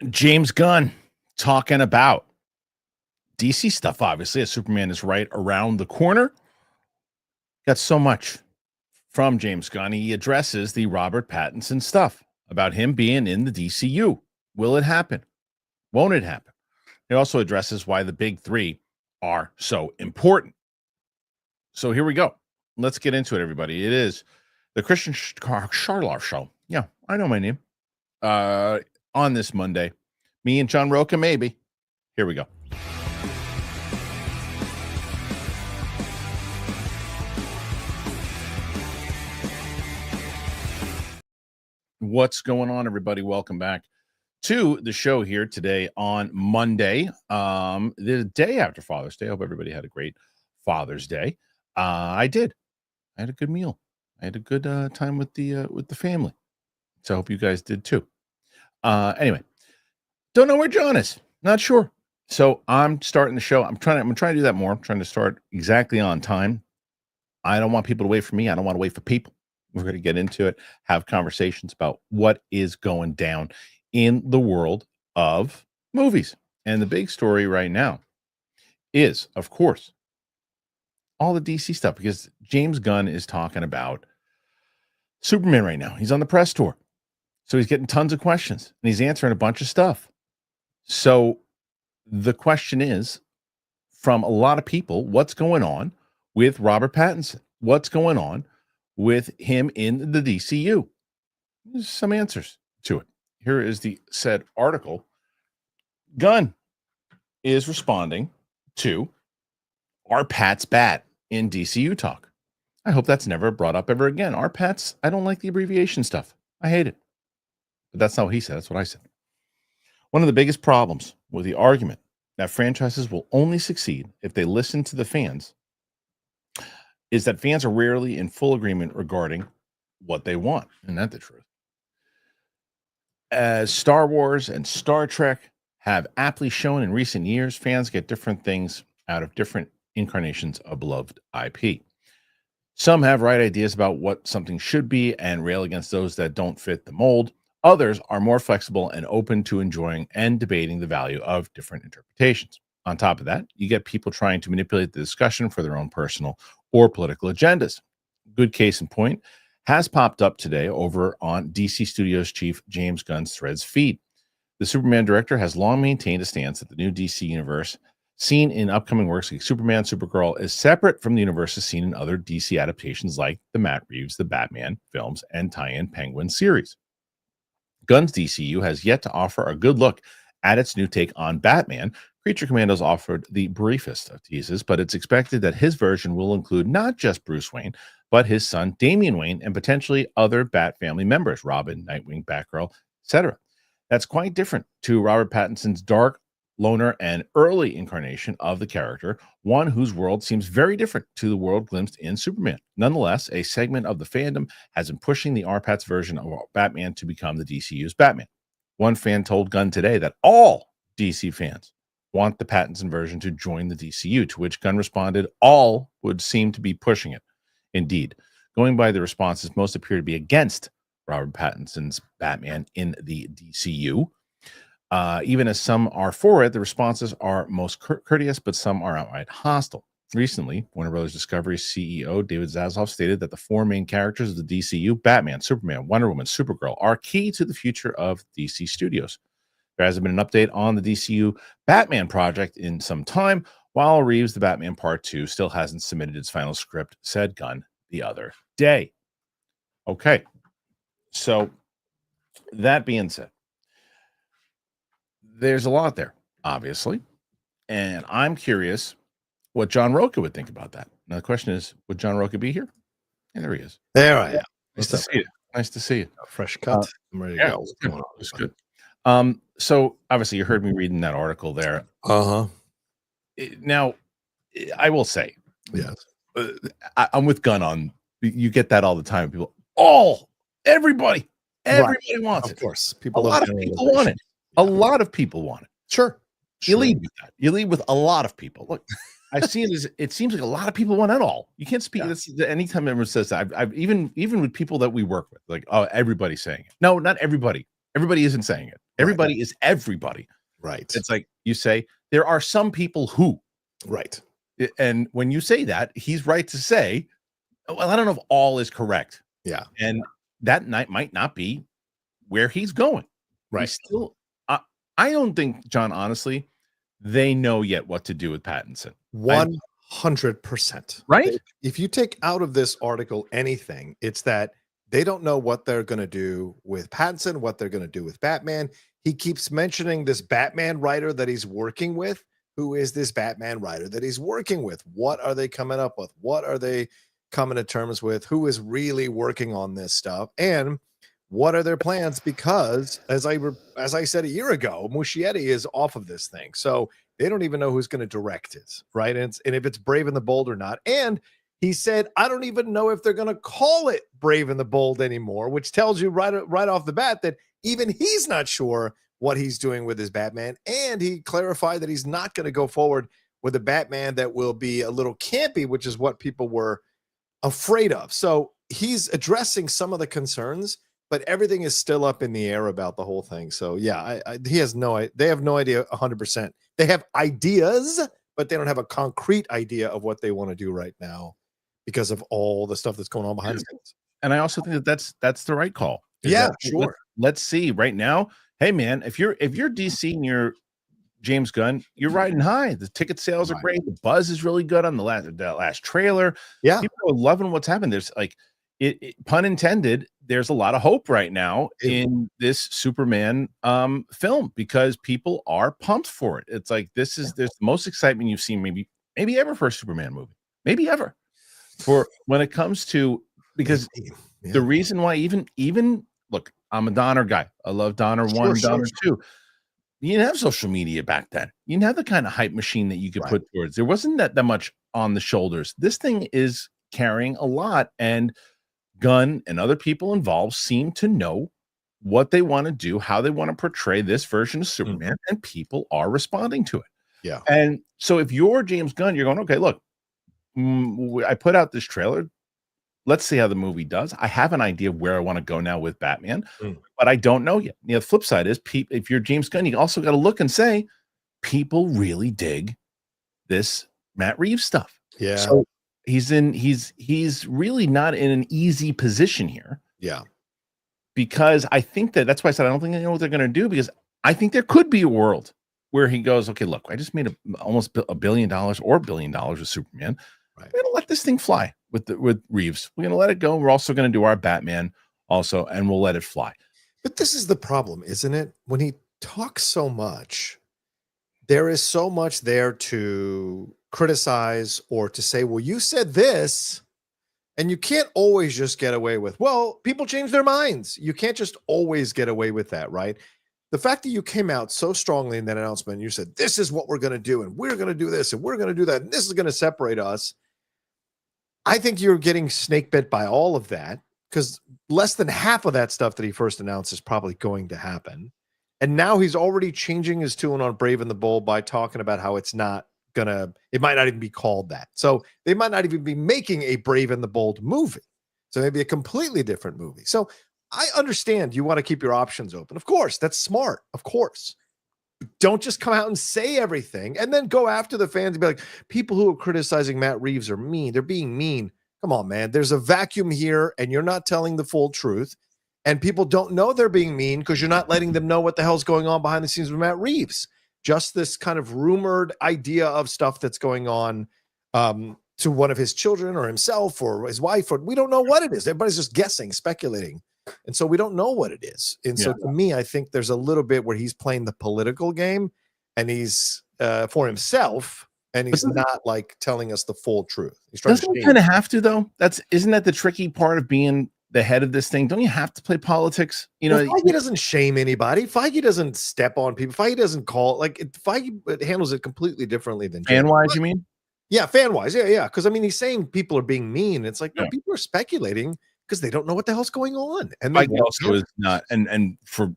James Gunn talking about DC stuff, obviously, as Superman is right around the corner. Got so much from James Gunn. He addresses the Robert Pattinson stuff about him being in the DCU. Will it happen? Won't it happen? He also addresses why the big three are so important. So here we go. Let's get into it, everybody. It is the Kristian Harloff show. Yeah, I know my name. On this Monday. Me and John Rocha, maybe. Here we go. What's going on, everybody? Welcome back to the show here today on Monday, the day after Father's Day. I hope everybody had a great Father's Day. I did. I had a good meal. I had a good time with the family. So I hope you guys did too. Anyway, don't know where John is. Not sure. So I'm starting the show. I'm trying to do that more. I'm trying to start exactly on time. I don't want people to wait for me. I don't want to wait for people. We're going to get into it, have conversations about what is going down in the world of movies. And the big story right now is, of course, all the DC stuff, because James Gunn is talking about Superman right now. He's on the press tour. So he's getting tons of questions and he's answering a bunch of stuff. So the question is, from a lot of people, what's going on with Robert Pattinson? What's going on with him in the DCU? There's some answers to it. Here is the said article. Gunn is responding to "Are Pats bad?" in DCU talk. I hope that's never brought up ever again. Are Pats? I don't like the abbreviation stuff. I hate it. But that's not what he said. That's what I said. One of the biggest problems with the argument that franchises will only succeed if they listen to the fans is that fans are rarely in full agreement regarding what they want. Isn't that the truth? As Star Wars and Star Trek have aptly shown in recent years, fans get different things out of different incarnations of beloved IP. Some have right ideas about what something should be and rail against those that don't fit the mold. Others are more flexible and open to enjoying and debating the value of different interpretations. On top of that, you get people trying to manipulate the discussion for their own personal or political agendas. Good case in point has popped up today over on DC Studios chief James Gunn's Threads feed. The Superman director has long maintained a stance that the new DC universe seen in upcoming works like Superman, Supergirl is separate from the universes seen in other DC adaptations like the Matt Reeves, the Batman films, and tie-in Penguin series. Gunn's DCU has yet to offer a good look at its new take on Batman. Creature Commandos offered the briefest of teases, but it's expected that his version will include not just Bruce Wayne, but his son Damian Wayne and potentially other Bat family members, Robin, Nightwing, Batgirl, etc. That's quite different to Robert Pattinson's dark, loner, and early incarnation of the character, one whose world seems very different to the world glimpsed in Superman. Nonetheless, a segment of the fandom has been pushing the R-Pat's version of Batman to become the DCU's Batman. One fan told Gunn today that all DC fans want the Pattinson version to join the DCU, to which Gunn responded, all would seem to be pushing it. Indeed, going by the responses, most appear to be against Robert Pattinson's Batman in the DCU. Even as some are for it, the responses are most courteous, but some are outright hostile. Recently, Warner Bros. Discovery CEO David Zaslav stated that the four main characters of the DCU, Batman, Superman, Wonder Woman, Supergirl, are key to the future of DC Studios. There hasn't been an update on the DCU Batman project in some time, while Reeves' The Batman Part 2 still hasn't submitted its final script, said Gunn the other day. Okay, so that being said, there's a lot there, obviously, and I'm curious what John Rocha would think about that. Now, the question is, would John Rocha be here? Yeah, there he is. There I am. Nice to see you. Nice to see you. A fresh cut. I'm ready to go. What's going on? It's good. So obviously you heard me reading that article there. Now, I will say, yes, I'm with Gunn on. You get that all the time. People, everybody wants it. Of course, A lot of people want it. A lot of people want it. Sure. You lead with that. You lead with a lot of people. Look, I see it as it seems like a lot of people want it all. You can't speak this anytime everyone says that. I've even with people that we work with, like, oh, everybody's saying it. No, not everybody. Everybody isn't saying it. Everybody is everybody. Right. It's like you say, there are some people who. Right. And when you say that, he's right to say, well, I don't know if all is correct. Yeah. And that night might not be where he's going. Right. He's still, I don't think, John, honestly, they know yet what to do with Pattinson. 100%. Right? If you take out of this article anything, it's that they don't know what they're going to do with Pattinson, what they're going to do with Batman. He keeps mentioning this Batman writer that he's working with. Who is this Batman writer that he's working with? What are they coming up with? What are they coming to terms with? Who is really working on this stuff? And what are their plans? Because as I said a year ago, Muschietti is off of this thing. So they don't even know who's going to direct it, right? And if it's Brave and the Bold or not. And he said, I don't even know if they're going to call it Brave and the Bold anymore, which tells you right off the bat that even he's not sure what he's doing with his Batman. And he clarified that he's not going to go forward with a Batman that will be a little campy, which is what people were afraid of. So he's addressing some of the concerns, but everything is still up in the air about the whole thing. So yeah, they have no idea 100%. They have ideas, but they don't have a concrete idea of what they want to do right now because of all the stuff that's going on behind the scenes. And I also think that that's the right call. Yeah, sure. Let's see right now. Hey man, if you're DC and you're James Gunn, you're riding high. The ticket sales are great. The buzz is really good on the last trailer. Yeah, people are loving what's happened. There's like pun intended. There's a lot of hope right now in this Superman film because people are pumped for it. It's like there's the most excitement you've seen maybe ever for a Superman movie, maybe ever. For when it comes to because the reason why even look, I'm a Donner guy. I love Donner 1, Donner 2. You didn't have social media back then. You didn't have the kind of hype machine that you could put towards. There wasn't that much on the shoulders. This thing is carrying a lot, and Gunn and other people involved seem to know what they want to do, how they want to portray this version of Superman, and people are responding to it. Yeah. And so if you're James Gunn, you're going, okay, look, I put out this trailer. Let's see how the movie does. I have an idea where I want to go now with Batman, but I don't know yet. The flip side is, if you're James Gunn, you also got to look and say, people really dig this Matt Reeves stuff. Yeah. So he's really not in an easy position here. Yeah. Because I think that's why I said I don't think they know what they're going to do, because I think there could be a world where he goes, okay, look, I just made almost $1 billion or $1 billion with Superman. We're going to let this thing fly with Reeves. We're going to let it go. We're also going to do our Batman also, and we'll let it fly. But this is the problem, isn't it? When he talks so much, there is so much there to criticize or to say, well, you said this, and you can't always just get away with, well, people change their minds. You can't just always get away with that, right? The fact that you came out so strongly in that announcement, and you said, this is what we're going to do, and we're going to do this, and we're going to do that, and this is going to separate us. I think you're getting snake bit by all of that, because less than half of that stuff that he first announced is probably going to happen. And now he's already changing his tune on Brave and the Bold by talking about how it might not even be called that. So they might not even be making a Brave and the Bold movie. So maybe a completely different movie. So I understand you want to keep your options open. Of course, that's smart. Of course. Don't just come out and say everything and then go after the fans and be like, people who are criticizing Matt Reeves are mean. They're being mean. Come on, man. There's a vacuum here and you're not telling the full truth. And people don't know they're being mean because you're not letting them know what the hell's going on behind the scenes with Matt Reeves. Just this kind of rumored idea of stuff that's going on to one of his children or himself or his wife, or we don't know what it is. Everybody's just guessing, speculating. And so we don't know what it is. And so to me, I think there's a little bit where he's playing the political game and he's for himself, and he's not like telling us the full truth. He's trying Doesn't he kind of have to, though? Isn't that the tricky part of being the head of this thing? Don't you have to play politics? You know, Feige doesn't shame anybody. Feige doesn't step on people. Feige doesn't call Feige handles it completely differently than fan-wise, you mean? Yeah, fan-wise. Yeah. Because I mean, he's saying people are being mean. It's like, no, people are speculating because they don't know what the hell's going on. And Feige also is not, and for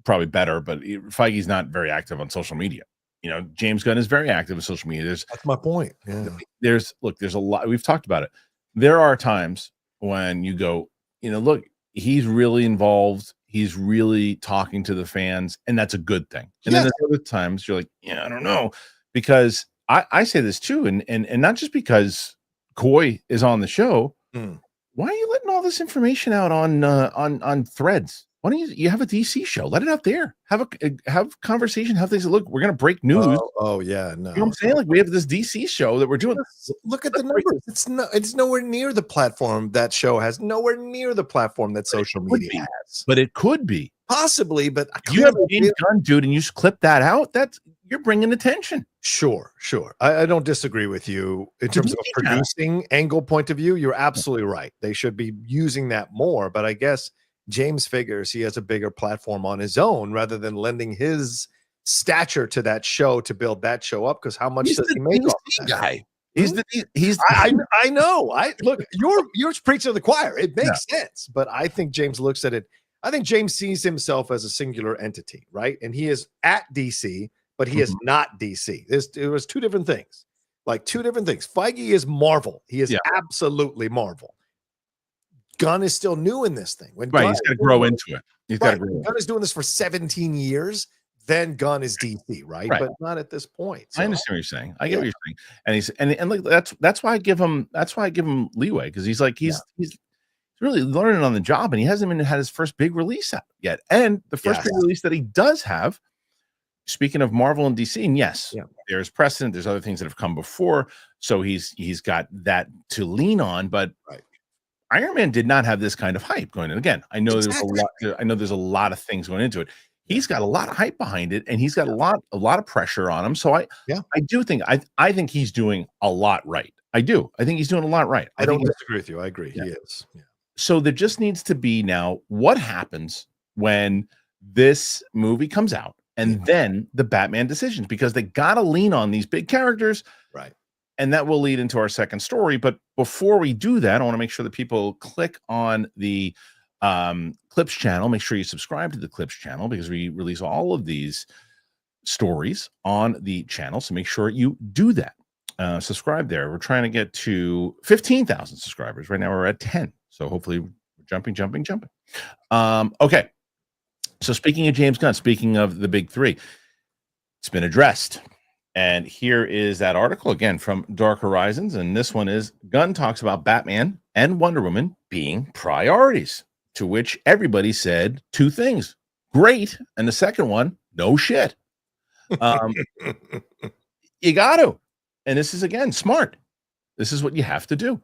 probably better, but Feige's not very active on social media. You know, James Gunn is very active on social media. That's my point. Yeah. There's a lot. We've talked about it. There are times when you go, you know, look, he's really involved he's really talking to the fans, and that's a good thing. And then there's other times you're like, yeah, I don't know, because I say this too, and not just because Coy is on the show. Why are you letting all this information out on Threads? Why don't you have a DC show? Let it out there. Have conversation. Have things. Look, we're gonna break news. No. You know what I'm saying? Like, we have this DC show that we're doing. Look at the numbers. It's nowhere near the platform that show has. Nowhere near the platform that social media has. But it could be possibly. But you have James Gunn, dude, and you just clip that out. You're bringing attention. Sure. I don't disagree with you in terms of a producing angle point of view. You're absolutely right. They should be using that more. But I guess James figures he has a bigger platform on his own rather than lending his stature to that show to build that show up. Because how much does he make off of that? Guy? I know. Look, you're preaching to the choir. It makes sense, but I think James looks at it. I think James sees himself as a singular entity, right? And he is at DC, but he is not DC. It was two different things. Feige is Marvel. He is absolutely Marvel. Gunn is still new in this thing. He's got to grow into it. Gunn is doing this for 17 years. Then Gunn is DC, right? But not at this point. So. I understand what you're saying. I get what you're saying, and he's and like that's why I give him leeway, because he's really learning on the job, and he hasn't even had his first big release out yet. And the first big release that he does have, speaking of Marvel and DC, and there's precedent. There's other things that have come before, so he's got that to lean on, but. Iron Man did not have this kind of hype going in. Again, I know there's a lot. I know there's a lot of things going into it. He's got a lot of hype behind it, and he's got a lot of pressure on him. So I do think I think he's doing a lot right. I do. I think he's doing a lot right. I don't disagree with you. I agree. He is. Yeah. So there just needs to be now what happens when this movie comes out, and then the Batman decisions, because they got to lean on these big characters, right? And that will lead into our second story. But before we do that, I want to make sure that people click on the Clips channel. Make sure you subscribe to the Clips channel, because we release all of these stories on the channel. So make sure you do that. Subscribe there. We're trying to get to 15,000 subscribers. Right now we're at 10. So hopefully we're jumping. Okay. So speaking of James Gunn, speaking of the big three, it's been addressed. And here is that article again from Dark Horizons. And this one is Gunn talks about Batman and Wonder Woman being priorities, to which everybody said two things: great. And the second one, no shit. You got to. And this is, again, smart. This is what you have to do.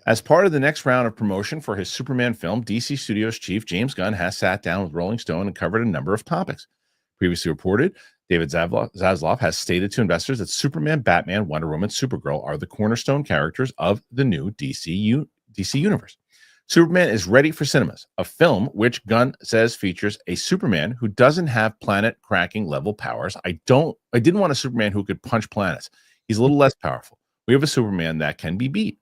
As part of the next round of promotion for his Superman film, DC Studios chief James Gunn has sat down with Rolling Stone and covered a number of topics. Previously reported, David Zaslav has stated to investors that Superman, Batman, Wonder Woman, Supergirl are the cornerstone characters of the new DC universe. Superman is ready for cinemas, a film which Gunn says features a Superman who doesn't have planet-cracking level powers. I didn't want a Superman who could punch planets. He's a little less powerful. We have a Superman that can be beat.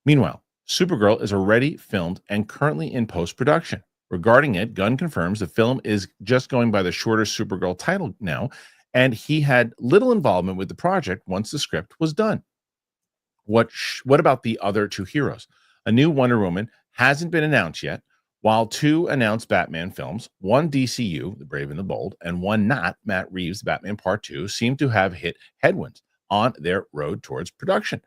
Meanwhile, Supergirl is already filmed and currently in post-production. Regarding it, Gunn confirms the film is just going by the shorter Supergirl title now, and he had little involvement with the project once the script was done. What about the other two heroes? A new Wonder Woman hasn't been announced yet, while two announced Batman films, one DCU, The Brave and the Bold, and one not, Matt Reeves' Batman Part 2, seem to have hit headwinds on their road towards production.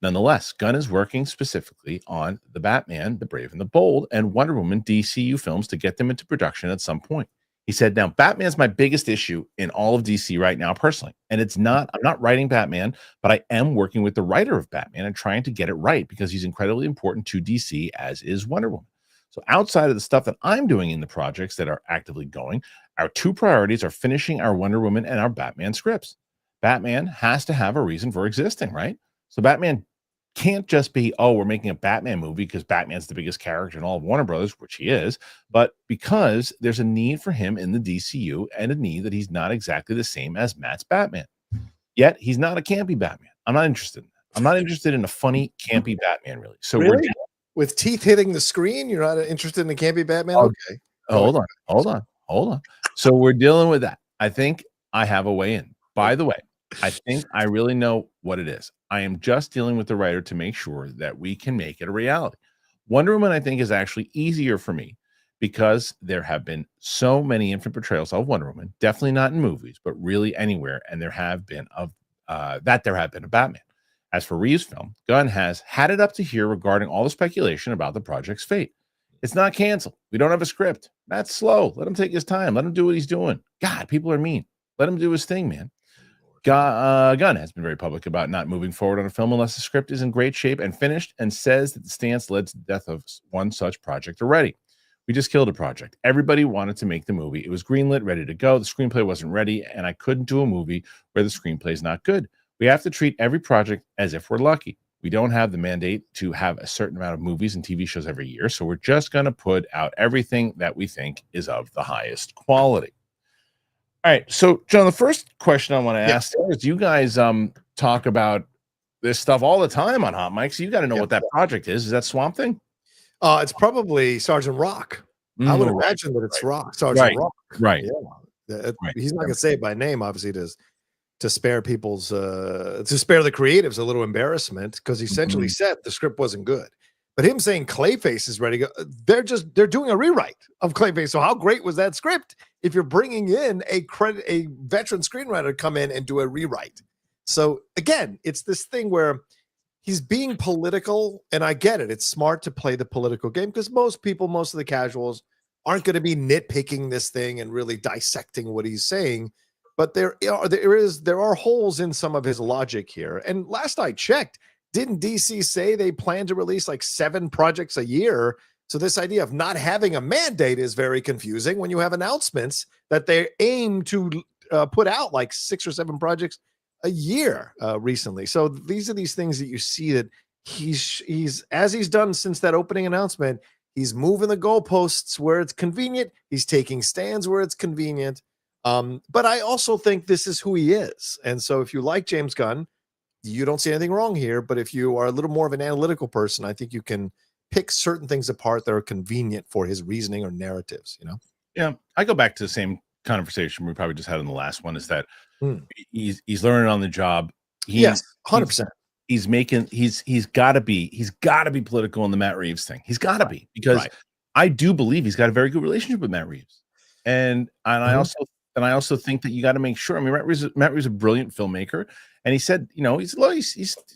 Nonetheless, Gunn is working specifically on the Batman, The Brave and the Bold, and Wonder Woman DCU films to get them into production at some point. He said, now, Batman's my biggest issue in all of DC right now, personally. And I'm not writing Batman, but I am working with the writer of Batman and trying to get it right, because he's incredibly important to DC, as is Wonder Woman. So outside of the stuff that I'm doing in the projects that are actively going, our two priorities are finishing our Wonder Woman and our Batman scripts. Batman has to have a reason for existing, right? So Batman can't just be, oh, we're making a Batman movie because Batman's the biggest character in all of Warner Brothers, which he is, but because there's a need for him in the DCU, and a need that he's not exactly the same as Matt's Batman. Yet he's not a campy Batman. I'm not interested in that. I'm not interested in a funny, campy Batman, really. So really? With teeth hitting the screen, you're not interested in a campy Batman? Okay. Hold on. So we're dealing with that. I think I have a way in. By the way, I think I really know what it is. I am just dealing with the writer to make sure that we can make it a reality. Wonder Woman, I think, is actually easier for me, because there have been so many infant portrayals of Wonder Woman, definitely not in movies, but really anywhere, and there have been of Batman. As for Reeves' film, Gunn has had it up to here regarding all the speculation about the project's fate. It's not canceled. We don't have a script. That's slow. Let him take his time. Let him do what he's doing. God, people are mean. Let him do his thing, man. Gunn has been very public about not moving forward on a film unless the script is in great shape and finished, and says that the stance led to the death of one such project already. We just killed a project. Everybody wanted to make the movie. It was greenlit, ready to go. The screenplay wasn't ready, and I couldn't do a movie where the screenplay is not good. We have to treat every project as if we're lucky. We don't have the mandate to have a certain amount of movies and TV shows every year, so we're just going to put out everything that we think is of the highest quality. All right, so John, the first question I want to ask is, you guys talk about this stuff all the time on Hot Mics. So you got to know what that project is. Is that Swamp Thing? It's probably Sergeant Rock. I would imagine that it's Sergeant Rock. Right. Yeah. He's not going to say it by name, obviously, to spare people's to spare the creatives a little embarrassment, because he essentially said the script wasn't good. But him saying Clayface is ready to go, they're doing a rewrite of Clayface. So how great was that script if you're bringing in a veteran screenwriter to come in and do a rewrite? So again, it's this thing where he's being political, and I get it. It's smart to play the political game, because most of the casuals aren't going to be nitpicking this thing and really dissecting what he's saying. But there are holes in some of his logic here. And last I checked, didn't DC say they plan to release like 7 projects a year? So this idea of not having a mandate is very confusing when you have announcements that they aim to put out like 6 or 7 projects a year recently. So these are these things that you see that he's as he's done since that opening announcement. He's moving the goalposts where it's convenient. He's taking stands where it's convenient. But I also think this is who he is. And so if you like James Gunn, you don't see anything wrong here. But if you are a little more of an analytical person, I think you can pick certain things apart that are convenient for his reasoning or narratives, you know? Yeah. I go back to the same conversation we probably just had in the last one, is that he's learning on the job. Yes, 100%. He's got to be political in the Matt Reeves thing. He's got to be, because I do believe he's got a very good relationship with Matt Reeves. And I also think that you got to make sure. I mean, Matt Reeves is a brilliant filmmaker, and he said, you know, he's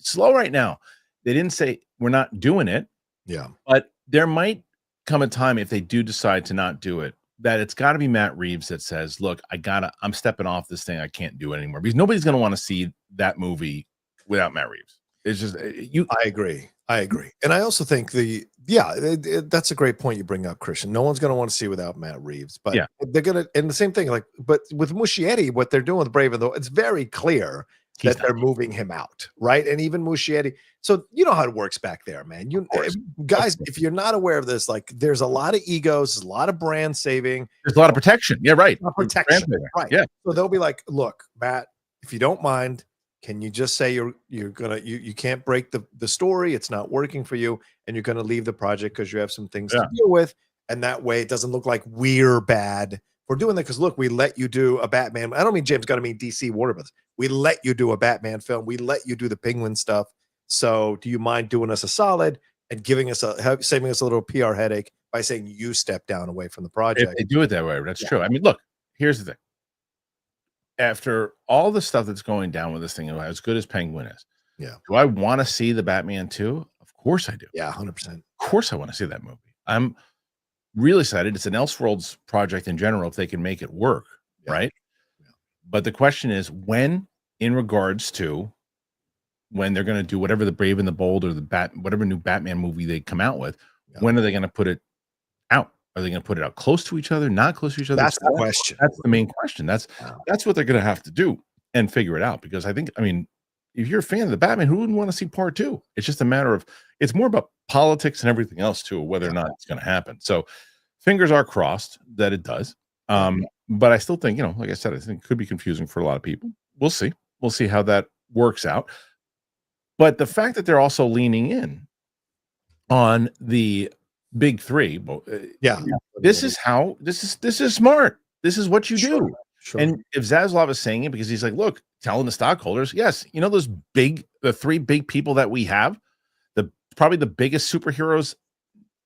slow right now. They didn't say we're not doing it. Yeah. But there might come a time, if they do decide to not do it, that it's got to be Matt Reeves that says, look, I'm stepping off this thing. I can't do it anymore, because nobody's going to want to see that movie without Matt Reeves. It's just I agree. And I also think that's a great point you bring up, Kristian. No one's going to want to see without Matt Reeves, but they're going to, and the same thing, but with Muschietti, what they're doing with Brave and the, it's very clear that they're moving him out, right? And even Muschietti. So you know how it works back there, man. Guys, if you're not aware of this, like, there's a lot of egos, there's a lot of brand saving, there's a lot of protection. Yeah, right. Protection, right? Yeah. So they'll be like, look, Matt, if you don't mind, can you just say you can't break the story? It's not working for you, and you're gonna leave the project because you have some things to deal with, and that way it doesn't look like we're bad for doing that. Because look, we let you do a Batman. I don't mean James Gunn, I mean DC Warner Brothers. We let you do a Batman film. We let you do the Penguin stuff. So do you mind doing us a solid and saving us a little PR headache by saying you step down away from the project? If they do it that way, that's true. I mean, look, here's the thing. After all the stuff that's going down with this thing, as good as Penguin is, do I want to see the Batman 2? Of course I do. Yeah, 100%. Of course I want to see that movie. I'm really excited. It's an Elseworlds project in general, if they can make it work, right? Yeah. But the question is, when, in regards to when they're going to do whatever the Brave and the Bold or whatever new Batman movie they come out with, when are they going to put it out? Are they going to put it out close to each other, not close to each other? That's the question. That's the main question. That's what they're going to have to do and figure it out. Because I mean, if you're a fan of the Batman, who wouldn't want to see part 2? It's just a matter of, it's more about politics and everything else too, whether or not it's going to happen. So fingers are crossed that it does. But I still think, you know, like I said, I think it could be confusing for a lot of people. We'll see. We'll see how that works out. But the fact that they're also leaning in on the big 3, this is smart. This is what you do. Sure. And if Zaslav is saying it because he's like, look, telling the stockholders, yes, you know, the 3 big people that we have, probably the biggest superheroes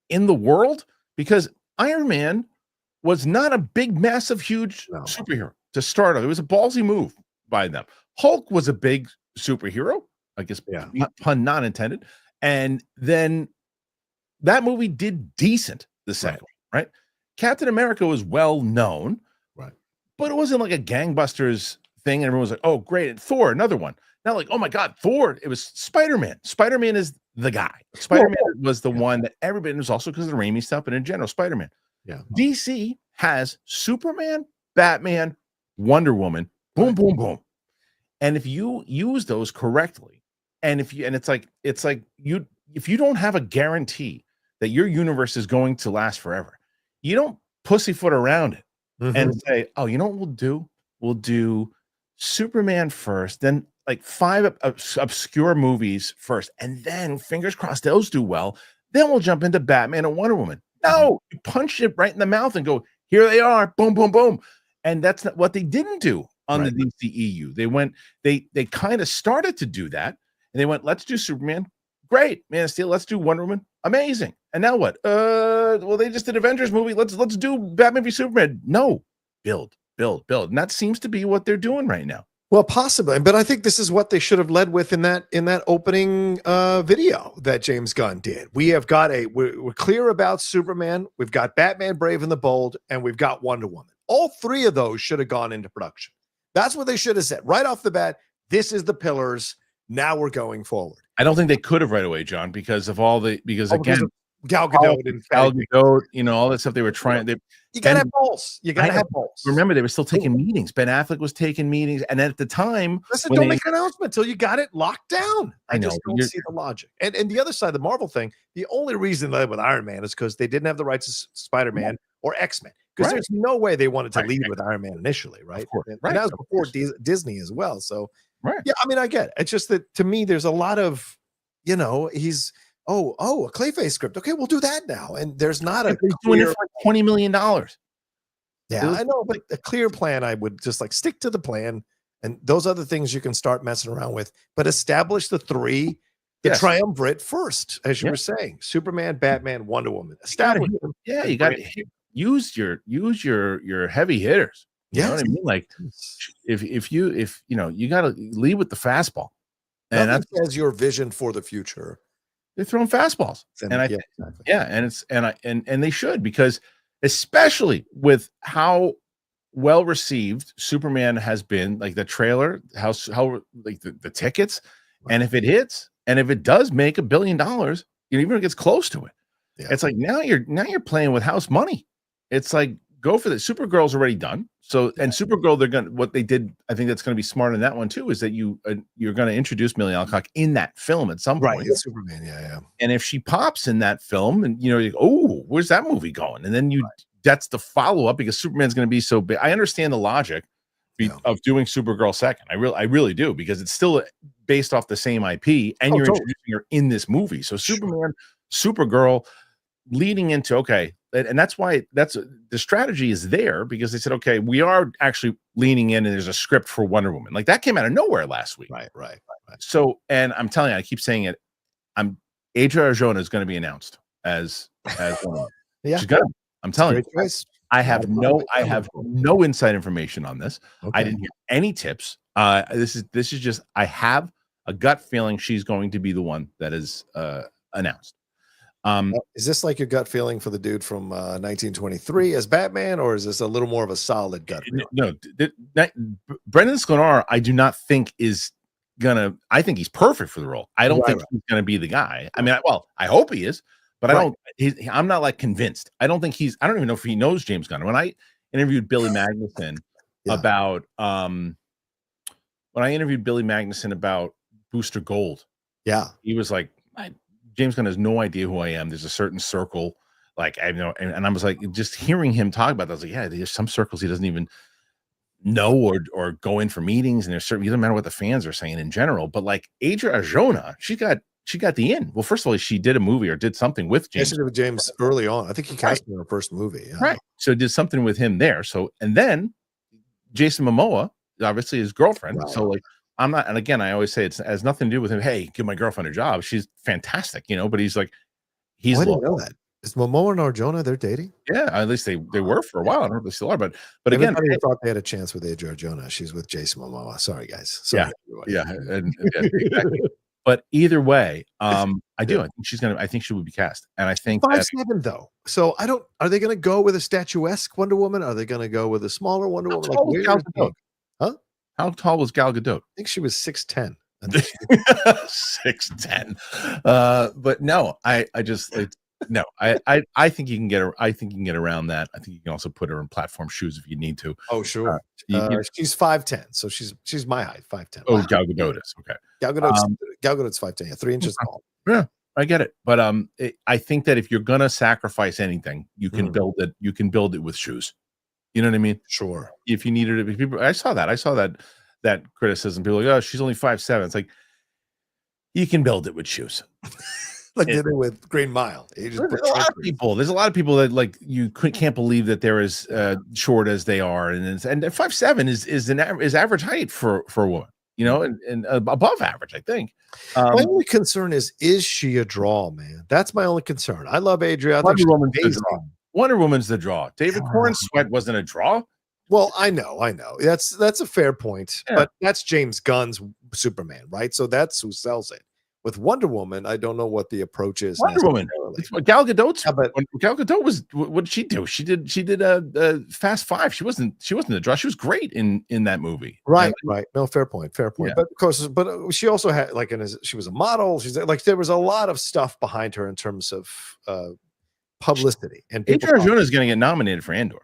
in the world, because Iron Man was not a big, massive, huge superhero to start off. It was a ballsy move by them. Hulk was a big superhero, I guess, pun not intended. And then that movie did decent the second one, right? Captain America was well known, but it wasn't like a gangbusters thing. And everyone was like, oh, great. And Thor, another one. Not like, oh my God, Thor. It was Spider-Man. Spider-Man is the guy. Spider-Man was the one that everybody, was also because of the Raimi stuff, but in general, Spider-Man. Yeah. DC has Superman, Batman, Wonder Woman, boom, boom, boom. And if you use those correctly, and if you don't have a guarantee that your universe is going to last forever, you don't pussyfoot around it and say, oh, you know what we'll do? We'll do Superman first, then like 5 obscure movies first, and then fingers crossed those do well. Then we'll jump into Batman and Wonder Woman. No, you punch it right in the mouth and go, here they are, boom, boom, boom. And that's not what they didn't do on the DCEU. They kind of started to do that, and they went, let's do Superman. Great, Man of Steel. Let's do Wonder Woman. Amazing. And now what? Well, they just did Avengers movie. Let's do Batman v Superman. No, build. And that seems to be what they're doing right now. Well, possibly, but I think this is what they should have led with in that opening video that James Gunn did. We have got we're clear about Superman. We've got Batman, Brave and the Bold, and we've got Wonder Woman. All 3 of those should have gone into production. That's what they should have said right off the bat. This is the pillars. Now we're going forward. I don't think they could have right away, John, because of again, Gal Gadot and Gal Gadot, all that stuff they were trying. You gotta have balls. You gotta have balls. Remember, they were still taking meetings. Ben Affleck was taking meetings, and at the time, listen, don't make an announcement until you got it locked down. I just don't see the logic. And the other side, the Marvel thing, the only reason they with Iron Man is because they didn't have the rights to Spider-Man or X-Men. Because there's no way they wanted to lead with Iron Man initially, right? And that was before Disney as well. So, yeah, I mean, I get it. It's just that to me, there's a lot of, he's a Clayface script. Okay, we'll do that now. And there's not a clear for $20 million. Yeah, I know, but a clear plan, I would just stick to the plan, and those other things you can start messing around with, but establish the 3, the triumvirate first, as you were saying: Superman, Batman, Wonder Woman. Establish them. Yeah, you got to use your heavy hitters. You know what I mean? Like if you got to lead with the fastball, and that says your vision for the future. They're throwing fastballs, and they should, because especially with how well received Superman has been, like the trailer, how like the tickets, and if it hits, and if it does make $1 billion, even if it gets close to it, it's like now you're playing with house money. It's like, go for the Supergirl's already done. So, and Supergirl, what they did, I think that's going to be smart in that one too, is that you're going to introduce Millie Alcock in that film at some point. Right, Superman, yeah. And if she pops in that film, and you go, oh, where's that movie going? And then that's the follow up, because Superman's going to be so big. I understand the logic of doing Supergirl second. I really do, because it's still based off the same IP, and you're introducing her in this movie. So Superman, Supergirl, leading into and that's why the strategy is there, because they said, okay, we are actually leaning in, and there's a script for Wonder Woman. Like that came out of nowhere last week. Right. So, and I'm telling you, I keep saying it, Adria Arjona is going to be announced as Wonder Woman. She's gonna. I'm telling you, I have no inside information on this. I didn't hear any tips. This is just, I have a gut feeling she's going to be the one that is announced. Is this like your gut feeling for the dude from 1923 as Batman, or is this a little more of a solid gut feeling? No, Brendan Sklar, I do not think is gonna. I think he's perfect for the role. I don't think he's gonna be the guy. I mean, I hope he is, but I don't. I'm not convinced. I don't think he's. I don't even know if he knows James Gunn. When I interviewed Billy Magnuson about Booster Gold, he was like, James Gunn has no idea who I am. There's a certain circle, like I know, and I was like, just hearing him talk about that, I was like, yeah, there's some circles he doesn't even know or go in for meetings, and there's certain, it doesn't matter what the fans are saying in general. But like Adria Arjona, she got the in. Well, first of all, she did a movie or did something with James. She did with James early on. I think he cast in her first movie. Yeah. Right. So did something with him there. So, and then Jason Momoa, obviously his girlfriend. Wow. So like, I'm not, and again, I always say it has nothing to do with him. Hey, give my girlfriend a job. She's fantastic, but he's like, I didn't know that. Is Momoa and Arjona, they're dating? Yeah, at least they were for a while. I don't know if they still are, but again, Everybody thought they had a chance with Adria Arjona. She's with Jason Momoa. Sorry, guys. Sorry, yeah, everybody. and yeah, exactly. But either way, I think she's gonna. I think she would be cast, and I think 5'7" though. So I don't. Are they going to go with a statuesque Wonder Woman? Are they going to go with a smaller Wonder Woman? tall was Gal Gadot? Huh? How tall was Gal Gadot? I think she was 6'10". 6'10". But no, I just no. I think you can get her. I think you can get around that. I think you can also put her in platform shoes if you need to. Oh sure. She's 5'10", so she's my height, 5'10". Oh, wow. Gal Gadot is okay. Gal Gadot's 5'10", yeah, 3 inches tall. Yeah, I get it. But I think that if you're gonna sacrifice anything, you can build it. You can build it with shoes. You know what I mean? Sure. If you needed it, people. I saw that criticism. People are like, oh, she's only 5'7". It's like you can build it with shoes. Like did it with Green Mile. There's a lot of people that like you can't believe that they're as short as they are, and 5'7" is average height for a woman. You know, and above average, I think. My only concern is she a draw, man? That's my only concern. I love Adria. Wonder Woman's the draw. David Corn's Sweat wasn't a draw. Well, I know. That's a fair point, but that's James Gunn's Superman, right? So that's who sells it. With Wonder Woman, I don't know what the approach is. Wonder Woman. Gal Gadot's. Gal Gadot was. What did she do? She did a Fast Five. She wasn't a draw. She was great in that movie. Right. No, fair point. Yeah. But of course, she also had she was a model. She's like there was a lot of stuff behind her in terms of publicity. And Adria Arjona is going to get nominated for Andor.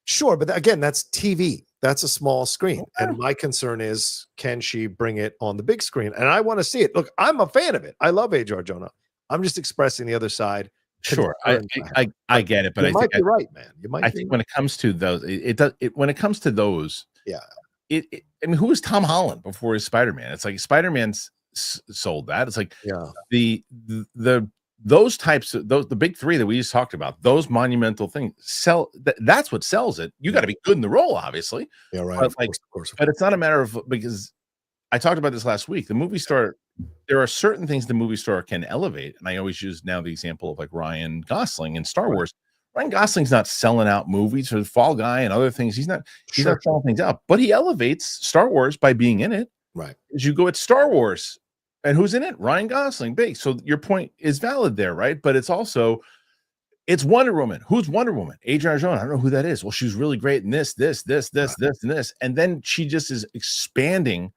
Sure, but again, that's TV. That's a small screen. Okay. And my concern is, can she bring it on the big screen? And I want to see it. Look, I'm a fan of it. I love Adria Arjona. I'm just expressing the other side. Sure, I get it, but you might be right, man. I think when it comes to those, when it comes to those, yeah. I mean, who was Tom Holland before his Spider-Man? It's like Spider-Man's sold that. It's like those types of the big three that we just talked about, those monumental things sell. That's what sells it. You got to be good in the role, obviously. Yeah, right. But of course. But it's not a matter of, because I talked about this last week. The movie star, there are certain things the movie star can elevate, and I always use now the example of like Ryan Gosling in Star Wars. Ryan Gosling's not selling out movies or Fall Guy and other things. He's not selling things out, but he elevates Star Wars by being in it. Right. As you go at Star Wars. And who's in it? Ryan Gosling, big. So your point is valid there, right? But it's also, it's Wonder Woman. Who's Wonder Woman? Adria Arjona. I don't know who that is. Well, she's really great in this, and this. And then she just is expanding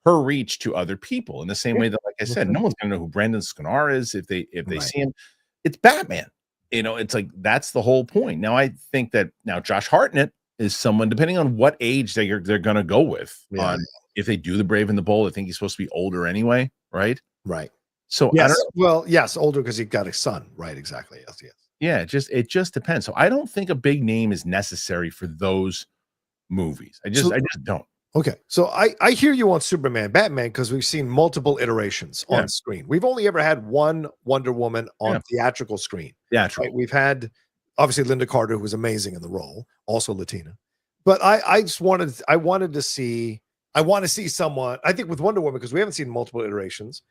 her reach to other people in the same way that, like I said, no one's going to know who Brandon Scanar is if they see him. It's Batman. You know, it's like, that's the whole point. Now, I think that Josh Hartnett is someone, depending on what age they're going to go with on if they do the Brave and the Bold. I think he's supposed to be older anyway. Right. So yes, yes, older because he got a son. Right. Exactly. Yes. Yeah. It just depends. So I don't think a big name is necessary for those movies. I just don't. Okay. So I hear you on Superman, Batman, because we've seen multiple iterations on screen. We've only ever had one Wonder Woman on theatrical screen. Yeah. True. Right? We've had obviously Linda Carter, who was amazing in the role, also Latina. But I want to see someone, I think with Wonder Woman, because we haven't seen multiple iterations,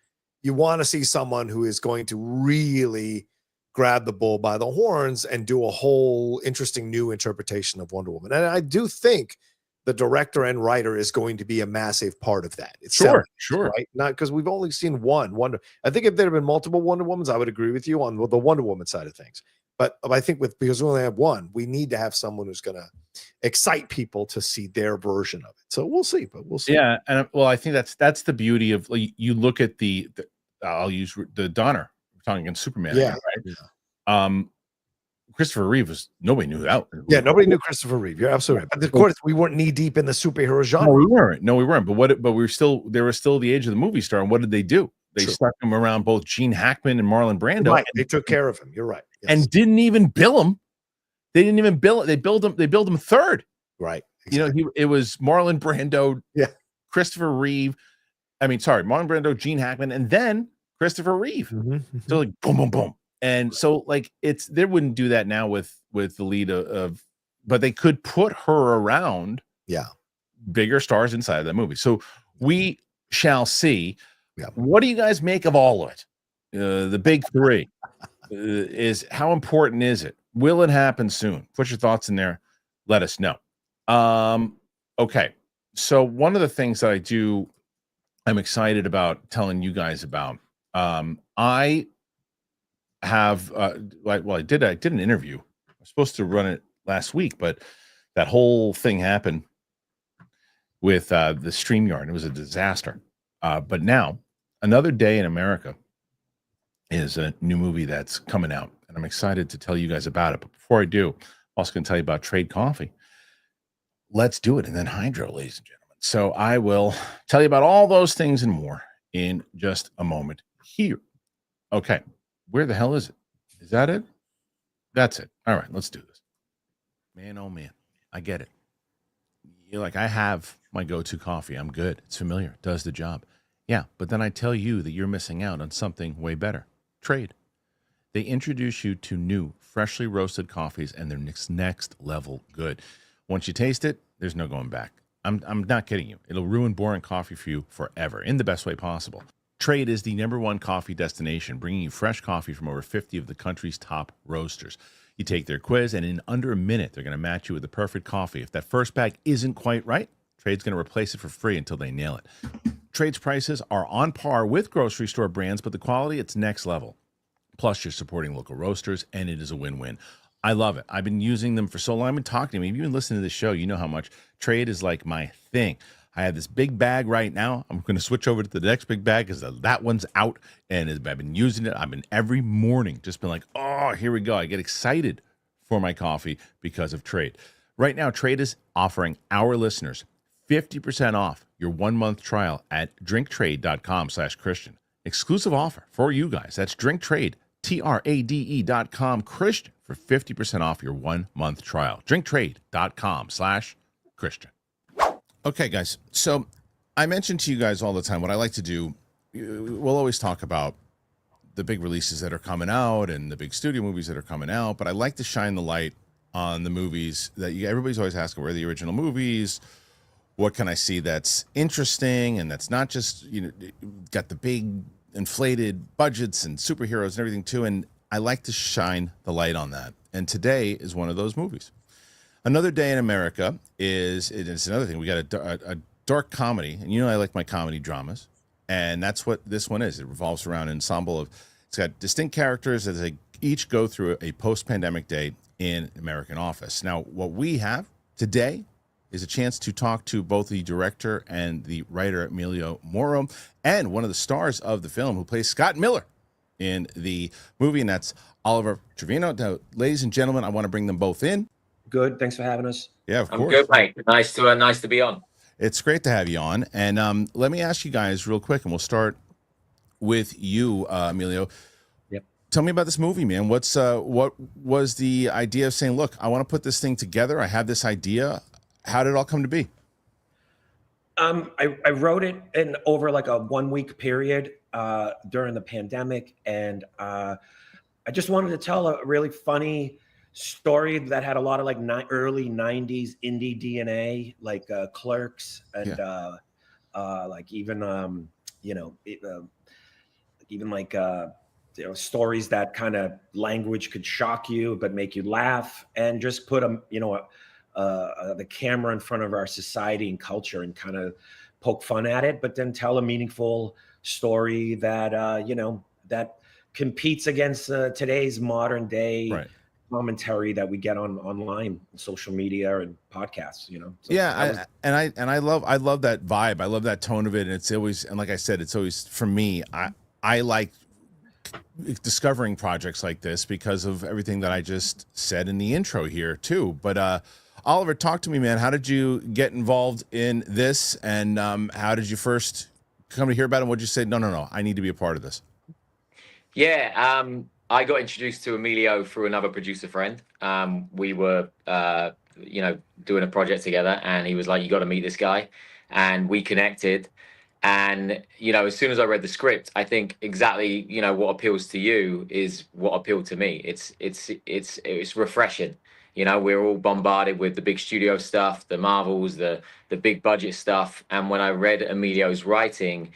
you want to see someone who is going to really grab the bull by the horns and do a whole interesting new interpretation of Wonder Woman. And I do think the director and writer is going to be a massive part of that. It's sure. Right? Not because we've only seen one Wonder. I think if there had been multiple Wonder Womans, I would agree with you on the Wonder Woman side of things. But I think because we only have one, we need to have someone who's going to excite people to see their version of it. So we'll see, but we'll see. Yeah, and well, I think that's the beauty of, like, you look at the I'll use the Donner. We're talking against Superman. Yeah, right. Yeah. Christopher Reeve was, nobody knew that. Yeah, nobody knew Christopher Reeve. You're absolutely right. But of course, we weren't knee deep in the superhero genre. No, we weren't. But they were still the age of the movie star. And what did they do? They stuck him around both Gene Hackman and Marlon Brando. Right. They took care of him. You're right. Yes. And didn't even bill him. They didn't even bill it. They billed him third. Right. Exactly. You know, it was Marlon Brando, Christopher Reeve. Marlon Brando, Gene Hackman, and then Christopher Reeve. Mm-hmm. So like boom, boom, boom. And so like they wouldn't do that now with the lead of, but they could put her around bigger stars inside of that movie. So we shall see. Yeah. What do you guys make of all of it? The big three. is how important is it? Will it happen soon? Put your thoughts in there. Let us know. Okay. So one of the things that I'm excited about telling you guys about. I have I did an interview. I was supposed to run it last week, but that whole thing happened with the StreamYard. It was a disaster. But now, Another Day in America is a new movie that's coming out, and I'm excited to tell you guys about it. But before I do, I'm also going to tell you about Trade Coffee. Let's do it, and then Hydro, ladies and gentlemen. So I will tell you about all those things and more in just a moment here. Okay, where the hell is it? Is that it? That's it. All right, let's do this. Man, oh man, I get it. You're like, I have my go-to coffee. I'm good. It's familiar. It does the job. Yeah, but then I tell you that you're missing out on something way better. Trade. They introduce you to new, freshly roasted coffees, and they're next level good. Once you taste it, there's no going back. I'm not kidding you. It'll ruin boring coffee for you forever in the best way possible. Trade is the #1 coffee destination, bringing you fresh coffee from over 50 of the country's top roasters. You take their quiz, and in under a minute, they're going to match you with the perfect coffee. If that first bag isn't quite right, Trade's going to replace it for free until they nail it. Trade's prices are on par with grocery store brands, but the quality, it's next level. Plus, you're supporting local roasters, and it is a win-win. I love it. I've been using them for so long. I've been talking to me. If you've been listening to this show, you know how much Trade is like my thing. I have this big bag right now. I'm going to switch over to the next big bag because that one's out, and I've been using it. I've been every morning just been like, oh, here we go. I get excited for my coffee because of Trade. Right now, Trade is offering our listeners 50% off your 1-month trial at drinktrade.com/Kristian. Exclusive offer for you guys. That's drinktrade, TRADE.com, Kristian, for 50% off your 1-month trial. drinktrade.com/Kristian. Okay, guys. So I mentioned to you guys all the time what I like to do. We'll always talk about the big releases that are coming out and the big studio movies that are coming out, but I like to shine the light on the movies that everybody's always asking, where are the original movies? What can I see that's interesting and that's not just, got the big inflated budgets and superheroes and everything too. And I like to shine the light on that. And today is one of those movies. Another Day in America it's another thing. We got a dark comedy, and I like my comedy dramas, and that's what this one is. It revolves around an ensemble of, it's got distinct characters as they each go through a post-pandemic day in an American office. Now, what we have today is a chance to talk to both the director and the writer, Emilio Mauro, and one of the stars of the film who plays Scott Miller in the movie, and that's Oliver Trevina. Now, ladies and gentlemen, I want to bring them both in. Good. Thanks for having us. Yeah, of course. I'm good, mate. Nice to be on. It's great to have you on. And let me ask you guys real quick, and we'll start with you, Emilio. Yep. Tell me about this movie, man. What was the idea of saying, look, I want to put this thing together. I have this idea. How did it all come to be? I wrote it in over like a 1-week period during the pandemic. And I just wanted to tell a really funny story that had a lot of like early 90s indie DNA, like Clerks and like even even like stories that kind of language could shock you but make you laugh, and just put the camera in front of our society and culture and kind of poke fun at it, but then tell a meaningful story that that competes against today's modern day commentary that we get online, social media and podcasts. So I love that vibe. I love that tone of it, and it's always, and like I said, it's always, for me, I like discovering projects like this because of everything that I just said in the intro here too. But Oliver, talk to me, man. How did you get involved in this, and how did you first come to hear about it? What did you say? No, I need to be a part of this? Yeah, I got introduced to Emilio through another producer friend. We were, doing a project together, and he was like, "You got to meet this guy," and we connected. And as soon as I read the script, I think exactly what appeals to you is what appealed to me. It's refreshing. We're all bombarded with the big studio stuff, the Marvels, the big budget stuff. And when I read Emilio's writing,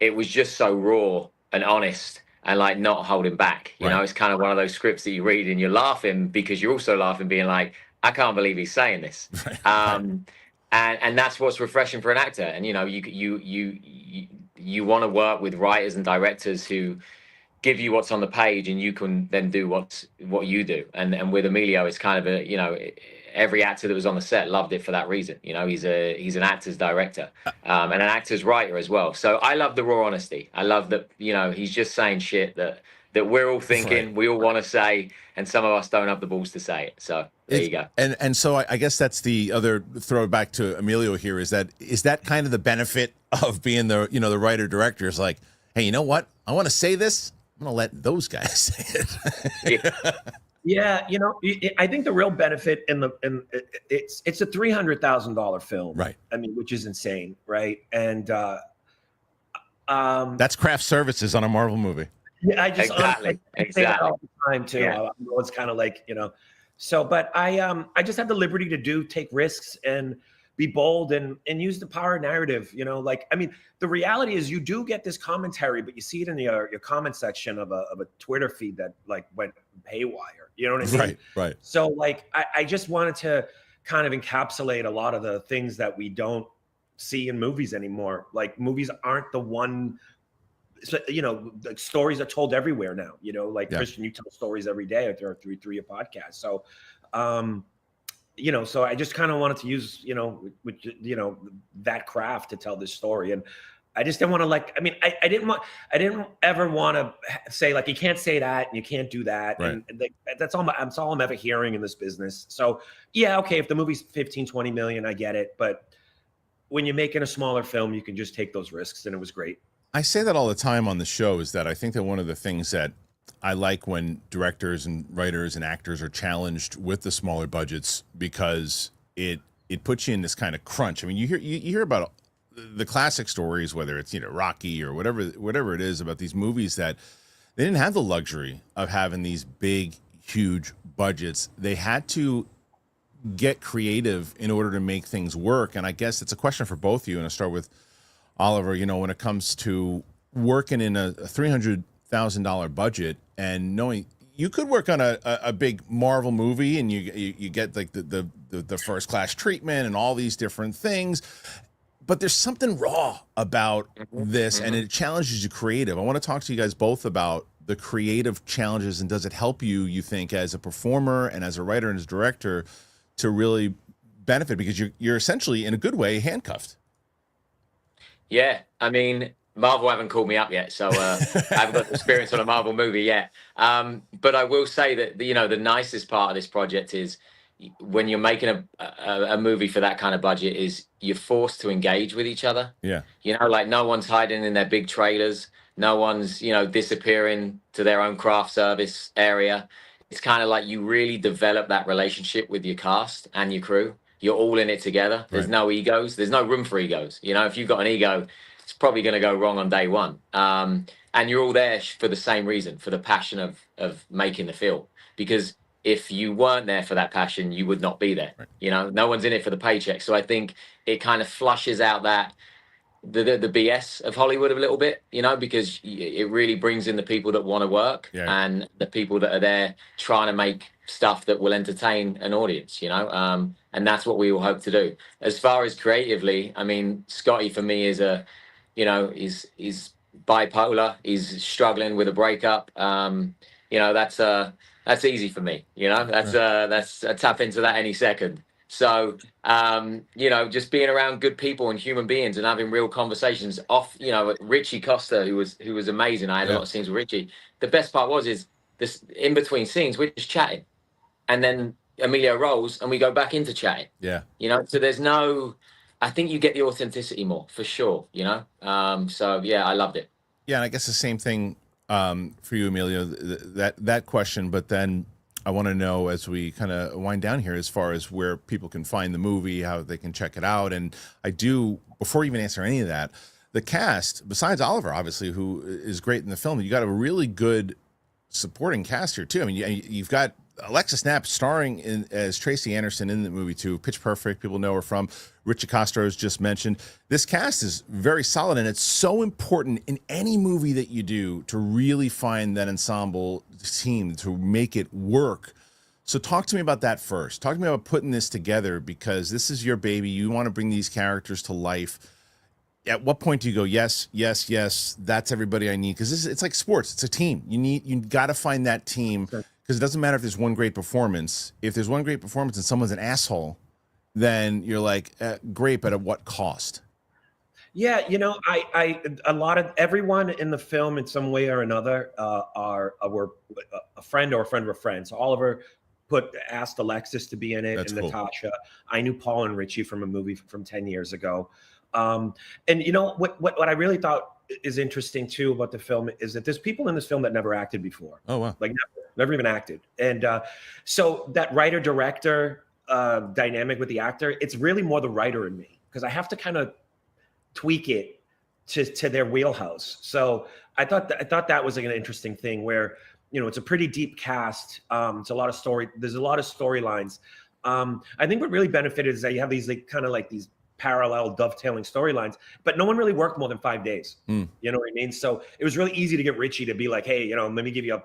it was just so raw and honest. and like not holding back. You know, it's kind of one of those scripts that you read and you're laughing because you're also laughing, being like, I can't believe he's saying this. And that's what's refreshing for an actor. And you know, you want to work with writers and directors who give you what's on the page, and you can then do what you do. And with Emilio, it's kind of a, you know, every actor that was on the set loved it for that reason. You know, he's an actor's director, and an actor's writer as well. So I love the raw honesty. I love that, you know, he's just saying shit that we're all thinking, we all want to say, and some of us don't have the balls to say it. So there you go. And so I guess that's the other throwback to Emilio here, is that kind of the benefit of being the, you know, the writer director, is like, hey, you know what? I want to say this. I'm gonna let those guys say it. Yeah, you know, I think the real benefit it's a $300,000 film, right? I mean, which is insane, right? And that's craft services on a Marvel movie. Yeah, I just exactly say that all the time too. Yeah. It's kind of like, you know, so, but I just have the liberty to take risks and be bold and use the power narrative, you know, like, I mean, the reality is you do get this commentary, but you see it in your comment section of a Twitter feed that like went haywire, you know what I mean? Right. So like, I just wanted to kind of encapsulate a lot of the things that we don't see in movies anymore. Like movies aren't the one, you know, the stories are told everywhere now, you know, like Kristian, you tell stories every day or through your podcast. So, you know, so I just kind of wanted to use, you know, that craft to tell this story. And I just didn't want to, like, I mean, I didn't ever want to say like, you can't say that and you can't do that. Right. And that's all I'm ever hearing in this business. So yeah, okay, if the movie's 15, 20 million, I get it. But when you're making a smaller film, you can just take those risks, and it was great. I say that all the time on the show, is that I think that one of the things that I like when directors and writers and actors are challenged with the smaller budgets, because it puts you in this kind of crunch. I mean, you hear about the classic stories, whether it's, you know, Rocky or whatever it is, about these movies that they didn't have the luxury of having these big, huge budgets. They had to get creative in order to make things work. And I guess it's a question for both of you, and I'll start with Oliver. You know, when it comes to working in a $300,000 budget and knowing you could work on a big Marvel movie and you get like the first class treatment and all these different things, but there's something raw about this, and it challenges you creative. I want to talk to you guys both about the creative challenges, and does it help you think, as a performer and as a writer and as a director, to really benefit, because you're essentially, in a good way, handcuffed. Yeah, I mean, Marvel haven't called me up yet, so I haven't got experience on a Marvel movie yet. But I will say that, you know, the nicest part of this project is when you're making a movie for that kind of budget, is you're forced to engage with each other. Yeah. You know, like no one's hiding in their big trailers. No one's, you know, disappearing to their own craft service area. It's kind of like you really develop that relationship with your cast and your crew. You're all in it together. There's no egos. There's no room for egos. You know, if you've got an ego, it's probably going to go wrong on day one. And you're all there for the same reason, for the passion of making the film. Because if you weren't there for that passion, you would not be there. Right. You know, no one's in it for the paycheck. So I think it kind of flushes out that the BS of Hollywood a little bit, you know, because it really brings in the people that want to work and the people that are there trying to make stuff that will entertain an audience, you know, and that's what we all hope to do. As far as creatively, I mean, Scotty for me is he's bipolar. He's struggling with a breakup. You know, that's easy for me. You know, that's I tap into that any second. So, you know, just being around good people and human beings and having real conversations off, you know, Richie Costa, who was amazing. I had a lot of scenes with Richie. The best part is this in between scenes, we're just chatting, and then Emilio rolls and we go back into chatting. Yeah. You know, so I think you get the authenticity more for sure, you know? So yeah, I loved it. Yeah. And I guess the same thing, for you, Emilio, that question, but then I want to know, as we kind of wind down here, as far as where people can find the movie, how they can check it out. And I do, before you even answer any of that, the cast, besides Oliver, obviously, who is great in the film, you got a really good supporting cast here too. I mean, you've got Alexis Knapp starring as Tracy Anderson in the movie too. Pitch Perfect, people know her from. Richie Castro's just mentioned. This cast is very solid, and it's so important in any movie that you do to really find that ensemble team to make it work. So talk to me about that first. Talk to me about putting this together, because this is your baby. You want to bring these characters to life. At what point do you go, yes, yes, yes, that's everybody I need? Because it's like sports. It's a team. You got to find that team, because it doesn't matter if there's one great performance. If there's one great performance and someone's an asshole, then you're like, great, but at what cost? Yeah, a lot of everyone in the film in some way or another were a friend or a friend of a friend. So Oliver asked Alexis to be in it, and Natasha. I knew Paul and Richie from a movie from 10 years ago. And what I really thought is interesting too about the film is that there's people in this film that never acted before. Oh wow! Like never even acted. And so that writer director dynamic with the actor, it's really more the writer in me, because I have to kind of tweak it to their wheelhouse. So I thought that was like an interesting thing where, it's a pretty deep cast. It's a lot of there's a lot of storylines. I think what really benefited is that you have these kind of like these parallel dovetailing storylines, but no one really worked more than 5 days. You know what I mean? So it was really easy to get Richie to be like, hey, let me give you a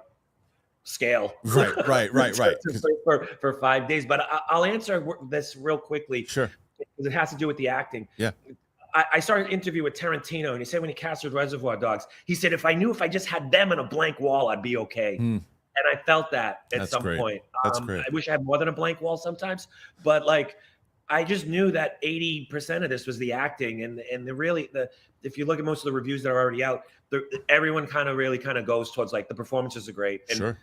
scale. Right. for 5 days. But I'll answer this real quickly. Sure. Because it has to do with the acting. Yeah. I started an interview with Tarantino, and he said when he casted Reservoir Dogs, he said, if I just had them on a blank wall, I'd be okay. And I felt that at some point. That's great. I wish I had more than a blank wall sometimes, but I just knew that 80% of this was the acting, and if you look at most of the reviews that are already out, everyone kind of goes towards the performances are great. And sure.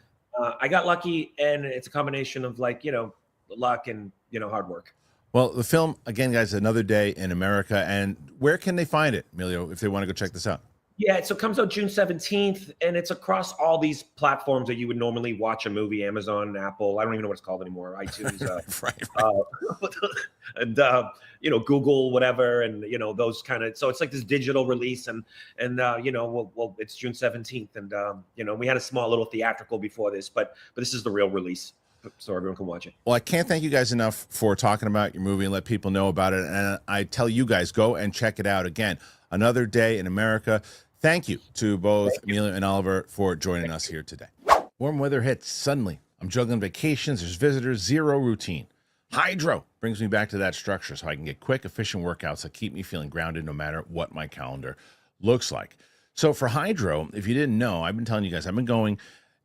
I got lucky, and it's a combination of luck and hard work. Well, the film, again, guys, Another Day in America. And where can they find it, Emilio, if they want to go check this out? Yeah, so it comes out June 17th, and it's across all these platforms that you would normally watch a movie: Amazon, Apple. I don't even know what it's called anymore. iTunes, and Google, whatever, and those kind of. So it's like this digital release, and it's June 17th, and we had a small little theatrical before this, but this is the real release, so everyone can watch it. Well, I can't thank you guys enough for talking about your movie and let people know about it. And I tell you guys, go and check it out. Again, Another Day in America. Thank you to both Emilio and Oliver for joining us here today. Warm weather hits suddenly. I'm juggling vacations. There's visitors, zero routine. Hydro brings me back to that structure so I can get quick, efficient workouts that keep me feeling grounded no matter what my calendar looks like. So for Hydro, if you didn't know, I've been telling you guys, I've been going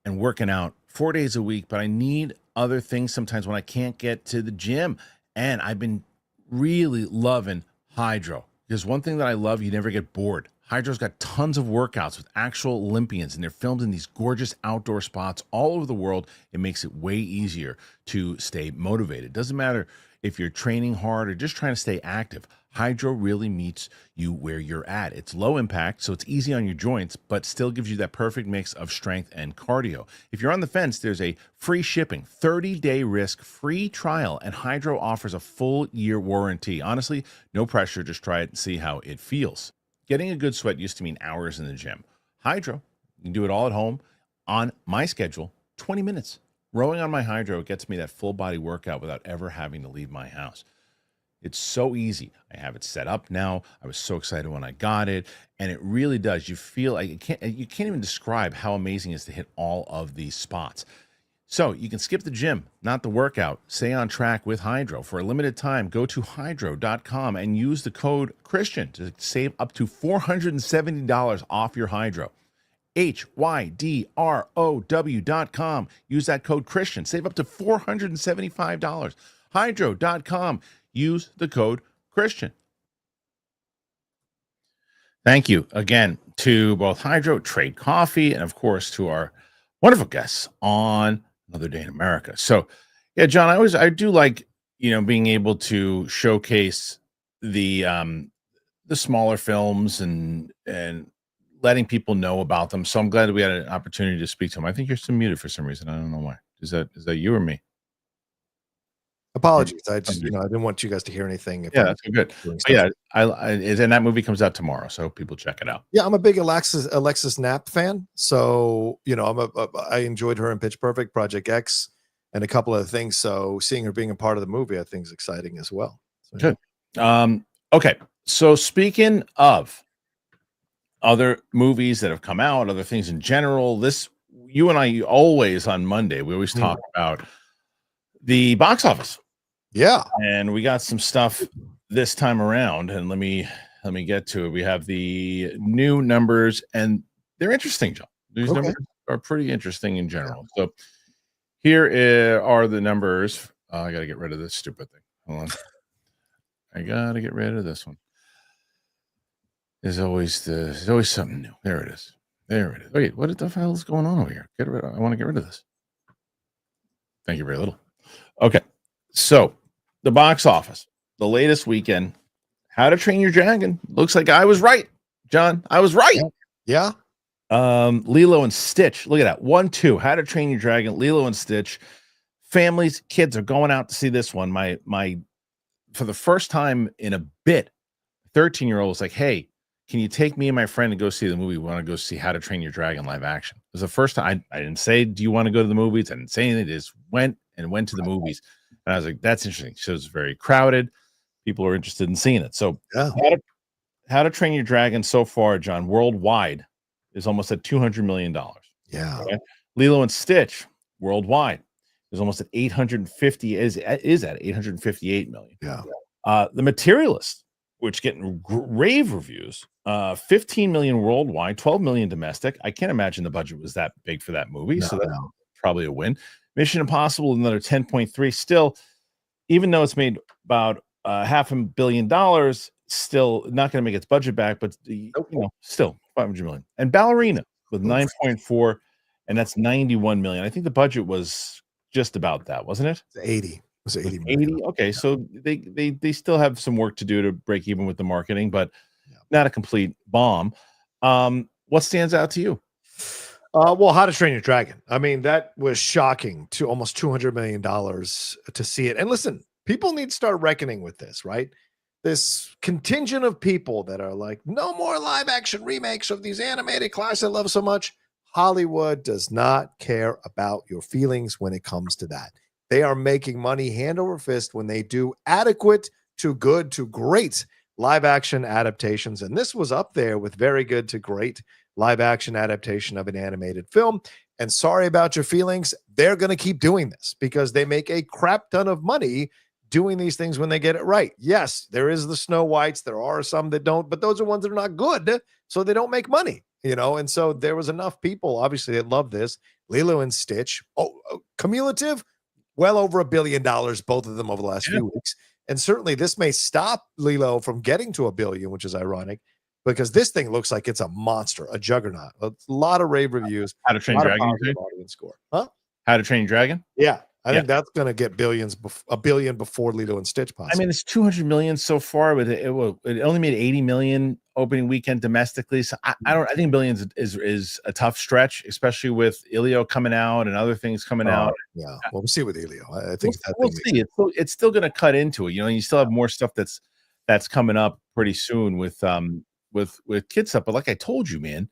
and working out 4 days a week, but I need other things sometimes when I can't get to the gym. And I've been really loving Hydro, because one thing that I love, you never get bored. Hydro's got tons of workouts with actual Olympians, and they're filmed in these gorgeous outdoor spots all over the world. It makes it way easier to stay motivated. Doesn't matter if you're training hard or just trying to stay active. Hydro really meets you where you're at. It's low impact, so it's easy on your joints, but still gives you that perfect mix of strength and cardio. If you're on the fence, there's a free shipping, 30-day risk-free trial, and Hydro offers a full-year warranty. Honestly, no pressure. Just try it and see how it feels. Getting a good sweat used to mean hours in the gym. Hydro, you can do it all at home on my schedule, 20 minutes. Rowing on my Hydro gets me that full-body workout without ever having to leave my house. It's so easy. I have it set up now. I was so excited when I got it, and it really does. You feel like you can't even describe how amazing it is to hit all of these spots. So you can skip the gym, not the workout. Stay on track with Hydro. For a limited time, go to hydro.com and use the code Kristian to save up to $470 off your Hydro. HYDROW.com. Use that code Kristian. Save up to $475. Hydro.com. Use the code Kristian. Thank you again to both Hydro, Trade Coffee, and of course to our wonderful guests on Another Day in America. So, yeah, John, I do like, being able to showcase the smaller films and letting people know about them. So I'm glad that we had an opportunity to speak to them. I think you're still muted for some reason. I don't know why. Is that you or me? Apologies. I just, I didn't want you guys to hear anything. Yeah, that's good. Yeah, and that movie comes out tomorrow, so people check it out. Yeah, I'm a big Alexis Knapp fan. So, I enjoyed her in Pitch Perfect, Project X, and a couple of things. So seeing her being a part of the movie, I think is exciting as well. So, good. Okay. So speaking of other movies that have come out, other things in general, you and I always on Monday, we always talk about the box office. Yeah. And we got some stuff this time around, and let me get to it. We have the new numbers, and they're interesting, John. These numbers are pretty interesting in general. Yeah. So here are the numbers. I got to get rid of this stupid thing. Hold on. I got to get rid of this one. There's always something new. There it is. Wait, what the hell is going on over here? I want to get rid of this. Thank you very little. Okay. So the box office, the latest weekend, How to Train Your Dragon. Looks like I was right, John. I was right. Yeah. Lilo and Stitch. Look at that. 1, 2. How to Train Your Dragon. Lilo and Stitch. Families, kids are going out to see this one. My for the first time in a bit, 13-year-old was like, "Hey, can you take me and my friend to go see the movie? We want to go see How to Train Your Dragon live action." It was the first time. I didn't say, "Do you want to go to the movies?" I didn't say anything. I just went to the movies. And I was like, that's interesting. So it's very crowded. People are interested in seeing it. So How to Train Your Dragon so far, John, worldwide is almost at $200 million. Yeah. Okay? Lilo and Stitch worldwide is almost at 850, is at 858 million. Yeah. The Materialist, which getting rave reviews, 15 million worldwide, 12 million domestic. I can't imagine the budget was that big for that movie. So that's probably a win. Mission Impossible, another 10.3. Still, even though it's made about $500 million, still not going to make its budget back, but still 500 million. And Ballerina with 9.4, and that's 91 million. I think the budget was just about that, wasn't it? 80. It was 80. 80. Okay, yeah. So they still have some work to do to break even with the marketing, but not a complete bomb. What stands out to you? Well, How to Train Your Dragon. I mean, that was shocking, to almost $200 million to see it. And listen, people need to start reckoning with this, right? This contingent of people that are like, no more live action remakes of these animated classics I love so much. Hollywood does not care about your feelings when it comes to that. They are making money hand over fist when they do adequate to good to great live action adaptations. And this was up there with very good to great live action adaptation of an animated film. And sorry about your feelings. They're going to keep doing this because they make a crap ton of money doing these things when they get it right. Yes, there is the Snow Whites. There are some that don't, but those are ones that are not good. So they don't make money, and so there was enough people, obviously, that love this. Lilo and Stitch, cumulative, well over $1 billion, both of them over the last few weeks. And certainly this may stop Lilo from getting to $1 billion, which is ironic, because this thing looks like it's a monster, a juggernaut. A lot of rave reviews. How to Train Your Dragon. Audience score. Huh? How to Train Your Dragon? Yeah. I think that's going to get $1 billion before Lilo and Stitch possibly. I mean, it's 200 million so far, but it only made 80 million opening weekend domestically. So I think billions is a tough stretch, especially with Emilio coming out and other things coming out. Yeah. Well, we'll see with Emilio. I think we'll see. It's still going to cut into it, and you still have more stuff that's coming up pretty soon with kid stuff. But like I told you, man,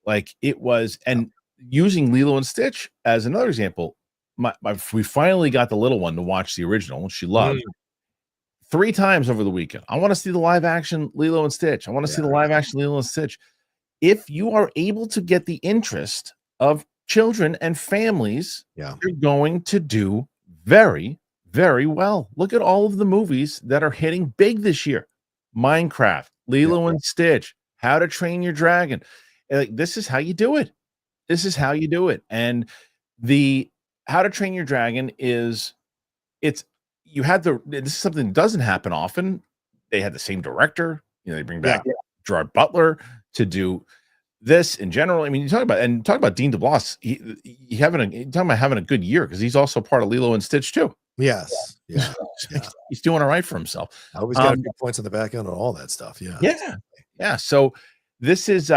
like it was, and using Lilo and Stitch as another example. We finally got the little one to watch the original, and she loved 3 times over the weekend. I want to see the live action Lilo and Stitch. I want to see the live action Lilo and Stitch. If you are able to get the interest of children and families, you're going to do very, very well. Look at all of the movies that are hitting big this year. Minecraft, Lilo and Stitch, How to Train Your Dragon. Like, this is how you do it. This is how you do it. And the How to Train Your Dragon this is something that doesn't happen often. They had the same director, they bring back Gerard Butler to do this in general. I mean, you talk about Dean DeBlois. You're talking about having a good year because he's also part of Lilo and Stitch too. Yes. Yeah. He's doing all right for himself. I always got good points on the back end on all that stuff. Yeah. So this is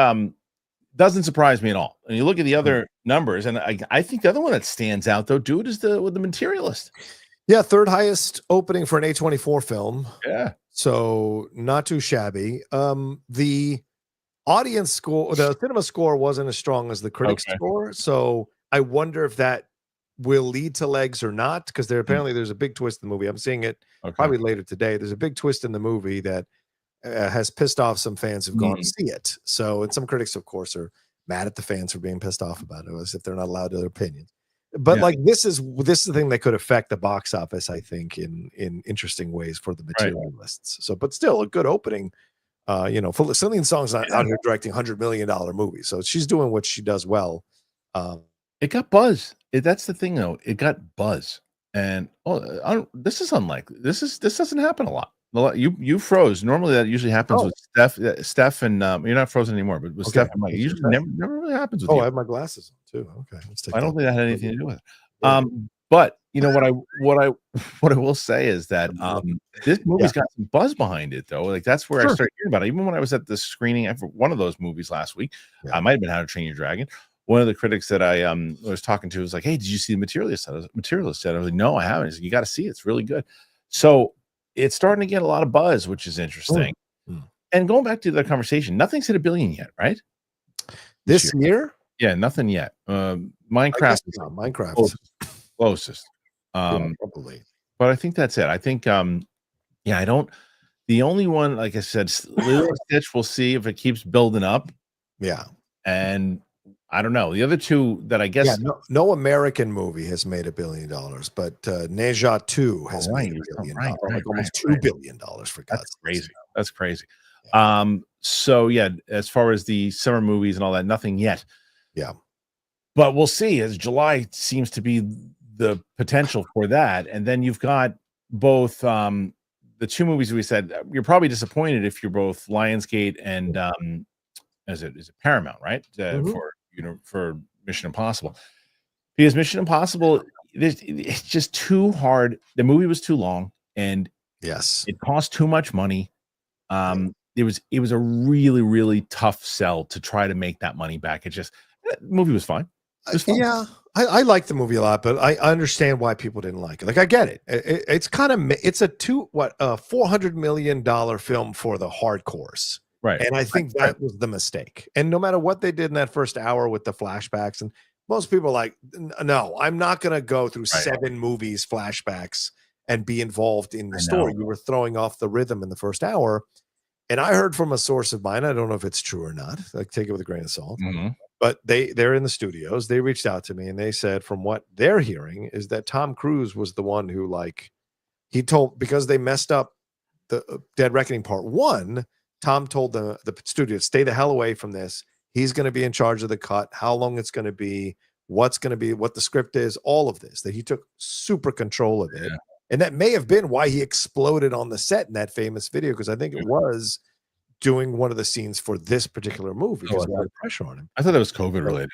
doesn't surprise me at all. And you look at the other numbers, and I think the other one that stands out though, dude, is with the Materialist. Yeah, third highest opening for an A24 film. Yeah. So not too shabby. The audience score, the cinema score wasn't as strong as the critics score. So I wonder if that will lead to legs or not, because there's a big twist in the movie. I'm seeing it probably later today. There's a big twist in the movie that has pissed off some fans who've gone to see it. So, and some critics, of course, are mad at the fans for being pissed off about it, as if they're not allowed their opinions. But like this is the thing that could affect the box office, I think, in interesting ways for the materialists. So, but still a good opening. Celine Song's not out here directing $100 million movies, so she's doing what she does well. It got buzz. That's the thing, though. It got buzz, and this is unlikely. This doesn't happen a lot. You froze. Normally, that usually happens with Steph, and you're not frozen anymore. But with Steph and Mike, it usually never really happens with you. I have my glasses on too. Okay, let's take. I don't think that had anything to do with it. But what I will say is that this movie's got some buzz behind it, though. Like that's where I started hearing about it. Even when I was at the screening for one of those movies last week, I might have been How to Train Your Dragon. One of the critics that I was talking to was like, "Hey, did you see the Materialist?" I was like, "No, I haven't." He's like, "You got to see it. It's really good." So it's starting to get a lot of buzz, which is interesting. And going back to the conversation, nothing's hit $1 billion yet, right? This year? Yeah, nothing yet. Minecraft is Minecraft closest. Probably. But I think that's it. I think I don't. The only one, like I said, Lilo and Stitch, we'll see if it keeps building up. Yeah. And I don't know. The other two that I guess no American movie has made $1 billion, but Neja 2 has made $1 billion. Almost $2 billion for God's That's crazy. That's crazy. Yeah. So yeah, as far as the summer movies and all that, nothing yet. Yeah. But we'll see, as July seems to be the potential for that. And then you've got both the two movies we said you're probably disappointed if you're both Lionsgate and is it Paramount, right? For Mission Impossible. Because Mission Impossible, it's just too hard. The movie was too long, and it cost too much money. It was a really, really tough sell to try to make that money back. The movie was fine. Yeah, I like the movie a lot, but I understand why people didn't like it. Like I get it. It's kind of it's a $400 million film for the hardcores. Right. And I think that was the mistake. And no matter what they did in that first hour with the flashbacks, and most people are like, no, I'm not going to go through 7 movies, flashbacks, and be involved in the story. You were throwing off the rhythm in the first hour. And I heard from a source of mine, I don't know if it's true or not, like take it with a grain of salt, but they're in the studios. They reached out to me and they said, from what they're hearing, is that Tom Cruise was the one who, like, he told, because they messed up the Dead Reckoning Part 1, Tom told the studio, stay the hell away from this. He's going to be in charge of the cut, how long it's going to be, what's going to be, what the script is, all of this, that he took super control of it. And that may have been why he exploded on the set in that famous video, because I think it was doing one of the scenes for this particular movie because a lot of pressure on him. I thought that was COVID related.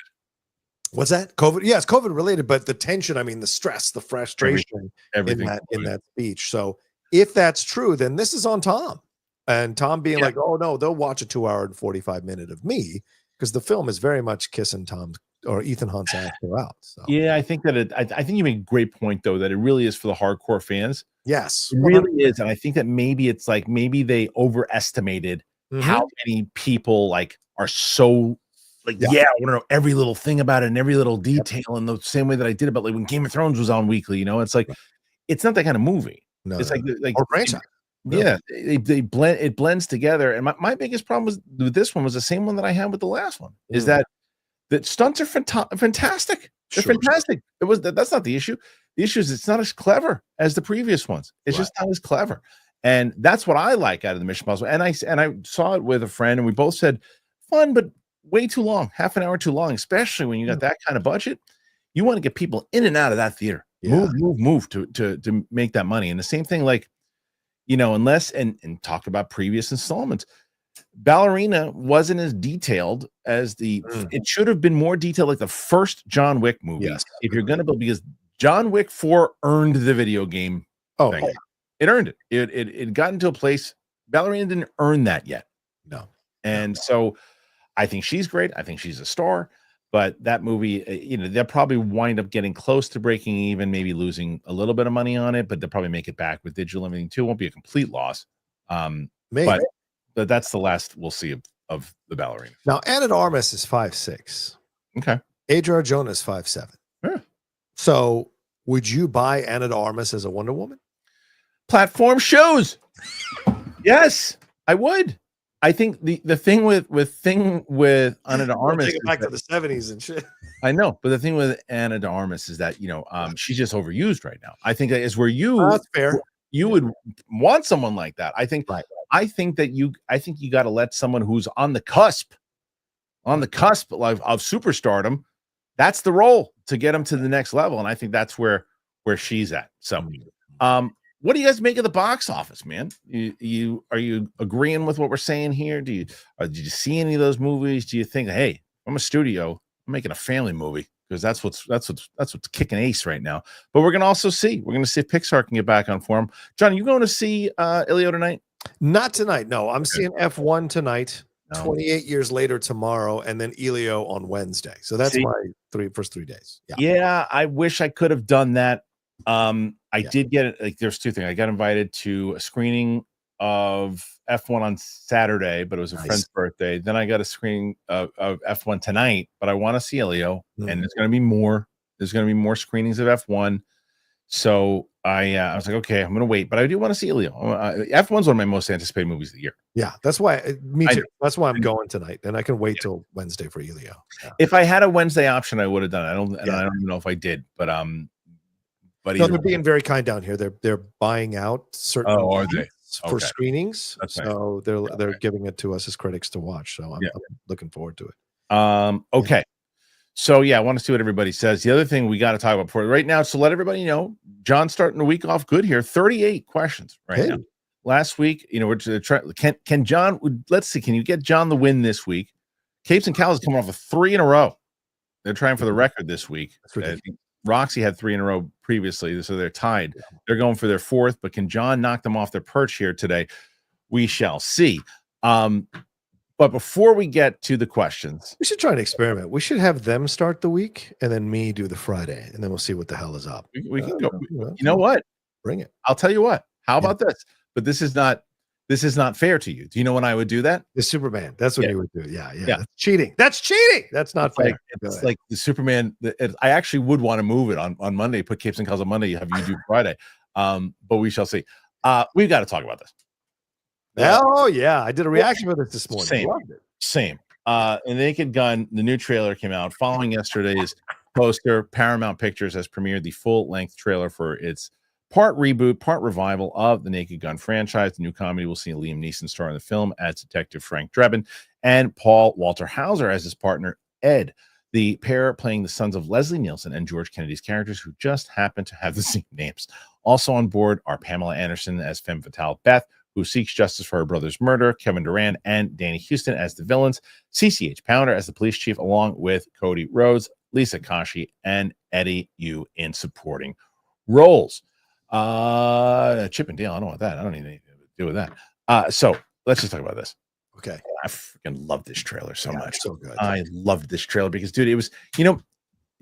What's that? COVID? Yeah, it's COVID related, but the tension, I mean, the stress, the frustration in that speech. So if that's true, then this is on Tom. And Tom being like, oh no, they'll watch a 2-hour and 45-minute of me, because the film is very much kissing Tom's or Ethan Hunt's ass throughout. So. Yeah, I think that I think you make a great point though, that it really is for the hardcore fans. Yes, it really is. And I think that maybe it's like, maybe they overestimated how many people like are so like, I want to know every little thing about it and every little detail in the same way that I did about like when Game of Thrones was on weekly, it's like, it's not that kind of movie. No, it's like or franchise. Yeah, they blend, it blends together. And my biggest problem with this one was the same one that I had with the last one, is that stunts are fantastic. They're fantastic. That's not the issue. The issue is it's not as clever as the previous ones. It's just not as clever. And that's what I like out of the Mission Impossible. And I saw it with a friend, and we both said, fun, but way too long, half an hour too long, especially when you got that kind of budget. You want to get people in and out of that theater. Move to make that money. And the same thing, like, unless and talked about previous installments, Ballerina wasn't as detailed as it should have been more detailed, like the first John Wick movie. Yes. If you're going to build, because John Wick 4 earned the video game thing. It earned it. It got into a place. Ballerina didn't earn that yet. No. And so I think she's great. I think she's a star. But that movie, they'll probably wind up getting close to breaking even, maybe losing a little bit of money on it, but they'll probably make it back with digital and everything too. It won't be a complete loss. Maybe. But that's the last we'll see of the ballerina. Now, Anna de Armas is 5'6". Okay. Adria Arjona is 5'7". Sure. So would you buy Anna de Armas as a Wonder Woman? Platform shows. Yes, I would. I think the thing with Anna de Armas, take it back to the 70s and shit. I know, but the thing with Anna de Armas is that she's just overused right now. I think that is where that's fair. You would want someone like that. I think. Right. I think you got to let someone who's on the cusp of superstardom. That's the role to get them to the next level, and I think that's where she's at. So, what do you guys make of the box office, man? Are you agreeing with what we're saying here? Did you see any of those movies? Do you think, hey, I'm a studio, I'm making a family movie because that's what's kicking ace right now? But we're gonna see if Pixar can get back on form. John, are you going to see Emilio tonight? Not tonight. No, I'm seeing F1 tonight. 28 years later tomorrow, and then Elio on Wednesday. So that's my first 3 days. Yeah, I wish I could have done that. I did get it. Like, there's two things. I got invited to a screening of F1 on Saturday, but it was a friend's birthday. Then I got a screening of F1 tonight, but I want to see Elio, and there's going to be more. There's going to be more screenings of F1. So I was like, okay, I'm going to wait, but I do want to see Elio. F1's one of my most anticipated movies of the year. Yeah, that's why. Me too. That's why I'm going tonight, and I can wait till Wednesday for Elio. Yeah. If I had a Wednesday option, I would have done it. I don't even know if I did, but no, they're being very kind down here. They're buying out certain for screenings, so they're giving it to us as critics to watch. So I'm looking forward to it. Okay. So I want to see what everybody says. The other thing we got to talk about before right now, so let everybody know, John's starting the week off good here. 38 questions now. Last week, we're trying. Can John? Let's see. Can you get John the win this week? Capes and Cowls coming off of 3 in a row. They're trying for the record this week. Roxy had 3 in a row previously, so they're tied. They're going for their 4th, but can John knock them off their perch here today? We shall see. But before we get to the questions, we should try an experiment. We should have them start the week and then me do the Friday, and then we'll see what the hell is up. We can go. You know what? Bring it. I'll tell you what. How about this? But this is not fair to you. Do you know when I would do that? The Superman. That's what you would do. Yeah. That's cheating. That's cheating. That's not fair. It's like the Superman. I actually would want to move it on Monday. Put Capes and Calls on Monday. Have you do Friday? But we shall see. We've got to talk about this. Oh yeah, I did a reaction with it this morning. Same. Naked Gun, the new trailer came out following yesterday's poster. Paramount Pictures has premiered the full-length trailer for its part reboot, part revival of the Naked Gun franchise. The new comedy will see Liam Neeson star in the film as Detective Frank Drebin and Paul Walter Hauser as his partner Ed. The pair playing the sons of Leslie Nielsen and George Kennedy's characters, who just happen to have the same names. Also on board are Pamela Anderson as femme fatale Beth, who seeks justice for her brother's murder, Kevin Durant and Danny Houston as the villains, CCH Pounder as the police chief, along with Cody Rhodes, Lisa Koshy, and Eddie Yu in supporting roles. Chip and Dale, I don't want that. I don't need anything to do with that. So let's just talk about this. Okay. I freaking love this trailer so much. So good. I loved this trailer because, dude, it was,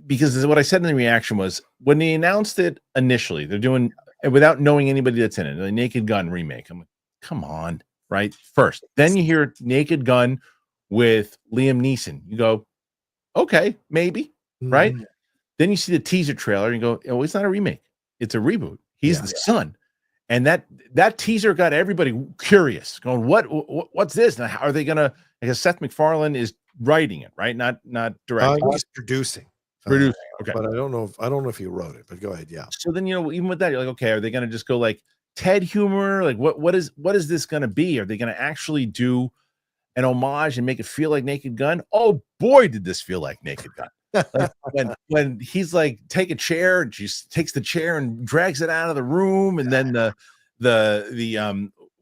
because what I said in the reaction was when they announced it initially, they're doing, without knowing anybody that's in it, the Naked Gun remake. I'm like, come on, right? First, then you hear Naked Gun with Liam Neeson. You go, okay, maybe, right? Then you see the teaser trailer and you go, oh, it's not a remake. It's a reboot. He's the son. And that teaser got everybody curious, going, what's this? Now, how are they going to, I guess Seth MacFarlane is writing it, right? Not directing. He's producing. Okay. But I don't know if he wrote it, but go ahead. Yeah. So then, even with that, you're like, okay, are they going to just go like Ted humor? Like what is this going to be? Are they going to actually do an homage and make it feel like Naked Gun? Oh boy, did this feel like Naked Gun. Like when he's like, take a chair, and she takes the chair and drags it out of the room, and then the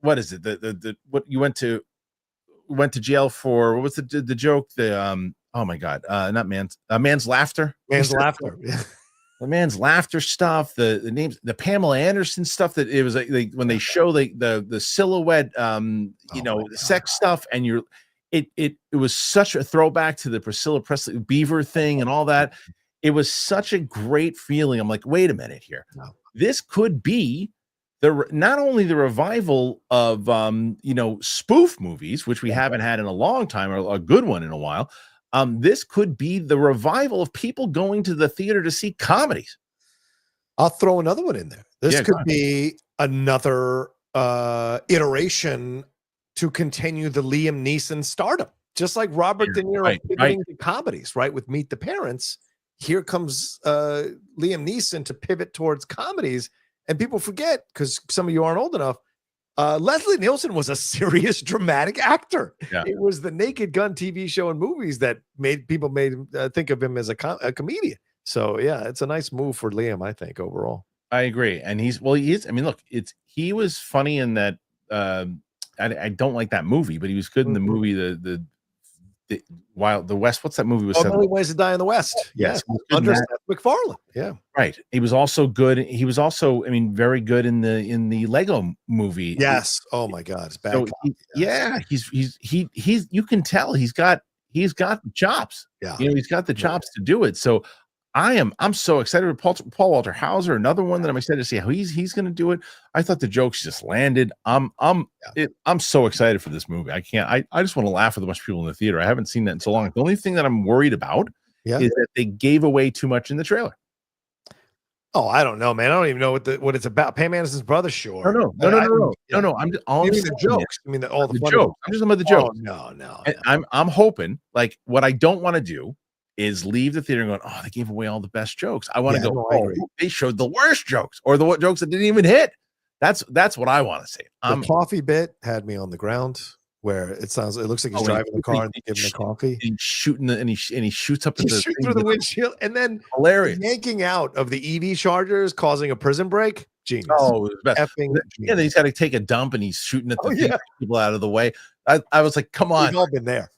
what is it? The what you went to jail for? What was the joke? Oh my God, not man's laughter. Man's laughter. The man's laughter stuff, the names, the Pamela Anderson stuff, that it was like when they show the silhouette, the sex stuff, and it was such a throwback to the Priscilla Presley Beaver thing and all that. It was such a great feeling. I'm like, wait a minute here. No. This could be not only the revival of spoof movies, which we haven't had in a long time, or a good one in a while. This could be the revival of people going to the theater to see comedies. I'll throw another one in there. This could be another iteration to continue the Liam Neeson stardom, just like Robert De Niro pivoting to comedies, right? With Meet the Parents, here comes Liam Neeson to pivot towards comedies, and people forget, because some of you aren't old enough. Leslie Nielsen was a serious dramatic actor. Yeah. It was the Naked Gun TV show and movies that made people think of him as a comedian. So yeah, it's a nice move for Liam, I think, overall. I agree, and he is. I mean, look, he was funny in that. I don't like that movie, but he was good in the movie the Wild the West. What's that movie? Was Only Ways to Die in the West. Yes, under Seth MacFarlane. Yeah, right. He was also good. He was also, I mean, very good in the Lego movie. Yes. Oh my God, it's bad. So he's you can tell he's got chops. Yeah, he's got the chops to do it. So I'm so excited with Paul Walter Hauser, another one that I'm excited to see how he's going to do it. I thought the jokes just landed. I'm so excited for this movie. I just want to laugh with a bunch of people in the theater. I haven't seen that in so long. The only thing that I'm worried about is that they gave away too much in the trailer. Oh, I don't know, man. I don't even know what it's about. Pam Anderson's brother, sure. No. I'm just all the jokes. I mean, all the jokes. I'm just talking about the jokes. Oh, no. And I'm hoping, like, what I don't want to do is leave the theater and going, oh, they gave away all the best jokes. I want to go, they showed the worst jokes, or the jokes that didn't even hit. That's what I want to see. The coffee bit had me on the ground, where it looks like he's driving the car and giving the coffee. He's shooting and he shoots up through the windshield, and then hilarious yanking out of the EV chargers, causing a prison break. Genius. Oh, it was effing genius. Yeah, then he's got to take a dump and he's shooting at the people out of the way. I was like, come on. We've all been there.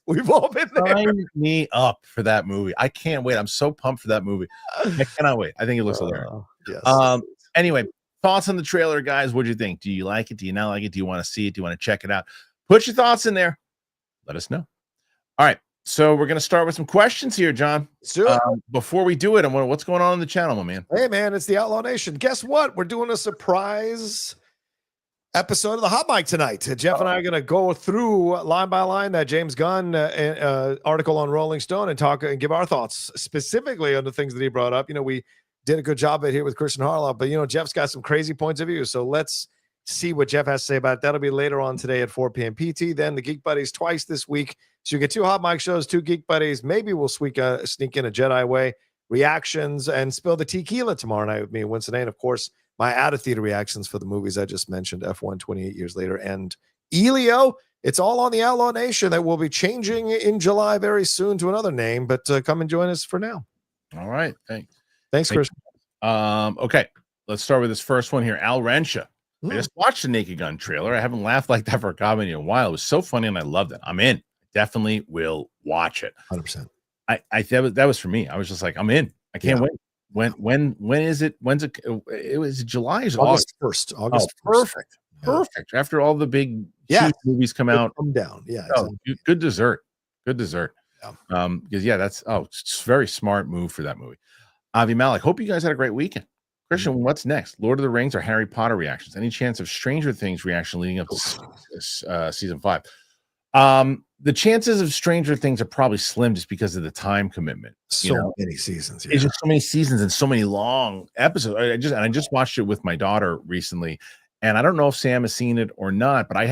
Sign me up for that movie. I can't wait. I'm so pumped for that movie. I cannot wait. I think it looks hilarious. Yes. Anyway, thoughts on the trailer, guys. What do you think? Do you like it? Do you not like it? Do you want to see it? Do you want to check it out? Put your thoughts in there. Let us know. All right. So we're going to start with some questions here, John. Before we do it, what's going on in the channel, my man? Hey, man, it's the Outlaw Nation. Guess what? We're doing a surprise episode of the Hot Mic tonight. Jeff and I are going to go through line by line that James Gunn article on Rolling Stone and talk and give our thoughts specifically on the things that he brought up. We did a good job of it here with Kristian Harloff, but Jeff's got some crazy points of view. So let's see what Jeff has to say about it. That'll be later on today at 4 p.m. PT. Then the Geek Buddies twice this week. So you get 2 Hot Mic shows, 2 Geek Buddies. Maybe we'll sneak in a Jedi Way reactions and spill the tequila tomorrow night with me and Winston. And of course, my out of theater reactions for the movies I just mentioned, F1 28 years later, and Emilio. It's all on the Outlaw Nation that will be changing in July very soon to another name, but come and join us for now. All right. Thanks, Chris. Okay. Let's start with this first one here. Al Rensha. I just watched the Naked Gun trailer. I haven't laughed like that for a comedy in a while. It was so funny and I loved it. I'm in. Definitely will watch it. 100%. That was for me. I was just like, I'm in. I can't wait. When is it? When's it? It was July. August 1st. August 1st. Perfect. After all the big movies come out. Come down. Yeah. Exactly. Good dessert. Yeah. Because that's it's a very smart move for that movie. Avi Malik. Hope you guys had a great weekend. Kristian, what's next? Lord of the Rings or Harry Potter reactions? Any chance of Stranger Things reaction leading up to season 5? The chances of Stranger Things are probably slim just because of the time commitment. So many seasons. It's just so many seasons and so many long episodes. I just watched it with my daughter recently, and I don't know if Sam has seen it or not, but I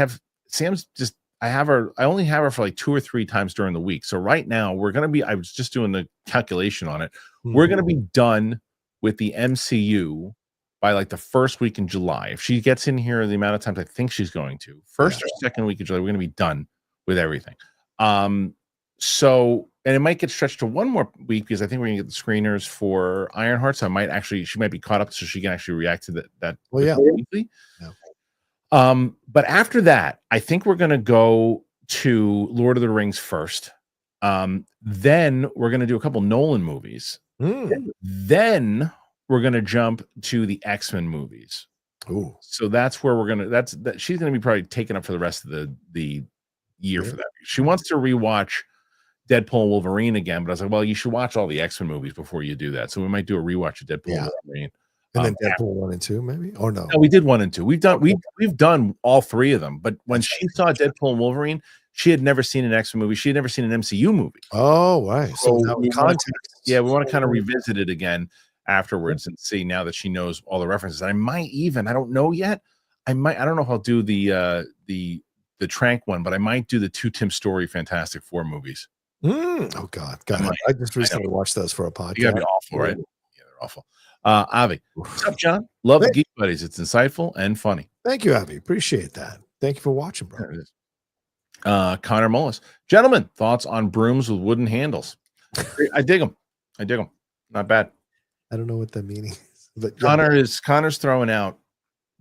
only have her for like 2 or 3 times during the week. So right now I was just doing the calculation on it. We're going to be done with the MCU by like the first week in July. If she gets in here the amount of times I think she's going to, first or second week of July, we're going to be done with everything. So, and it might get stretched to 1 more week because I think we're going to get the screeners for Ironheart. So she might be caught up so she can actually react to that. Weekly. Yeah. But after that, I think we're going to go to Lord of the Rings first. Then we're going to do a couple Nolan movies. Then we're going to jump to the X-Men movies. Ooh. So that's where she's going to be probably taken up for the rest of the year for that. She wants to rewatch Deadpool and Wolverine again, but I was like, well, you should watch all the X-Men movies before you do that. So we might do a rewatch of Deadpool and Wolverine. And then Deadpool 1 and 2, maybe? Or no? No, we did 1 and 2. We've done all 3 of them. But when she saw Deadpool and Wolverine, she had never seen an X-Men movie. She had never seen an MCU movie. Oh, right. So now we context. We want to kind of revisit it again afterwards and see now that she knows all the references. And I might even, I don't know yet. I don't know if I'll do the Trank one, but I might do the 2 Tim Story Fantastic Four movies. Oh God. I just recently watched those for a podcast. You gotta be awful, right? Yeah, they're awful. Avi, what's up, John? Love the Geek Buddies. It's insightful and funny. Thank you, Avi. Appreciate that. Thank you for watching, bro. Connor Mullis, gentlemen, thoughts on brooms with wooden handles? I dig them. Not bad. I don't know what that meaning is, but Connor's throwing out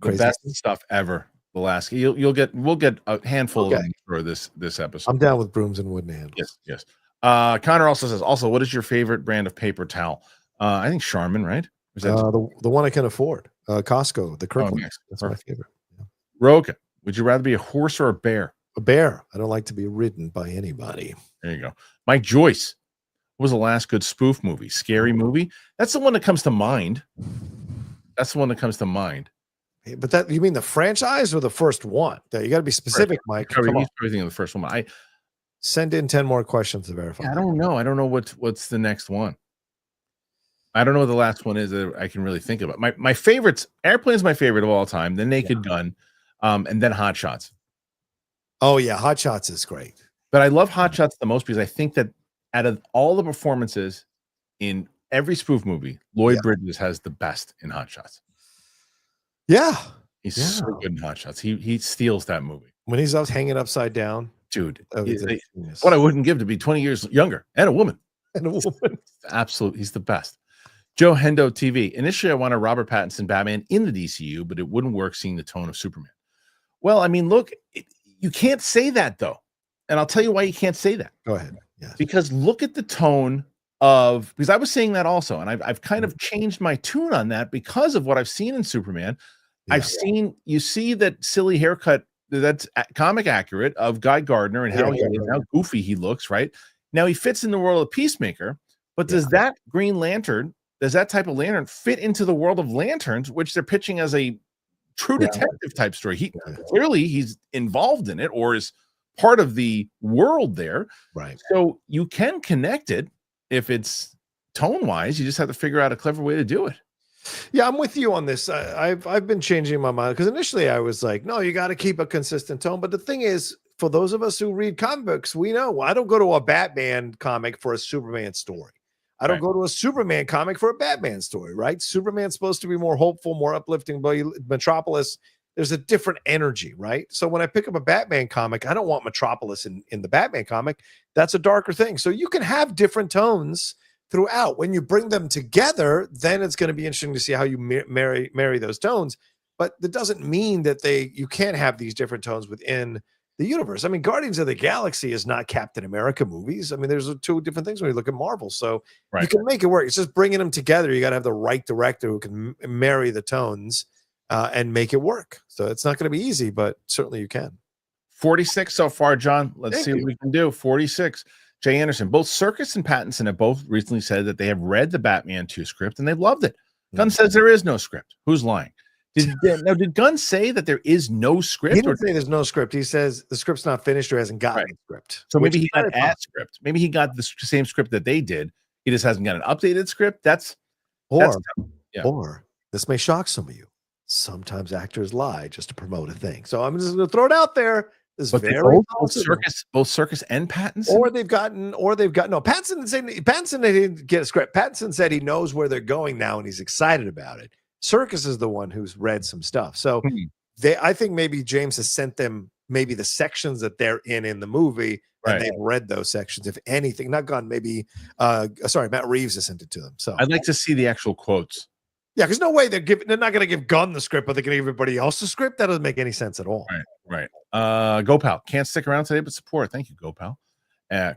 crazy the best stuff ever. The last we'll get a handful of them for this episode. I'm down with brooms and wooden handles. Yes. Connor also says, what is your favorite brand of paper towel? I think Charmin, right? Is that the one I can afford? Costco, the Kirkland. Nice. That's Perfect. my favorite. Yeah. Rocha, would you rather be a horse or a bear? A bear. I don't like to be ridden by anybody. There you go. Mike Joyce, what was the last good spoof movie? Scary movie? That's the one that comes to mind. But that, you mean the franchise or the first one? You got to be specific, Mike. Come on. Everything in the first one. I send in 10 more questions to verify. I don't know. I don't know what's the next one. I don't know what the last one is that I can really think about. My favorites, Airplane's my favorite of all time, then Naked Gun, and then Hot Shots. Oh yeah, Hot Shots is great. But I love Hot Shots the most because I think that out of all the performances in every spoof movie, Lloyd Bridges has the best in Hot Shots. Yeah. He's so good in Hot Shots. He steals that movie. When he's up hanging upside down. Dude, what I wouldn't give to be 20 years younger and a woman. Absolutely. He's the best. Joe Hendo TV. Initially, I wanted Robert Pattinson Batman in the DCU, but it wouldn't work seeing the tone of Superman. Well, I mean, look, you can't say that, though. And I'll tell you why you can't say that. Go ahead. Yes. Because look at the tone of, because I was saying that also, and I've kind of changed my tune on that because of what I've seen in Superman. Yeah. You see that silly haircut that's comic accurate of Guy Gardner and how goofy he looks, right? Now he fits in the world of Peacemaker, but does that Green Lantern, does that type of lantern fit into the world of lanterns, which they're pitching as a true detective type story? Clearly he's involved in it or is part of the world there. Right. So you can connect it if it's tone wise. You just have to figure out a clever way to do it. Yeah, I'm with you on this. I've been changing my mind because initially I was like, no, you got to keep a consistent tone. But the thing is, for those of us who read comic books, we know I don't go to a Batman comic for a Superman story. I don't go to a Superman comic for a Batman story, right? Superman's supposed to be more hopeful, more uplifting. But Metropolis, there's a different energy, right? So when I pick up a Batman comic, I don't want Metropolis in the Batman comic. That's a darker thing. So you can have different tones throughout. When you bring them together, then it's going to be interesting to see how you marry those tones. But that doesn't mean that you can't have these different tones within the universe. I mean, Guardians of the Galaxy is not Captain America movies. I mean, there's 2 different things when you look at Marvel. So you can make it work. It's just bringing them together. You got to have the right director who can marry the tones and make it work. So it's not going to be easy, but certainly you can. 46 so far, John. Let's see what we can do. 46. Jay Anderson. Both Serkis and Pattinson have both recently said that they have read the Batman 2 script and they've loved it. Gunn says there is no script. Who's lying? Did Gunn say that there is no script? He didn't say there's no script. He says the script's not finished or hasn't gotten the script. So maybe he got a script. Maybe he got the same script that they did. He just hasn't got an updated script. Or this may shock some of you. Sometimes actors lie just to promote a thing. So I'm just going to throw it out there. Both Serkis and Pattinson, or they've gotten no. Pattinson didn't get a script. Pattinson said he knows where they're going now and he's excited about it. Serkis is the one who's read some stuff. So I think maybe James has sent them maybe the sections that they're in the movie, and they've read those sections. If anything, not Gunn, maybe Matt Reeves has sent it to them. So I'd like to see the actual quotes. Yeah, because no way they're not going to give Gunn the script, but they're going to give everybody else the script. That doesn't make any sense at all. Right. Gopal can't stick around today, but support. Thank you, Gopal.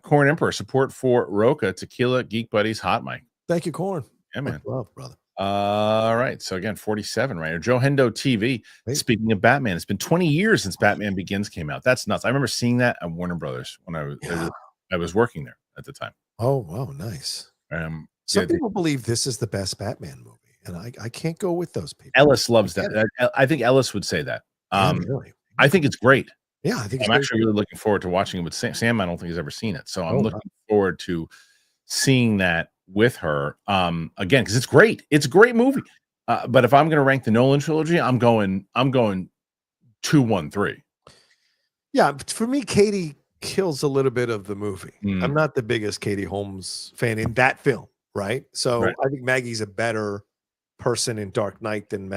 Corn Emperor support for Rocha, Tequila, Geek Buddies, Hot Mic. Thank you, Corn. Yeah, man. Love, brother. All right. So again, 47, right? Or Joe Hendo TV. Right. Speaking of Batman, it's been 20 years since Batman Begins came out. That's nuts. I remember seeing that at Warner Brothers when I was working there at the time. Oh, wow, nice. Some People believe this is the best Batman movie, and I can't go with those people. Ellis loves that. I think Ellis would say that. Really? I think it's great. Yeah, I think I'm actually really looking forward to watching it with Sam. I don't think he's ever seen it, so I'm looking forward to seeing that with her again, because it's great. It's a great movie. But if I'm going to rank the Nolan trilogy, I'm going 2, 1, 3. Yeah, for me, Katie kills a little bit of the movie. I'm not the biggest Katie Holmes fan in that film, right? So I think Maggie's a better person in Dark Knight than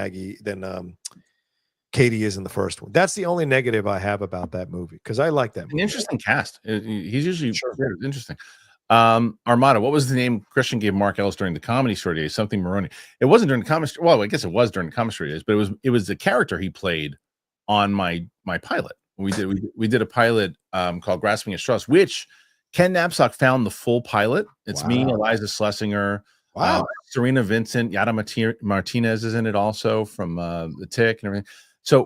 Katie is in the first one. That's the only negative I have about that movie, because I like that movie. An interesting cast. He's usually interesting. Armada, what was the name Kristian gave Mark Ellis during the Comedy Store days? Something Maroney. It wasn't during the Comedy Store. Well, I guess it was during the Comedy Store days, but it was the character he played on my pilot. We did a pilot called Grasping at Straws, which Ken Knapsack found the full pilot. It's me, Eliza Schlesinger, Serena Vincent, Yada Martinez is in it also from The Tick and everything. So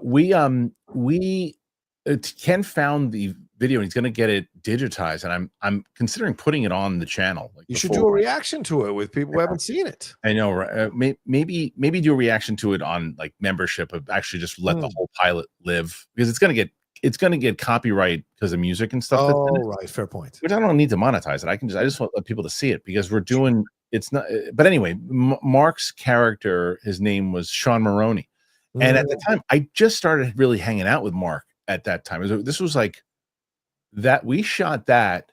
Ken found the video and he's going to get it digitized, and I'm considering putting it on the channel. Like you should do a reaction to it with people who haven't seen it. I know, right? Maybe do a reaction to it on like membership, of actually just let the whole pilot live, because it's going to get copyright because of music and stuff. Oh, right, fair point. Which I don't need to monetize it. I just want people to see it, because we're doing. It's not. But anyway, Mark's character, his name was Sean Maroney, and at the time, I just started really hanging out with Mark. At that time, this was like that. We shot that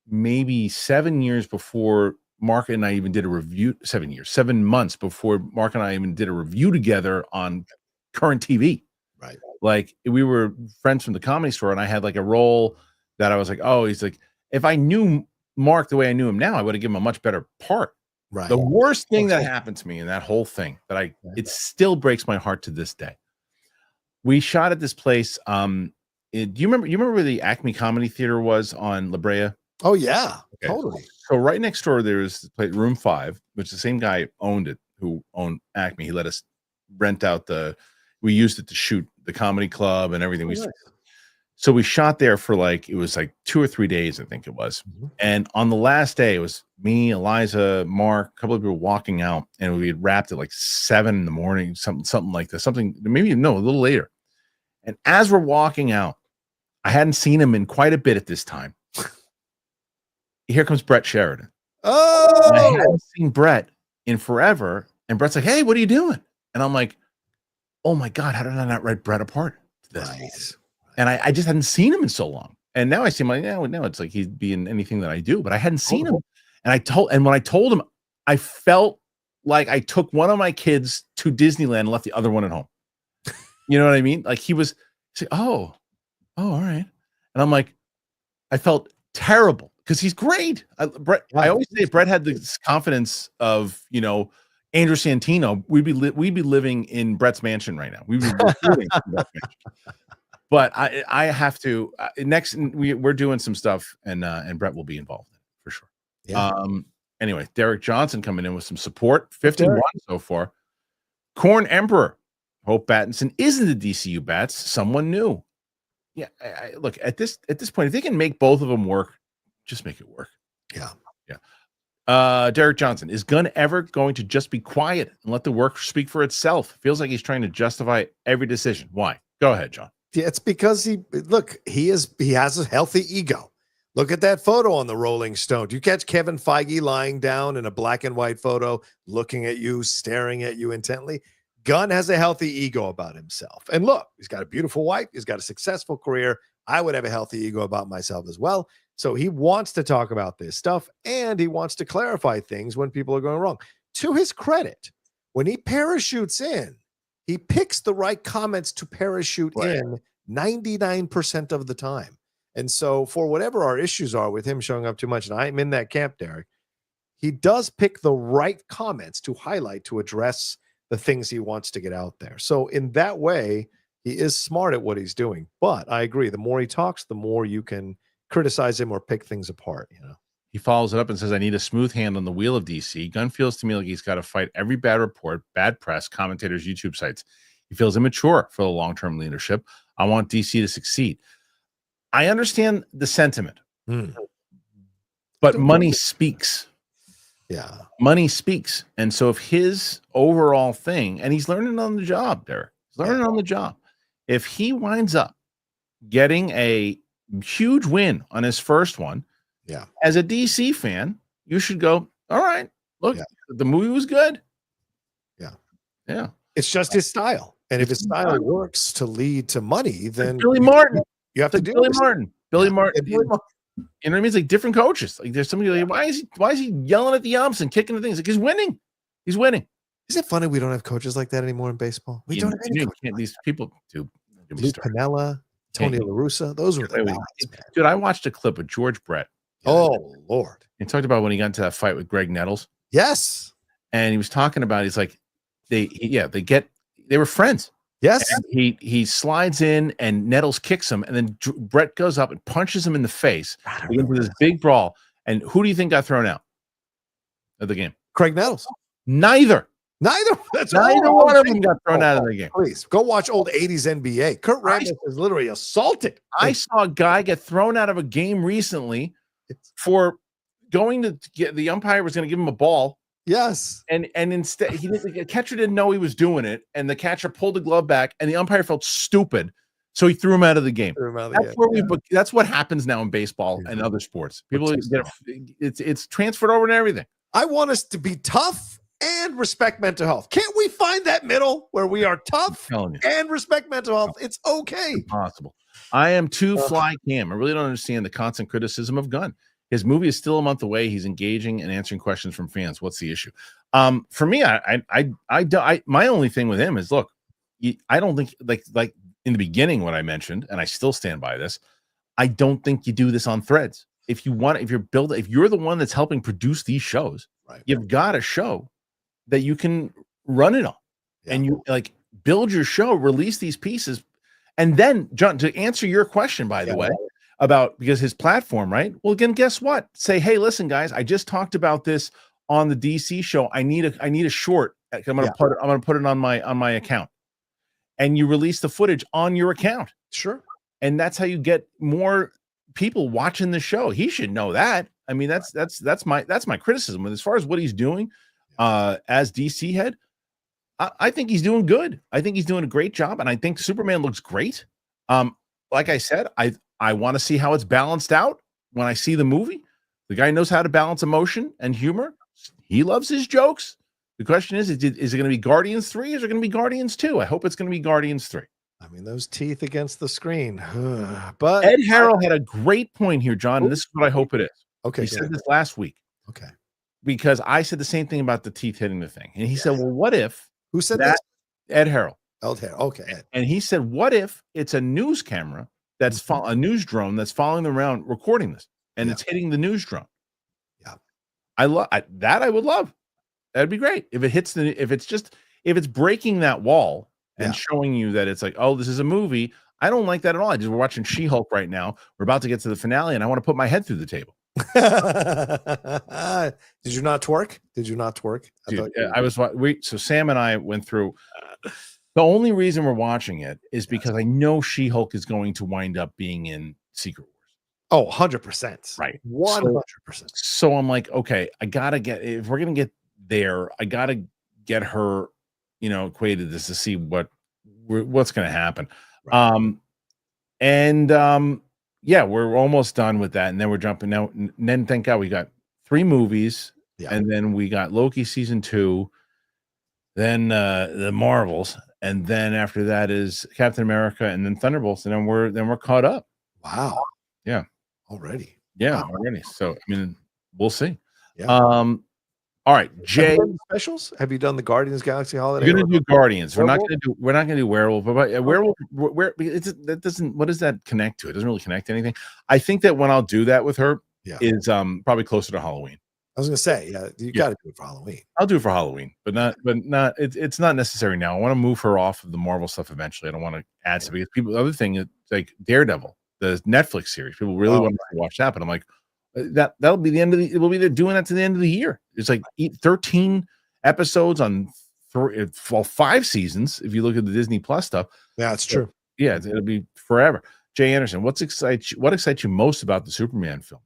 maybe 7 years before Mark and I even did a review. 7 months before Mark and I even did a review together on Current TV. Right. Like, we were friends from the Comedy Store, and I had like a role that I was like, oh, he's like, if I knew Mark the way I knew him now, I would have given him a much better part. Right. The worst thing that happened to me in that whole thing it still breaks my heart to this day. We shot at this place. Do you remember where the Acme Comedy Theater was on La Brea? Oh yeah, okay. Totally. So right next door there was Room 5, which the same guy owned it, who owned Acme. He let us rent out we used it to shoot the comedy club and everything. So we shot there for it was like 2 or 3 days, I think it was. And on the last day, it was me, Eliza, Mark, a couple of people walking out, and we had wrapped at like 7 in the morning, something like this, a little later. And as we're walking out, I hadn't seen him in quite a bit at this time. Here comes Brett Sheridan. Oh, and I hadn't seen Brett in forever. And Brett's like, hey, what are you doing? And I'm like, oh my God, how did I not write Brett apart to this? Right. And I just hadn't seen him in so long. And now I see him like, now it's like he'd be in anything that I do, but I hadn't seen him. And when I told him, I felt like I took one of my kids to Disneyland and left the other one at home. You know what I mean? Like he was, all right. And I'm like, I felt terrible because he's great. I always say Brett had this confidence of, Andrew Santino. We'd be living in Brett's mansion right now. We'd be recruiting from Brett's mansion. But I have to next. We're doing some stuff, and Brett will be involved in it for sure. Yeah. Anyway, Derek Johnson coming in with some support. 51 so far. Corn Emperor. Hope Pattinson isn't the DCU Bats. Someone new. Yeah. Look at this point. If they can make both of them work, just make it work. Yeah. Derek Johnson, is Gunn ever going to just be quiet and let the work speak for itself? Feels like he's trying to justify every decision. Why? Go ahead, John. Yeah, it's because he has a healthy ego. Look at that photo on the Rolling Stone. Do you catch Kevin Feige lying down in a black and white photo, looking at you, staring at you intently? Gunn has a healthy ego about himself. And look, he's got a beautiful wife. He's got a successful career. I would have a healthy ego about myself as well. So he wants to talk about this stuff, and he wants to clarify things when people are going wrong. To his credit, when he parachutes in, he picks the right comments to parachute in 99% of the time. And so for whatever our issues are with him showing up too much, and I'm in that camp, Derek, he does pick the right comments to highlight, to address the things he wants to get out there. So in that way, he is smart at what he's doing. But I agree, the more he talks, the more you can criticize him or pick things apart. He follows it up and says, I need a smooth hand on the wheel of DC. Gunn feels to me like he's got to fight every bad report, bad press, commentators, YouTube sites. He feels immature for the long-term leadership. I want DC to succeed. I understand the sentiment, but money speaks. Yeah. Money speaks. And so if his overall thing, and he's learning on the job, Derek, he's learning on the job. If he winds up getting a huge win on his first one, as a DC fan, you should go, all right, look, the movie was good. Yeah. It's just his style. And if his style works to lead to money, then Billy Martin. You have to do Billy Martin. Billy Martin. Billy Martin. You know what I mean? It's like different coaches. Like there's somebody like, why is he yelling at the umps and kicking the things? Like he's winning. He's winning. Is it funny we don't have coaches like that anymore in baseball? We don't have any these people do. Lou Piniella, Tony La Russa. Those were the guys, man. Dude, I watched a clip of George Brett. Oh, Lord. He talked about when he got into that fight with Greg Nettles. Yes. And he was talking about, he's like, they were friends. Yes. And he slides in and Nettles kicks him. And then Brett goes up and punches him in the face. They get into this big brawl. And who do you think got thrown out of the game? Craig Nettles. Neither. Neither one of them got thrown out of the game. Please go watch old 80s NBA. Kurt Rambis is literally assaulted. I saw a guy get thrown out of a game recently for going to get the umpire was going to give him a ball. Yes. And instead the catcher didn't know he was doing it, and the catcher pulled the glove back, and the umpire felt stupid, so he threw him out of the game. That's what happens now in baseball and other sports. People it's transferred over to everything. I want us to be tough and respect mental health. Can't we find that middle where we are tough and respect mental health? It's okay. Impossible. I am too fly cam. I really don't understand the constant criticism of Gunn. His movie is still a month away. He's engaging and answering questions from fans. What's the issue? For me, my only thing with him is, look, I don't think like in the beginning what I mentioned, and I still stand by this. I don't think you do this on Threads. If you're the one that's helping produce these shows, you've got to show that you can run it on, and you like build your show, release these pieces, and then John, to answer your question, by the way. About because his platform, right? Well, again, guess what? Say, hey, listen, guys, I just talked about this on the DC show. I need a short. I'm gonna put it on my account, and you release the footage on your account. Sure, and that's how you get more people watching the show. He should know that. I mean, that's my criticism. As far as what he's doing, as DC head, I think he's doing good. I think he's doing a great job, and I think Superman looks great. Like I said, I want to see how it's balanced out when I see the movie. The guy knows how to balance emotion and humor. He loves his jokes. The question is it going to be Guardians 3 or is it going to be Guardians 2? I hope it's going to be Guardians 3. I mean, those teeth against the screen. But Ed Harrell had a great point here, John, and this is what I hope it is. Okay. He said this last week. Okay. Because I said the same thing about the teeth hitting the thing. And he said, well, what if... Who said that? Ed Harrell. Okay. Ed. And he said, what if it's a news camera that's a news drone that's following them around recording this, and it's hitting the news drone? Yeah, I love that. I would love. That'd be great if it hits if it's breaking that wall and showing you that it's like, oh, this is a movie. I don't like that at all. We're watching She-Hulk right now. We're about to get to the finale, and I want to put my head through the table. Did you not twerk? Dude, so Sam and I went through. The only reason we're watching it is because I know She-Hulk is going to wind up being in Secret Wars. Oh, 100%. Right. 100%. So I'm like, okay, if we're going to get there, I got to get her, equated this to see what's going to happen. Right. We're almost done with that. And then we're jumping now. And then thank God we got 3 movies. Yeah. And then we got Loki season 2, then the Marvels. And then after that is Captain America, and then Thunderbolts, and then we're caught up. Wow. Yeah. Already. Yeah, wow. Already. So I mean, we'll see. Yeah. All right, Jay. Specials? Have you done the Guardians Galaxy holiday? We're gonna do Guardians. We're not gonna do Werewolf, but Werewolf. What does that connect to? It doesn't really connect to anything. I think that when I'll do that with her is probably closer to Halloween. I was gonna say, you got to do it for Halloween. I'll do it for Halloween, but not. It's not necessary now. I want to move her off of the Marvel stuff eventually. I don't want to add something. The other thing is like Daredevil, the Netflix series. People really want to watch that, but I'm like, That'll be the end of the. We'll be there doing that to the end of the year. It's like 13 episodes on 5 seasons. If you look at the Disney Plus stuff, Yeah, it's true. yeah, it'll be forever. Jay Anderson, what excites you most about the Superman film?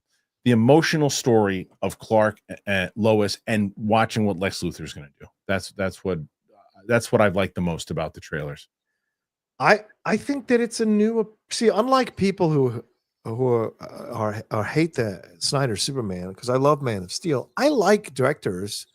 The emotional story of Clark and Lois, and watching what Lex Luthor is going to do. That's what I've liked the most about the trailers. I think that it's a new. See, unlike people who hate the Snyder Superman, because I love Man of Steel, I like directors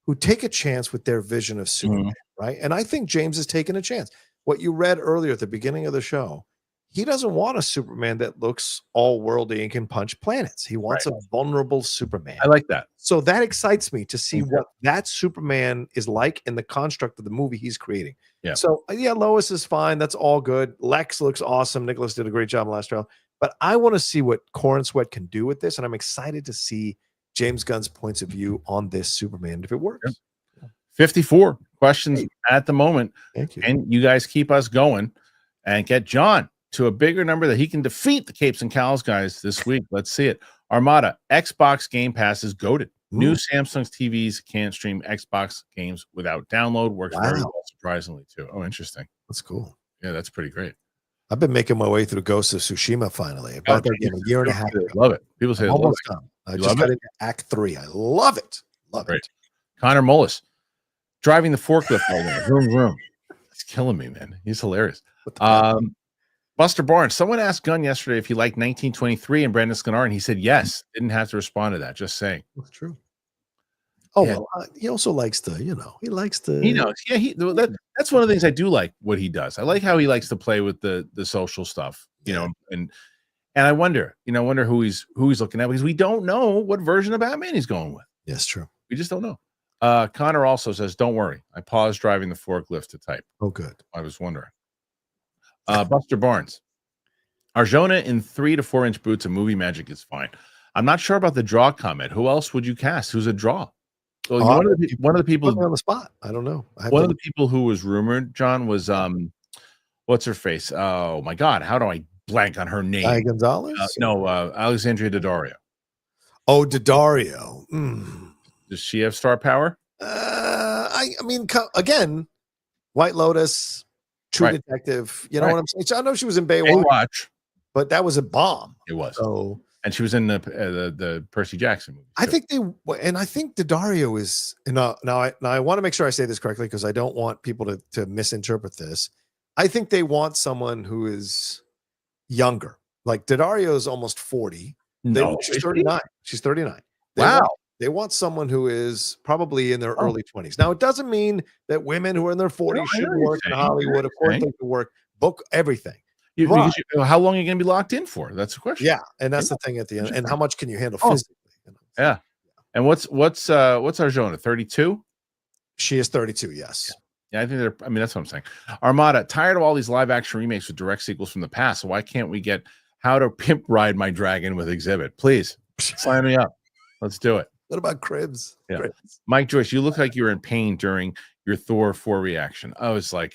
who take a chance with their vision of Superman, right? And I think James has taken a chance. What you read earlier at the beginning of the show, he doesn't want a Superman that looks all worldly and can punch planets. He wants a vulnerable Superman. I like that. So that excites me to see what that Superman is like in the construct of the movie he's creating. Yeah. So yeah, Lois is fine. That's all good. Lex looks awesome. Nicholas did a great job in last trial. But I want to see what Corn Sweat can do with this, and I'm excited to see James Gunn's points of view on this Superman if it works. Yeah. 54 questions at the moment. Thank you. And you guys keep us going and get John to a bigger number that he can defeat the Capes and Cowls guys this week. Let's see it. Armada, Xbox Game Pass is goated. New Samsung's TVs can't stream Xbox games without download. Works very well, surprisingly, too. Oh, interesting. That's cool. Yeah, that's pretty great. I've been making my way through Ghost of Tsushima finally. I bought that game a year and a half ago. Love it. People say almost done. I just got into Act 3. I love it. Love it. Connor Mullis, driving the forklift all day. Vroom, vroom. It's killing me, man. He's hilarious. Buster Barnes, someone asked Gunn yesterday if he liked 1923 and Brandon Scanar, and he said yes. Didn't have to respond to that. Just saying. That's true. Oh, yeah. Well, he also likes to, he likes to. He knows. Yeah, that's one of the things I do like what he does. I like how he likes to play with the social stuff, and I wonder who he's looking at, because we don't know what version of Batman he's going with. Yes, true. We just don't know. Connor also says, "Don't worry, I paused driving the forklift to type." Oh, good. I was wondering. Buster Barnes, Arjona in 3 to 4 inch boots and movie magic is fine. I'm not sure about the draw comment. Who else would you cast? Who's a draw? So one of the people on the spot. I don't know. One of the people who was rumored, John, was what's her face? Oh my God, how do I blank on her name? Gonzalez? No, Alexandria Daddario. Oh, Daddario. Does she have star power? I mean, again, White Lotus, True Detective. You know what I'm saying? So I know she was in Baywatch, but that was a bomb. It was. So. And she was in the Percy Jackson movie. I think I think Daddario is now I want to make sure I say this correctly, because I don't want people to misinterpret this. I think they want someone who is younger. Like Daddario is almost 40. No, she's 39. She's 39. They want someone who is probably in their early 20s. Now, it doesn't mean that women who are in their 40s shouldn't work in Hollywood. Of course, they can work, book everything. How long are you going to be locked in for? That's the question. Yeah, and that's the thing at the end. And how much can you handle physically? Yeah. And what's Arjona? 32? She is 32. Yes. Yeah, I think that's what I'm saying. Armada, tired of all these live action remakes with direct sequels from the past. So why can't we get How to Pimp Ride My Dragon with Exhibit? Please sign me up. Let's do it. What about Cribs? Yeah. Cribs. Mike Joyce, you look like you were in pain during your Thor 4 reaction. I was like,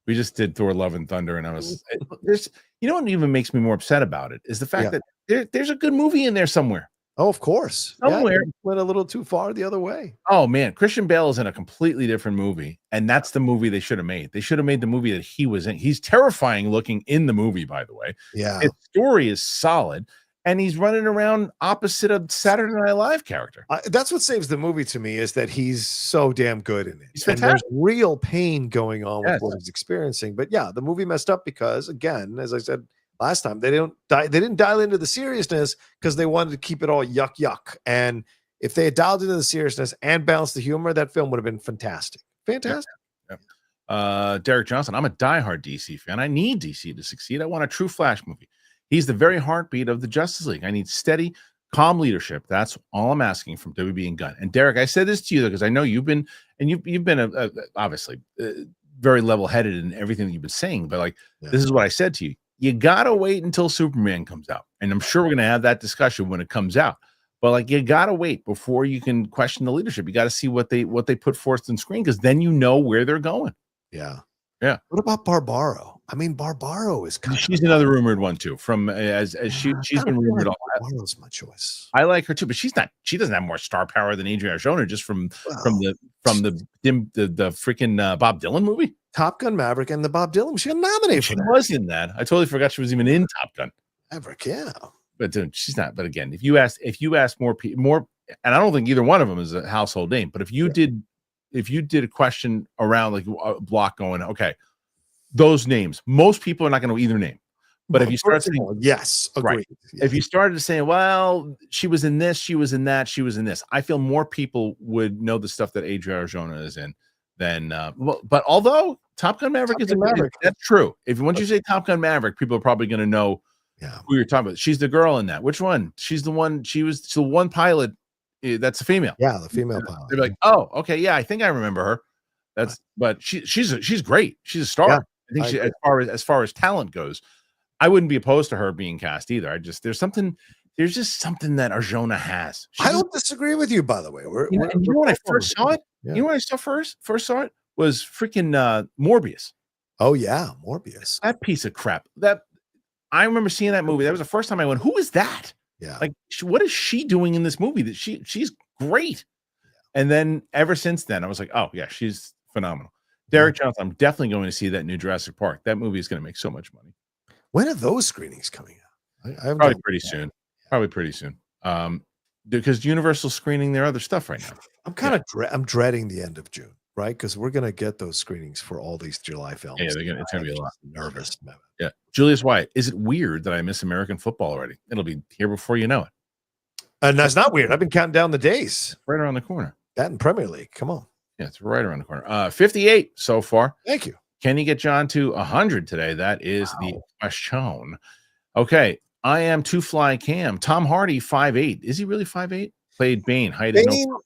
we just did Thor Love and Thunder, and I was what even makes me more upset about it is the fact that there's a good movie in there somewhere. Oh, of course. Somewhere. Went a little too far the other way. Oh man, Christian Bale is in a completely different movie, and that's the movie they should have made. They should have made the movie that he was in. He's terrifying looking in the movie, by the way. Yeah. His story is solid, and he's running around opposite of Saturday Night Live character. That's what saves the movie to me, is that he's so damn good in it. He's and fantastic. There's real pain going on with what he's experiencing. But yeah, the movie messed up because, again, as I said last time, they didn't dial into the seriousness because they wanted to keep it all yuck. And if they had dialed into the seriousness and balanced the humor, that film would have been fantastic. Fantastic. Yeah. Derek Johnson, I'm a diehard DC fan. I need DC to succeed. I want a true Flash movie. He's the very heartbeat of the Justice League. I need steady, calm leadership. That's all I'm asking from WB and Gunn. And Derek, I said this to you because I know you've been obviously very level-headed in everything that you've been saying. But this is what I said to you. You gotta wait until Superman comes out, and I'm sure we're gonna have that discussion when it comes out. But you gotta wait before you can question the leadership. You got to see what they put forth on screen, because then you know where they're going. Yeah. What about Barbaro? I mean, Barbaro is kind She's of. another rumored one too. From she's been rumored. Barbaro's my choice. I like her too, but she's not. She doesn't have more star power than Adriana Arjona just from the freaking Bob Dylan movie. Top Gun Maverick and the Bob Dylan. She got nominated. She was in that. I totally forgot she was even in Top Gun. Maverick, yeah. But she's not. But again, if you ask more, and I don't think either one of them is a household name. But if you did a question around like a block going, okay, those names, most people are not going to know either name. But if you start saying, yes, agreed. Right. Yes. If you started saying, well, she was in this, she was in that, she was in this, I feel more people would know the stuff that Adriana Arjona is in than. But although Top Gun Maverick that's true. Once you say Top Gun Maverick, people are probably going to know who you're talking about. She's the girl in that. Which one? She's the one. She's the one pilot. That's a female. Yeah, the female pilot. They're like, oh, okay, yeah, I think I remember her. But she's great. She's a star. Yeah, I think as far as talent goes, I wouldn't be opposed to her being cast either. There's just something that Arjona has. I don't disagree with you, by the way. You know when I first saw it? Yeah. You know when I first saw it was freaking Morbius. Oh yeah, Morbius. That piece of crap. That I remember seeing that movie. That was the first time I went, who is that? Yeah. Like, what is she doing in this movie? That she's great. Yeah. And then ever since then, I was like, oh yeah, she's phenomenal. Derek Johnson, I'm definitely going to see that new Jurassic Park. That movie is going to make so much money. When are those screenings coming out? Probably pretty soon. Probably pretty soon. Because Universal's screening their other stuff right now. I'm kind of I'm dreading the end of June, right? Because we're gonna get those screenings for all these July films. Yeah, it's gonna be a lot. Nervous. Yeah. Julius Wyatt, is it weird that I miss American football already? It'll be here before you know it. And that's not weird. I've been counting down the days. Right around the corner. That in Premier League. Come on. Yeah, it's right around the corner. 58 so far. Thank you. Can you get John to 100 today? That is the question. Okay. I am Two Fly Cam. Tom Hardy, 5'8". Is he really 5'8"? Played Bane. Height is no.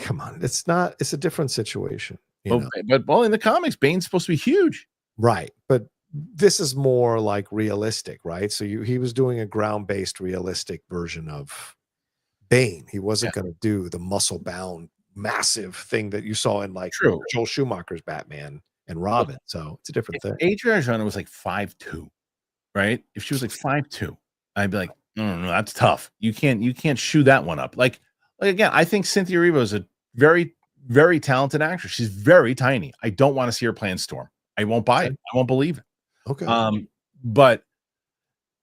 Come on. It's not. It's a different situation. But in the comics, Bane's supposed to be huge. Right. But this is more like realistic, right? So he was doing a ground-based realistic version of Bane. He wasn't going to do the muscle-bound massive thing that you saw in like Joel Schumacher's Batman and Robin. So it's a different thing. Adriana Arjona was like 5'2", right? If she was like 5'2", I'd be like, no, that's tough. You can't shoe that one up. Like again, I think Cynthia Erivo is a very, very talented actress. She's very tiny. I don't want to see her playing Storm. I won't buy it. I won't believe it. Okay.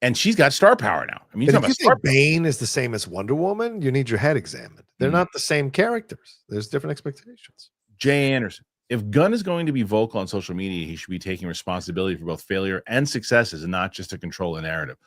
And she's got star power now. I mean, if you think Bane is the same as Wonder Woman, you need your head examined. They're not the same characters. There's different expectations. Jay Anderson. If Gunn is going to be vocal on social media, he should be taking responsibility for both failure and successes and not just to control a narrative.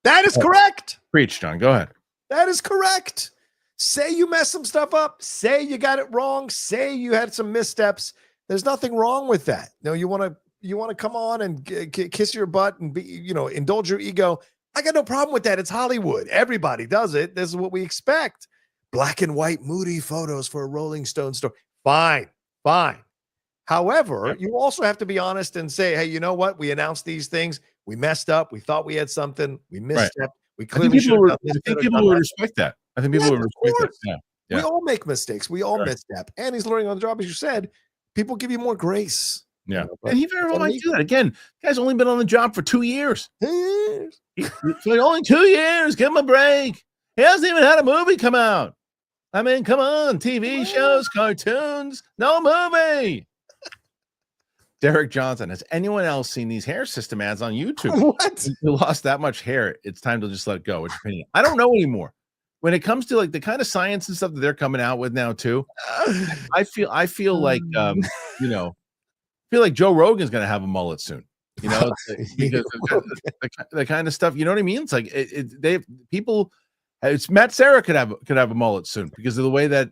That is correct. Preach, John. Go ahead. That is correct. Say you messed some stuff up. Say you got it wrong. Say you had some missteps. There's nothing wrong with that. No, you want to come on and kiss your butt and be, indulge your ego. I got no problem with that. It's Hollywood. Everybody does it. This is what we expect. Black and white, moody photos for a Rolling Stone story. Fine. However, you also have to be honest and say, hey, you know what? We announced these things. We messed up. We thought we had something. We misstepped. We clearly should have done this. I think people would respect that. I think people would respect that. Yeah. We all make mistakes. We all misstep. And he's learning on the job, as you said. People give you more grace. Yeah. And he very well might do that. Again, the guy's only been on the job for 2 years. Only 2 years. Give him a break. He hasn't even had a movie come out. I mean, come on. TV shows, cartoons, no movie. Derek Johnson. Has anyone else seen these hair system ads on YouTube? What? You lost that much hair. It's time to just let it go. What's your opinion? I don't know anymore. When it comes to like the kind of science and stuff that they're coming out with now too, I feel like feel like Joe Rogan's going to have a mullet soon. Because the kind of stuff, you know what I mean? It's like it's Matt Serra could have a mullet soon because of the way that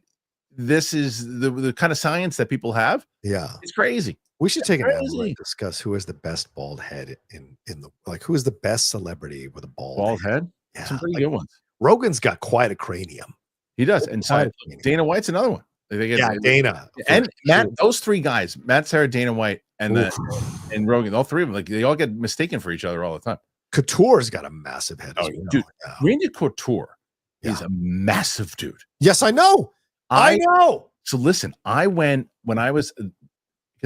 this is the kind of science that people have. Yeah, it's crazy. We should take an hour and discuss who has the best bald head in the who is the best celebrity with a bald head. Yeah, some pretty good ones. Rogan's got quite a cranium. He does, and Dana White's another one. Dana and Matt. Those three guys: Matt Serra, Dana White, and Rogan. All three of them, they all get mistaken for each other all the time. Couture's got a massive head. Dude, Randy Couture is a massive dude. Yes, I know. I know. So listen, I went when I was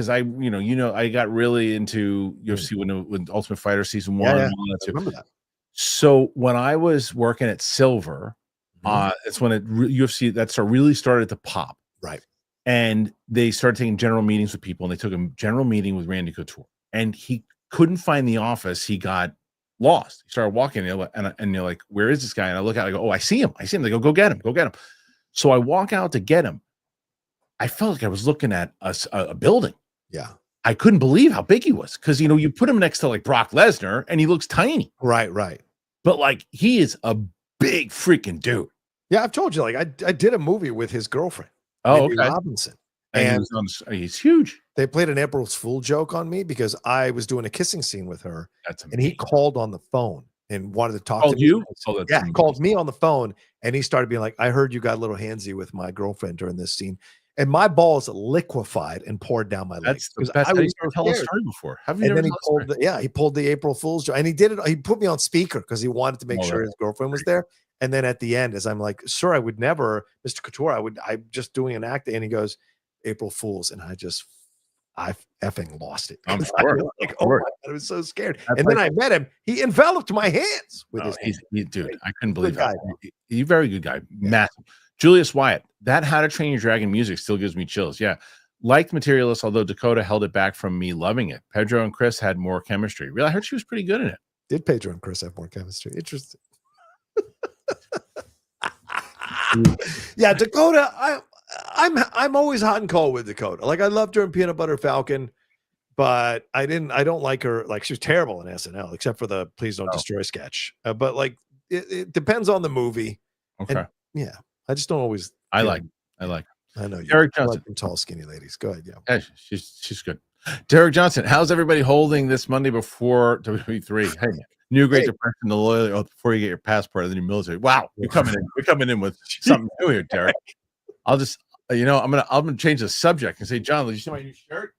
because I got really into UFC when Ultimate Fighter season 1 and all that I remember that. So when I was working at Silver, it's when UFC really started to pop. Right. And they started taking general meetings with people, and they took a general meeting with Randy Couture, and he couldn't find the office. He got lost. He started walking, and you're like, where is this guy? And I look out, I go, oh, I see him. They go get him. So I walk out to get him. I felt like I was looking at a building. Yeah. I couldn't believe how big he was, because you put him next to like Brock Lesnar and he looks tiny. Right. But like, he is a big freaking dude. Yeah, I've told you, like I did a movie with his girlfriend. Oh, Mindy okay. Robinson. And he's huge. They played an April's Fool joke on me because I was doing a kissing scene with her. That's amazing. And he called on the phone and wanted to talk to me. You? Oh, yeah, he called me on the phone, and he started being like, I heard you got a little handsy with my girlfriend during this scene. And my balls liquefied and poured down my legs. That's the best. I was tell a story before. Have you? And then he pulled the April Fool's joke, and he did it. He put me on speaker because he wanted to make sure his girlfriend was there. And then at the end, as I'm like, sir, I would never, Mr. Couture, I'm just doing an act. And he goes, April Fools. And I effing lost it. I'm sure. Like, oh my God, I was so scared. And then I met him. He enveloped my hands with his hands. Dude, I couldn't believe that. He's a very good guy. Yeah. Massive. Julius Wyatt, that How to Train Your Dragon music still gives me chills. Yeah. Liked Materialist, although Dakota held it back from me loving it. Pedro and Chris had more chemistry. Really, I heard she was pretty good in it. Did Pedro and Chris have more chemistry? Interesting. Yeah, Dakota, I'm always hot and cold with Dakota. Like, I loved her in Peanut Butter Falcon, but I don't like her. Like, she was terrible in SNL, except for the Please Don't Destroy sketch. But like, it depends on the movie. Okay. And, yeah, I just don't always. I like. I know you. Derek Johnson, like tall, skinny ladies. Go ahead. Yeah, she's good. Derek Johnson, how's everybody holding this Monday before WWE3? Hey, new great depression, the loyalty before you get your passport of the new military. Wow, you're coming in. We're coming in with something new here, Derek. I'll just, I'm gonna change the subject and say, John, did you see my new shirt?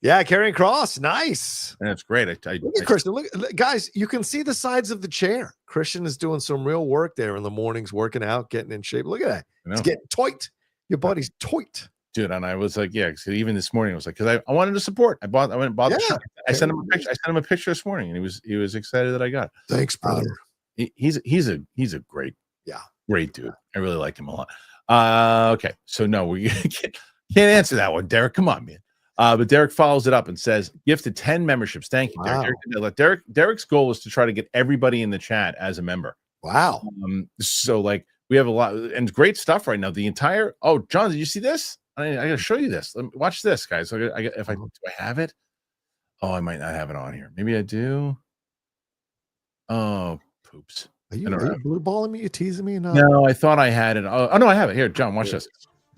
Yeah, Karrion Kross, nice. And it's great. Look at Kristian. Look, guys, you can see the sides of the chair. Kristian is doing some real work there in the mornings, working out, getting in shape. Look at that. It's getting tight. Your body's tight. Dude, and I was like, yeah, because even this morning I was like, because I wanted to support. I went and bought the shirt. I sent him a picture. I sent him a picture this morning, and he was excited that I got it. Thanks, brother. He's a great dude. I really like him a lot. Okay, so no, we can't answer that one, Derek. Come on, man. But Derek follows it up and says, gifted 10 memberships. Thank you, Derek. Wow. Derek's goal was to try to get everybody in the chat as a member. Wow. So like we have a lot and great stuff right now. The entire John, did you see this? I gotta show you this. Watch this, guys. Do I have it? Oh, I might not have it on here. Maybe I do. Oh, poops. Are you blue balling me? You teasing me? No, I thought I had it. Oh no, I have it here. John, watch this.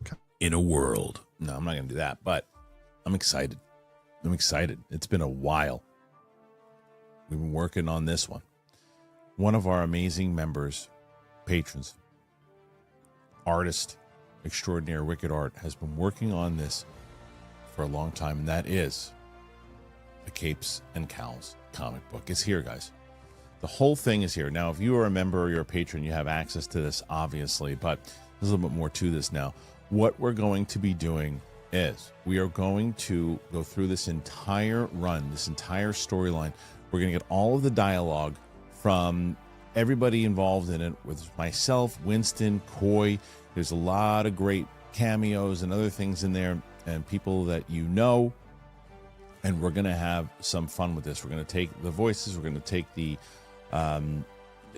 Okay. In a world. No, I'm not gonna do that, but I'm excited. It's been a while. We've been working on this one. One of our amazing members, patrons, artist extraordinaire, Wicked Art, has been working on this for a long time, and that is the Capes and Cowls comic book. It's here, guys. The whole thing is here. Now, if you are a member or you're a patron, you have access to this, obviously, but there's a little bit more to this now. What we're going to be doing is we are going to go through this entire run, this entire storyline. We're going to get all of the dialogue from everybody involved in it, with myself, Winston, Coy. There's a lot of great cameos and other things in there, and people that you know. And we're going to have some fun with this. We're going to take the voices, we're going to take the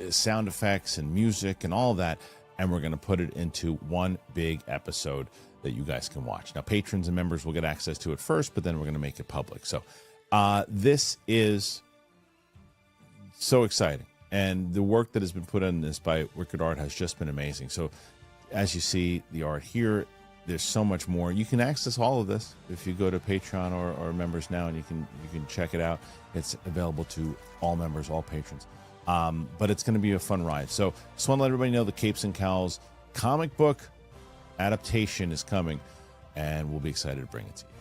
sound effects and music and all that, and we're going to put it into one big episode that you guys can watch. Now, patrons and members will get access to it first, but then we're going to make it public. So this is so exciting. And the work that has been put on this by Wicked Art has just been amazing. So as you see the art here, there's so much more. You can access all of this if you go to Patreon or members now, and you can check it out. It's available to all members, all patrons. But it's going to be a fun ride. So just want to let everybody know the Capes and Cowls comic book adaptation is coming, and we'll be excited to bring it to you.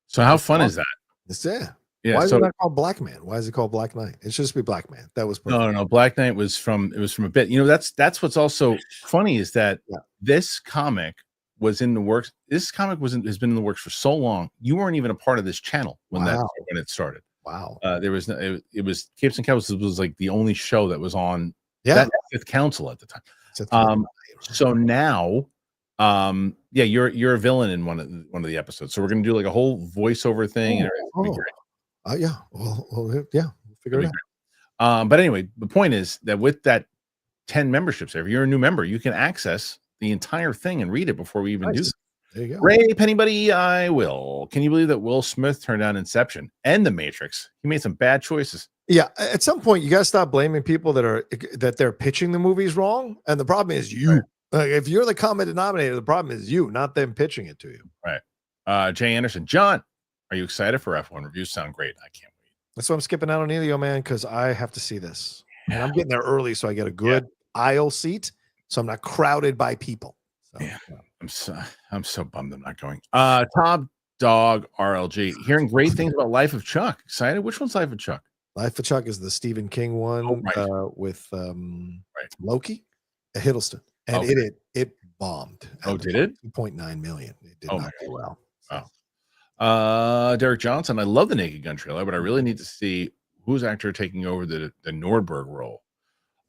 So how fun is that? It's there. Yeah, why is it not called Black Man? Why is it called Black Knight? It should just be Black Man. That was perfect. No. Black Knight was from a bit. That's what's also funny is that this comic was in the works. This comic has been in the works for so long. You weren't even a part of this channel when it started. Wow. There was no, it was Capes and Cowls was like the only show that was on that Fifth Council at the time. So now, you're a villain in one of the episodes. So we're gonna do like a whole voiceover thing. Yeah. Well, we'll figure it out. But anyway, the point is that with that 10 memberships, if you're a new member, you can access the entire thing and read it before we even do this. There you go. Ray Pennybuddy, I will. Can you believe that Will Smith turned down Inception and The Matrix? He made some bad choices. Yeah, at some point you got to stop blaming people that they're pitching the movies wrong, and the problem is you. Right. Like, if you're the common denominator, the problem is you, not them pitching it to you. Right. Jay Anderson, John, are you excited for F1 reviews? Sound great. I can't wait. That's why I'm skipping out on Emilio, man, because I have to see this, and I'm getting there early, so I get a good aisle seat, so I'm not crowded by people. So, I'm so bummed I'm not going. Top Dog RLG, hearing great things about Life of Chuck. Excited? Which one's Life of Chuck? Life of Chuck is the Stephen King one with Loki at Hiddleston, and it bombed. Did it? 2.9 million. It did not do well. Wow. Derek Johnson, I love the Naked Gun trailer, but I really need to see who's actor taking over the Nordberg role.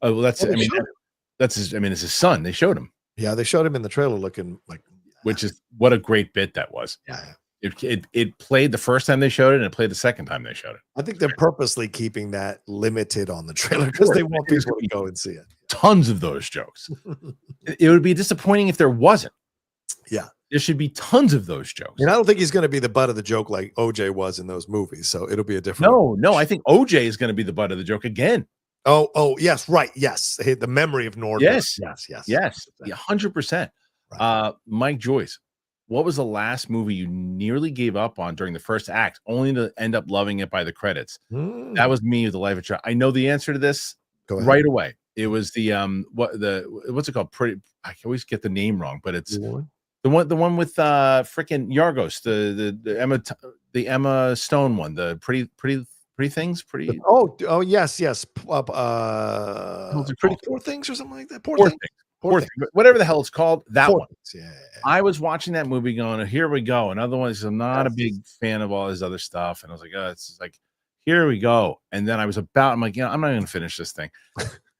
Oh, well, that's his. I mean, it's his son. They showed him. Yeah, they showed him in the trailer looking like, which is what a great bit that was. Yeah. It played the first time they showed it, and it played the second time they showed it. I think they're purposely keeping that limited on the trailer because they want people to go and see it. Tons of those jokes. It would be disappointing if there wasn't. Yeah. There should be tons of those jokes. And I don't think he's going to be the butt of the joke like OJ was in those movies. So it'll be a different. No, I think OJ is going to be the butt of the joke again. Oh, yes, right. Yes. The memory of Nordberg. Yes. 100%. Right. Mike Joyce, what was the last movie you nearly gave up on during the first act, only to end up loving it by the credits? That was me with The Life of Chuck. I know the answer to this right away. It was the what's it called? I always get the name wrong, but it's the one with freaking Yargos, the Emma Stone one, the pretty things, pretty. Oh yes. Pretty Poor Things or something like that. Poor things. Whatever the hell it's called, that one. Yeah. I was watching that movie going, here we go. Another one is I'm not a big fan of all this other stuff. And I was like, it's like, here we go. And then I'm like, I'm not going to finish this thing.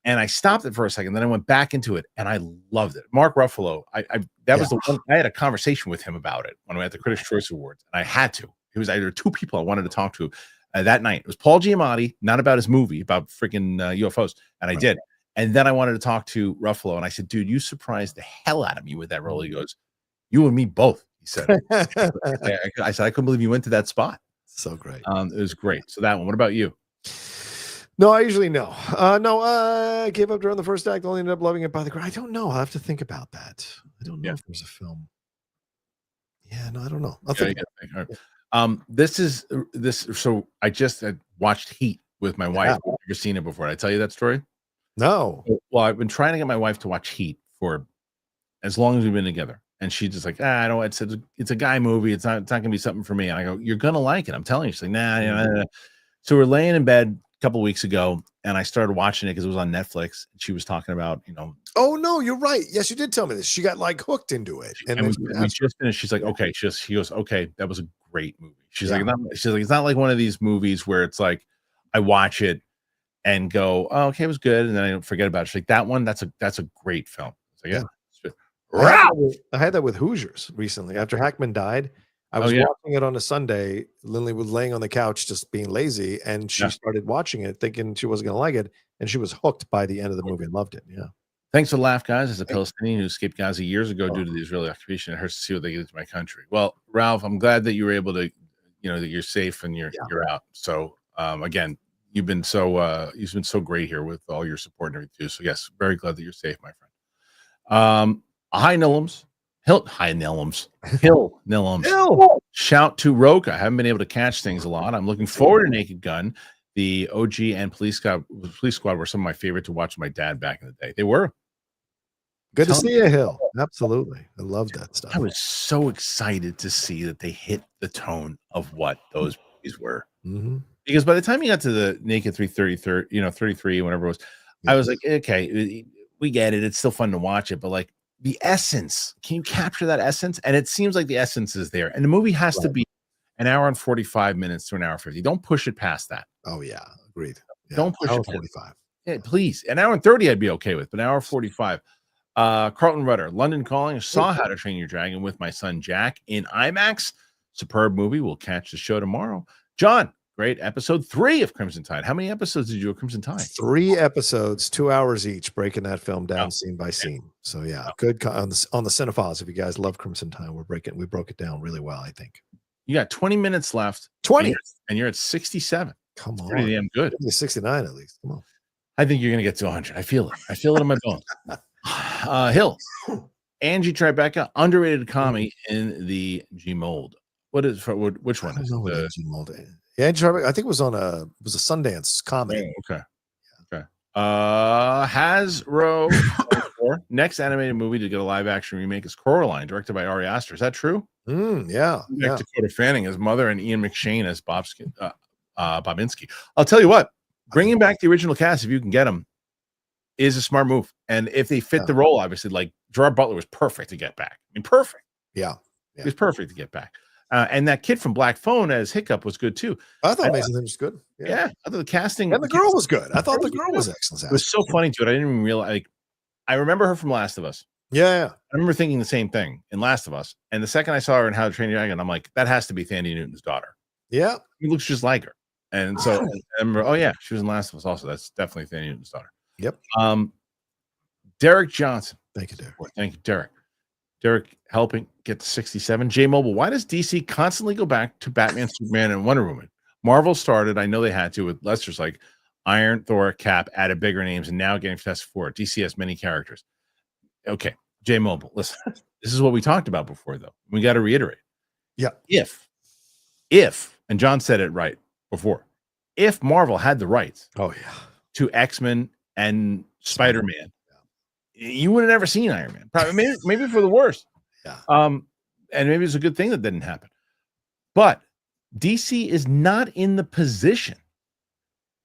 And I stopped it for a second. Then I went back into it and I loved it. Mark Ruffalo, was the one I had a conversation with him about it when we had the Critics' Choice Awards. And I had to. It was either two people I wanted to talk to that night. It was Paul Giamatti, not about his movie, about freaking UFOs. And I did. And then I wanted to talk to Ruffalo, and I said, dude, you surprised the hell out of me with that role. He goes, you and me both, he said. I said, I couldn't believe you went to that spot. So great. It was great. So that one. What about you? No, I usually no. I gave up during the first act, only ended up loving it by the crowd. I don't know. I'll have to think about that. I don't know if there's a film. Yeah, no, I don't know. I'll think about it. So I just had watched Heat with my wife. I've never seen it before. Did I tell you that story? No. Well, I've been trying to get my wife to watch Heat for as long as we've been together. And she's just like, I don't, it's a guy movie. It's not going to be something for me. And I go, you're going to like it. I'm telling you. She's like, nah. So we're laying in bed a couple of weeks ago and I started watching it because it was on Netflix. She was talking about, Oh no, you're right. Yes, you did tell me this. She got like hooked into it. And we just finished. She's like, okay. She goes, okay, that was a great movie. She's like, it's not like one of these movies where it's like, I watch it and go, oh, okay, it was good. And then I don't forget about it. She's like, that one, that's a great film. So I had that with Hoosiers recently. After Hackman died, I was watching it on a Sunday. Lindley was laying on the couch just being lazy, and she started watching it thinking she wasn't going to like it, and she was hooked by the end of the movie and loved it. Yeah. Thanks for the laugh, guys. As a Palestinian who escaped Gaza years ago due to the Israeli occupation, it hurts to see what they did to my country. Well, Ralph, I'm glad that you were able to, that you're safe and you're out. So again, you've been so great here with all your support and everything too. So yes, very glad that you're safe, my friend. Hi Nillums. Hill Nillums. Shout to Rocha. I haven't been able to catch things a lot. I'm looking forward to Naked Gun. The OG and Police Squad were some of my favorite to watch with my dad back in the day. They were. Good to see you, Hill. Absolutely. I love that stuff. I was so excited to see that they hit the tone of what those movies were. Mm-hmm. Because by the time you got to the Naked 333, 33, whatever it was, I was like, okay, we get it. It's still fun to watch it. But like the essence. Can you capture that essence? And it seems like the essence is there. And the movie has to be an hour and 45 minutes to an hour 50. Don't push it past that. Oh yeah, agreed. Yeah. Don't push hour it past 45. Yeah, please. An hour and 30 I'd be okay with, but an hour 45. Carlton Rudder, London Calling. Saw How to Train Your Dragon with my son Jack in IMAX. Superb movie. We'll catch the show tomorrow. John, great episode 3 of Crimson Tide. How many episodes did you do of Crimson Tide? 3 episodes, 2 hours each, breaking that film down scene by scene. So yeah, good on the Cinephiles. If you guys love Crimson Tide, we broke it down really well, I think. You got 20 minutes left. 20, and you're at 67. Come on, pretty damn good. 69 at least. Come on. I think you're gonna get to 100. I feel it. I feel it in my bones. Hill, Angie Tribeca, underrated comedy in the G mold. Which one is it? G mold. Yeah, Angie Tribeca. I think it was a Sundance comedy. Oh, okay. Hasbro next animated movie to get a live action remake is Coraline, directed by Ari Aster. Is that true? Yeah. Dakota Fanning as Mother and Ian McShane as Bobinski. I'll tell you what, bringing back the original cast, if you can get them, is a smart move. And if they fit the role, obviously, like Gerard Butler was perfect to get back. I mean, perfect. Yeah. He was perfect to get back. And that kid from Black Phone as Hiccup was good too. I thought Mason was good. Yeah, I thought the casting and the girl was good. I thought the girl was excellent. It was so funny to it. I didn't even realize. Like, I remember her from Last of Us. Yeah. I remember thinking the same thing in Last of Us. And the second I saw her in How to Train Your Dragon, I'm like, that has to be Thandie Newton's daughter. Yeah, he looks just like her. And so I remember, oh yeah, she was in Last of Us also. That's definitely Thandie Newton's daughter. Yep. Derek Johnson. Thank you, Derek. Thank you, Derek. Derek helping get to 67. J Mobile, why does DC constantly go back to Batman, Superman, and Wonder Woman? Marvel started, I know they had to, with Lester's like Iron, Thor, Cap, added bigger names, and now getting Fantastic Four. DC has many characters. Okay, J Mobile, listen, this is what we talked about before, though. We got to reiterate. Yeah. If, and John said it right before, if Marvel had the rights to X-Men and Spider-Man, you would have never seen Iron Man. Probably, maybe for the worst. Yeah. And maybe it's a good thing that didn't happen. But DC is not in the position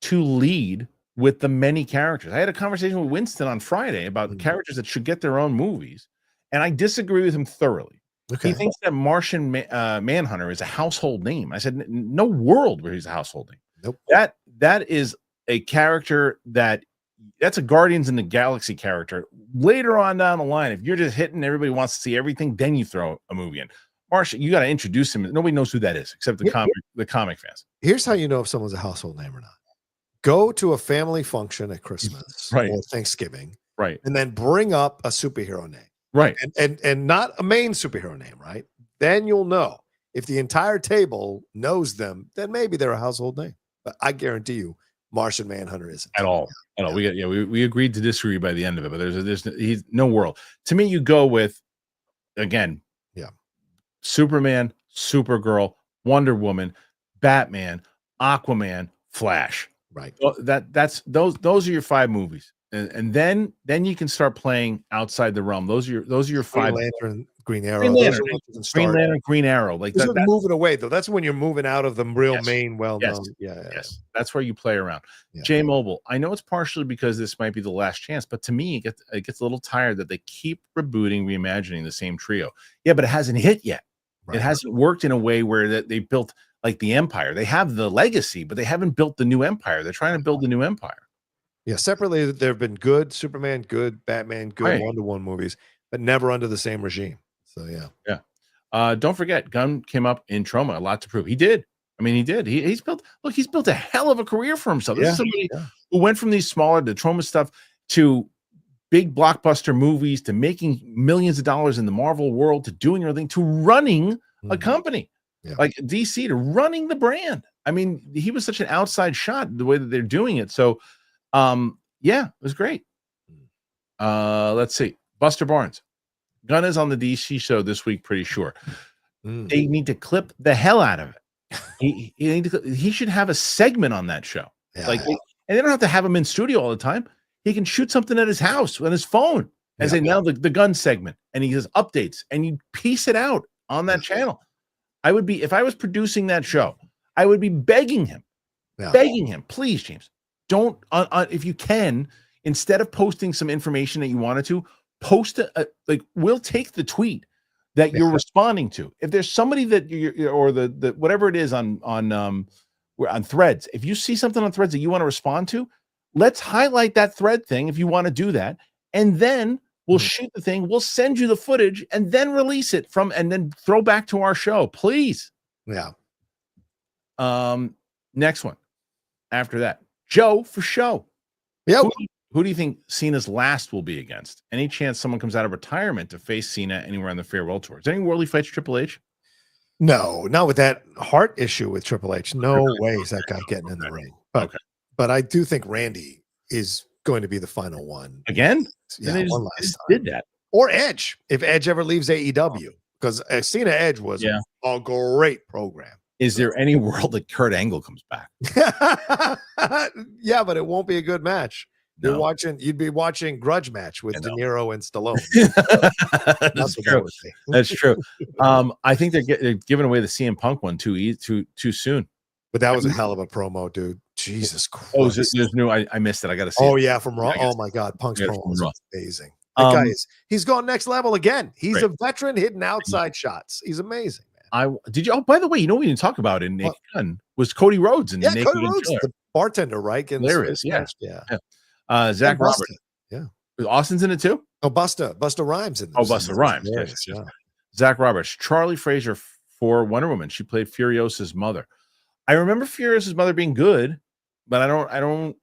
to lead with the many characters. I had a conversation with Winston on Friday about the characters that should get their own movies, and I disagree with him thoroughly. Okay. He thinks that Martian Manhunter is a household name. I said, no world where he's a household name. Nope. That is a character that's a Guardians in the Galaxy character. Later on down the line, if you're just hitting, everybody wants to see everything, then you throw a movie in. Martian, you got to introduce him. Nobody knows who that is except the comic fans. Here's how you know if someone's a household name or not. Go to a family function at Christmas or Thanksgiving, and then bring up a superhero name, and not a main superhero name, right? Then you'll know if the entire table knows them. Then maybe they're a household name. But I guarantee you, Martian Manhunter isn't at all. We agreed to disagree by the end of it, but he's no world. To me, you go with again, Superman, Supergirl, Wonder Woman, Batman, Aquaman, Flash. Right. Well, those are your 5 movies, and then you can start playing outside the realm. Those are your 5. Green Lantern, Green Arrow, Green Lantern, Green Arrow. Like that's moving away though. That's when you're moving out of the real main well-known. Yes, that's where you play around. J Mobile. I know it's partially because this might be the last chance, but to me, it gets a little tired that they keep rebooting, reimagining the same trio. Yeah, but it hasn't hit yet. Right. It hasn't worked in a way where they built like the empire. They have the legacy, but they haven't built the new empire. They're trying to build the new empire. Yeah, separately, there have been good Superman, good Batman, good Wonder Woman movies, but never under the same regime. So yeah. Don't forget, Gunn came up in Troma, a lot to prove. He did. I mean, he did. He's built a hell of a career for himself. This is somebody who went from these smaller, the Troma stuff, to big blockbuster movies, to making millions of dollars in the Marvel world, to doing everything, to running a company like DC, to running the brand. I mean, he was such an outside shot the way that they're doing it. So, it was great. Let's see. Buster Barnes. Gunn is on the DC show this week, pretty sure. They need to clip the hell out of it. He should have a segment on that show. And they don't have to have him in studio all the time. He can shoot something at his house on his phone and say, now the Gunn segment, and he does updates, and you piece it out on that channel. If I was producing that show, I would be begging him, please, James, don't, if you can, instead of posting some information that you wanted to, post like we'll take the tweet that you're responding to. If there's somebody that you or the whatever it is on Threads, if you see something on Threads that you want to respond to, let's highlight that thread thing if you want to do that, and then we'll shoot the thing. We'll send you the footage and then release it and then throw back to our show, please. Yeah. Next one. After that, Joe for show. Yeah. Who do you think Cena's last will be against? Any chance someone comes out of retirement to face Cena anywhere on the farewell tour? Is there any world he fights Triple H? No, not with that heart issue with Triple H. No way is that guy getting in the ring. But I do think Randy is going to be the final one. Again? Yeah, one last just time. did that. Or Edge, if Edge ever leaves AEW. Because Cena Edge was a great program. Is there any world that Kurt Angle comes back? Yeah, but it won't be a good match. No. You'd be watching Grudge match with De Niro and Stallone. That's true. That's true. I think they're giving away the CM Punk one too soon. But that was a hell of a promo, dude. Jesus Christ. Oh, there's new. I missed it. I got to see. Oh it. Yeah, from Raw. Oh my God, Punk's promo was amazing. That guy he's gone next level again. He's a veteran hitting outside shots. He's amazing, man. Did you? Oh, by the way, you know what we didn't talk about in Naked Gun was Cody Rhodes and Cody Rhodes, the bartender, right? There is, yeah. Zach Busta. Roberts. Yeah. Austin's in it too? Oh, Busta Rhymes in this. Oh, Busta Rhymes. Yes. Zach Roberts. Charlie Fraser for Wonder Woman. She played Furiosa's mother. I remember Furiosa's mother being good, but I don't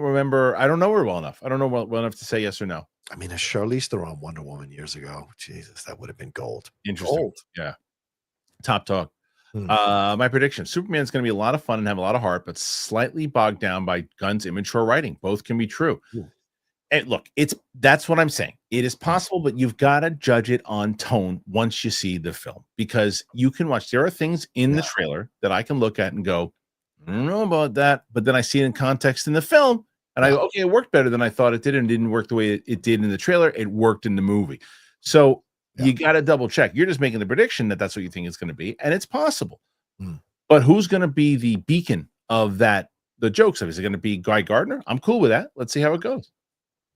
remember. I don't know her well enough. I don't know well enough to say yes or no. I mean, a Charlize Theron Wonder Woman years ago. Jesus, that would have been gold. Interesting. Gold. Yeah. Top talk. My prediction: Superman's going to be a lot of fun and have a lot of heart, but slightly bogged down by Gunn's immature writing. Both can be true. And look, that's what I'm saying. It is possible, but you've got to judge it on tone once you see the film, because you can watch. There are things in the trailer that I can look at and go, I don't know about that, but then I see it in context in the film, and I go, okay, it worked better than I thought it did, and it didn't work the way it did in the trailer. It worked in the movie. So you got to double check. You're just making the prediction that that's what you think it's going to be, and it's possible. But who's going to be the beacon of that? The jokes of it? Is it going to be Guy Gardner? I'm cool with that. Let's see how it goes.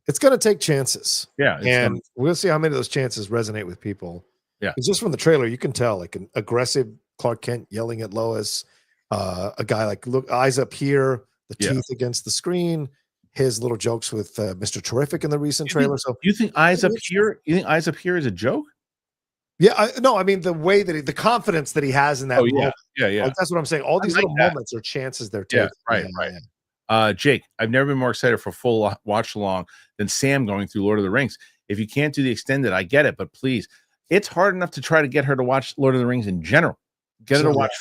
It's going to take chances. Yeah, and we'll see how many of those chances resonate with people. Yeah, it's just from the trailer you can tell, like an aggressive Clark Kent yelling at Lois, a guy like look eyes up here, the teeth against the screen. His little jokes with Mr. Terrific in the recent trailer. So you think eyes up here? You think eyes up here is a joke? Yeah, I mean the way that the confidence that he has in that. Oh, yeah. Like, that's what I'm saying. All these little moments are chances they're taking. Yeah, right. Jake, I've never been more excited for a full watch along than Sam going through Lord of the Rings. If you can't do the extended, I get it, but please, it's hard enough to try to get her to watch Lord of the Rings in general. Get her to watch.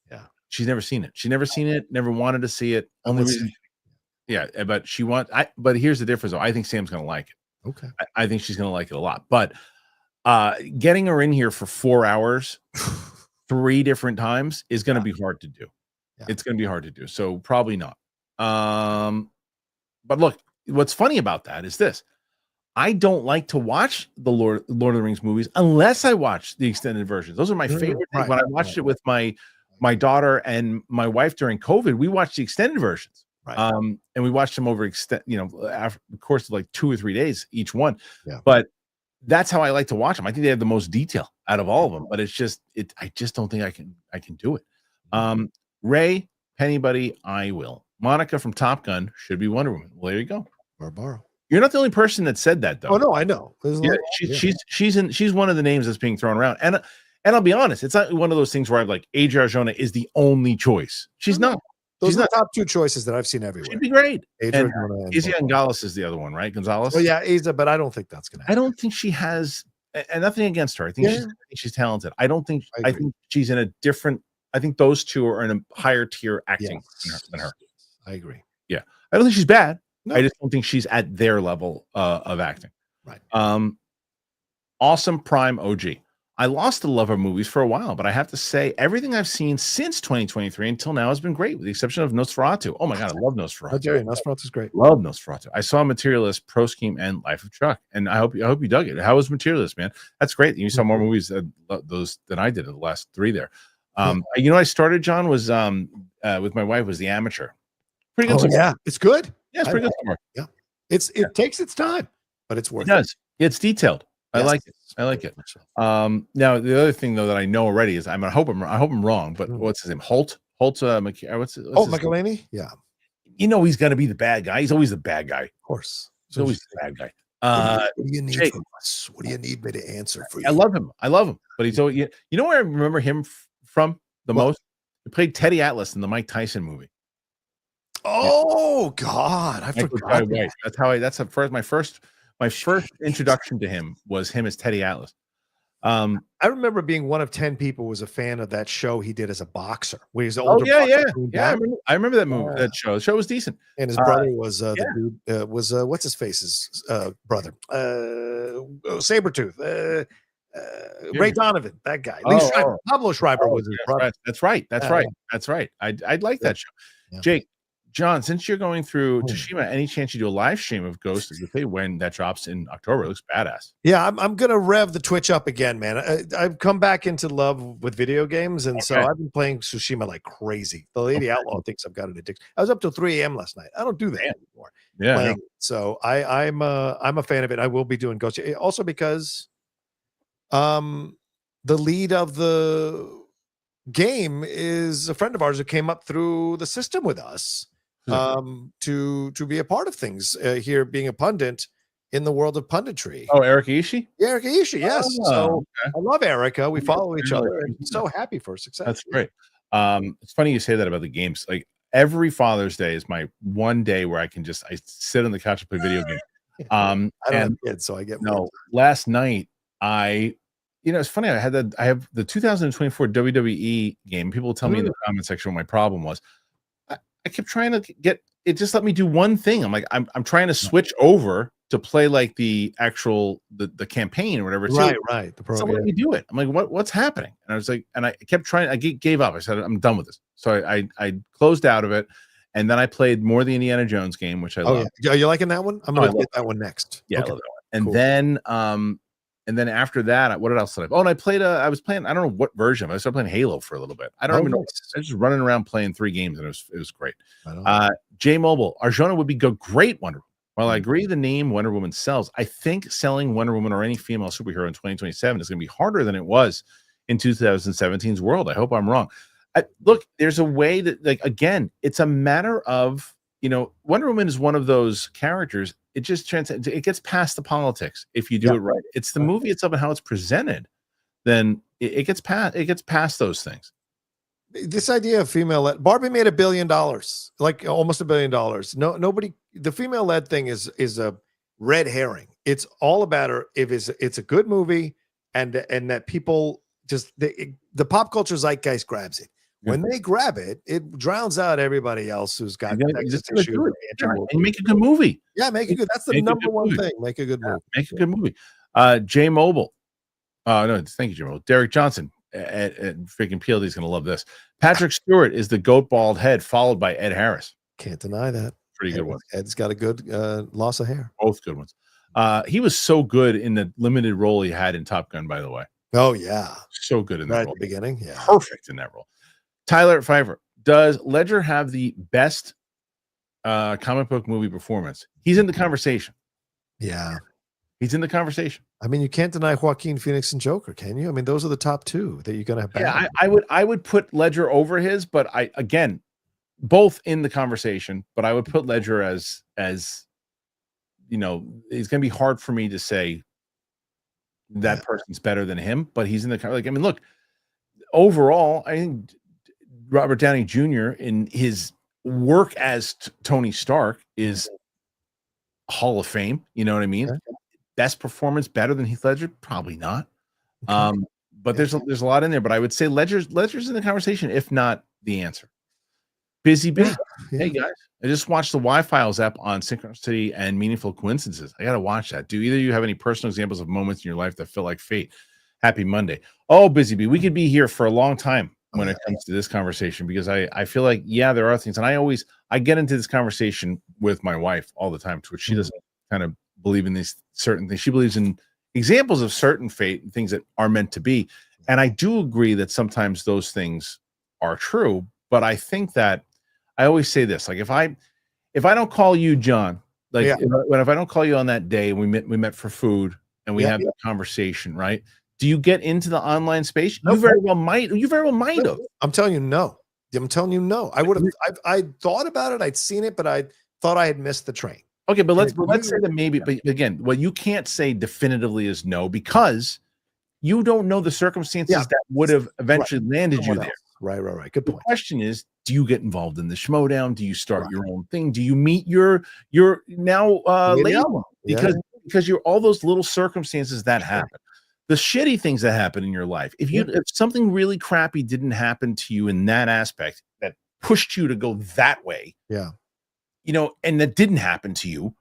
Yeah, she's never seen it. She never seen it. Never wanted to see it. Only reason. Yeah, but she wants. But here's the difference, though. I think Sam's going to like it. Okay. I think she's going to like it a lot. But getting her in here for 4 hours, 3 different times is going to be hard to do. Yeah. It's going to be hard to do. So probably not. But look, what's funny about that is this. I don't like to watch the Lord of the Rings movies unless I watch the extended versions. Those are my favorite things. When I watched it with my daughter and my wife during COVID, we watched the extended versions. Right. And we watched them over after the course of like 2 or 3 days each one. Yeah. But that's how I like to watch them. I think they have the most detail out of all of them, but I just don't think I can do it. Ray, Pennybuddy, I will. Monica from Top Gun should be Wonder Woman. Well, there you go. Barbara. You're not the only person that said that, though. Oh no, I know. Yeah, she's one of the names that's being thrown around. And I'll be honest, it's not one of those things where I'm like, Adria Arjona is the only choice. She's not. Those are the top 2 choices that I've seen everywhere. She'd be great. And Izzy Gonzalez is the other one, right? Gonzalez. Oh yeah, Isa, but I don't think that's gonna happen. I don't think she has, and nothing against her. I think she's talented. I think she's in a different. I think those two are in a higher tier acting than her. I agree. Yeah, I don't think she's bad. No. I just don't think she's at their level of acting. Right. Awesome Prime OG. I lost the love of movies for a while, but I have to say everything I've seen since 2023 until now has been great, with the exception of Nosferatu. Oh my God, I love Nosferatu. Nosferatu is great. Love Nosferatu. I saw Materialist, Pro Scheme, and Life of Chuck, and I hope you dug it. How was Materialist, man? That's great. You saw more movies than I did in the last 3 there. I started, John, was with my wife, was The Amateur. Pretty good. Yeah, it's good. Yeah, it's pretty good. Yeah, it takes its time, but it's worth it. It does. It's detailed. I Yes. like it. I like it. Now the other thing though that I know already is I hope I'm wrong, but what's his name? Holt. What's his McElhaney? Yeah. Of You know he's gonna be the bad guy. He's always the bad guy. course. He's always the bad guy. What do you need Jake, from us? What do you need me to answer for you? I love him. But he's always, you know where I remember him from the most? He played Teddy Atlas in the Mike Tyson movie. Oh God, I forgot. That's my first introduction to him was him as Teddy Atlas. I remember being one of 10 people who was a fan of that show he did as a boxer. Where he's the Oh older yeah. boxer. I remember that movie. That show. The show was decent. And his brother was the dude what's his face's brother? Sabretooth. Ray Donovan, that guy. Pablo Schreiber was his brother. That's right. I'd like that show. Yeah. Jake, John, since you're going through Tsushima, any chance you do a live stream of Ghost of Yusei when that drops in October? It looks badass. Yeah, I'm gonna rev the Twitch up again, man. I've come back into love with video games, and so I've been playing Tsushima like crazy. The Lady Outlaw thinks I've got an addiction. I was up till 3 a.m. last night. I don't do that anymore. Yeah. So I'm a fan of it. I will be doing Ghost also because the lead of the game is a friend of ours who came up through the system with us. To be a part of things here, being a pundit in the world of punditry. Oh, Erica Ishii? Yeah, Erica Ishii, yes. So okay. I love Erica. We follow each other, and I'm so happy for her success. That's great. It's funny you say that about the games. Like every Father's Day is my one day where I sit on the couch and play video games. I don't have kids, so I get last night it's funny. I have the 2024 WWE game. People tell me in the comment section what my problem was. I kept trying to get it. Just let me do one thing. I'm like, I'm trying to switch over to play like the actual the campaign or whatever. Right. The program. So let me do it. I'm like, what's happening? And I was like, and I kept trying. I gave up. I said, I'm done with this. So I closed out of it, and then I played more of the Indiana Jones game, which I love. Yeah. Are you liking that one? I'm gonna get that one next. Yeah, I love that one. And then after that, what else did I? Oh, and I played. I was playing. I don't know what version. I started playing Halo for a little bit. I don't even know. I was just running around playing 3 games, and it was great. J Mobile, Arjona would be a great Wonder Woman. While I agree the name Wonder Woman sells, I think selling Wonder Woman or any female superhero in 2027 is going to be harder than it was in 2017's world. I hope I'm wrong. Look, there's a way that, like, again, it's a matter of, Wonder Woman is one of those characters. It just it gets past the politics if you do it right. It's the movie itself and how it's presented. Then it gets past those things. This idea of female-led, Barbie made $1 billion, like almost $1 billion. Nobody. The female-led thing is a red herring. It's all about her. If it's a good movie, and that people just the pop culture zeitgeist grabs it. When they grab it, it drowns out everybody else who's got just issue. And make a good movie. Yeah, make it good. That's the number one thing. Make a good movie. Make a good movie. J Mobile. No, thank you, J Mobile. Derek Johnson at freaking PLD is going to love this. Patrick Stewart is the goat bald head, followed by Ed Harris. Can't deny that. Pretty good one. Ed's got a good loss of hair. Both good ones. He was so good in the limited role he had in Top Gun, by the way. Oh yeah, so good in that role. At the beginning. Yeah, perfect in that role. Tyler Pfeiffer, does Ledger have the best comic book movie performance? He's in the conversation. Yeah, he's in the conversation. I mean, you can't deny Joaquin Phoenix and Joker, can you? I mean, those are the top 2 that you're going to have. Yeah, I would put Ledger over his, but again, both in the conversation. But I would put Ledger as it's going to be hard for me to say that person's better than him. But he's in the look. Overall, I think Robert Downey Jr. in his work as Tony Stark is Hall of Fame. You know what I mean? Okay. Best performance, better than Heath Ledger? Probably not. Okay. But there's a lot in there. But I would say Ledger's in the conversation, if not the answer. Busy B. Yeah. Hey guys, I just watched the Y-Files app on Synchronicity and Meaningful Coincidences. I got to watch that. Do either of you have any personal examples of moments in your life that feel like fate? Happy Monday. Oh, Busy B, we could be here for a long time when it comes to this conversation, because I feel like, there are things, and I get into this conversation with my wife all the time, which she doesn't kind of believe in these certain things. She believes in examples of certain fate and things that are meant to be. And I do agree that sometimes those things are true, but I think that I always say this, like if I don't call you John, if I don't call you on that day and we met for food and we have the conversation, right? Do you get into the online space? Nope. You very well might. You very well might have. I'm telling you, no. I'm telling you, no. I would have. I thought about it. I'd seen it, but I thought I had missed the train. Okay, but let's say that maybe. But again, what you can't say definitively is no, because you don't know the circumstances that would have eventually landed you there. Right. Good point. The question is, do you get involved in the Schmodown? Do you start your own thing? Do you meet your now label? Because you're all those little circumstances that happen. The shitty things that happen in your life. If something really crappy didn't happen to you in that aspect that pushed you to go that way, and that didn't happen to you,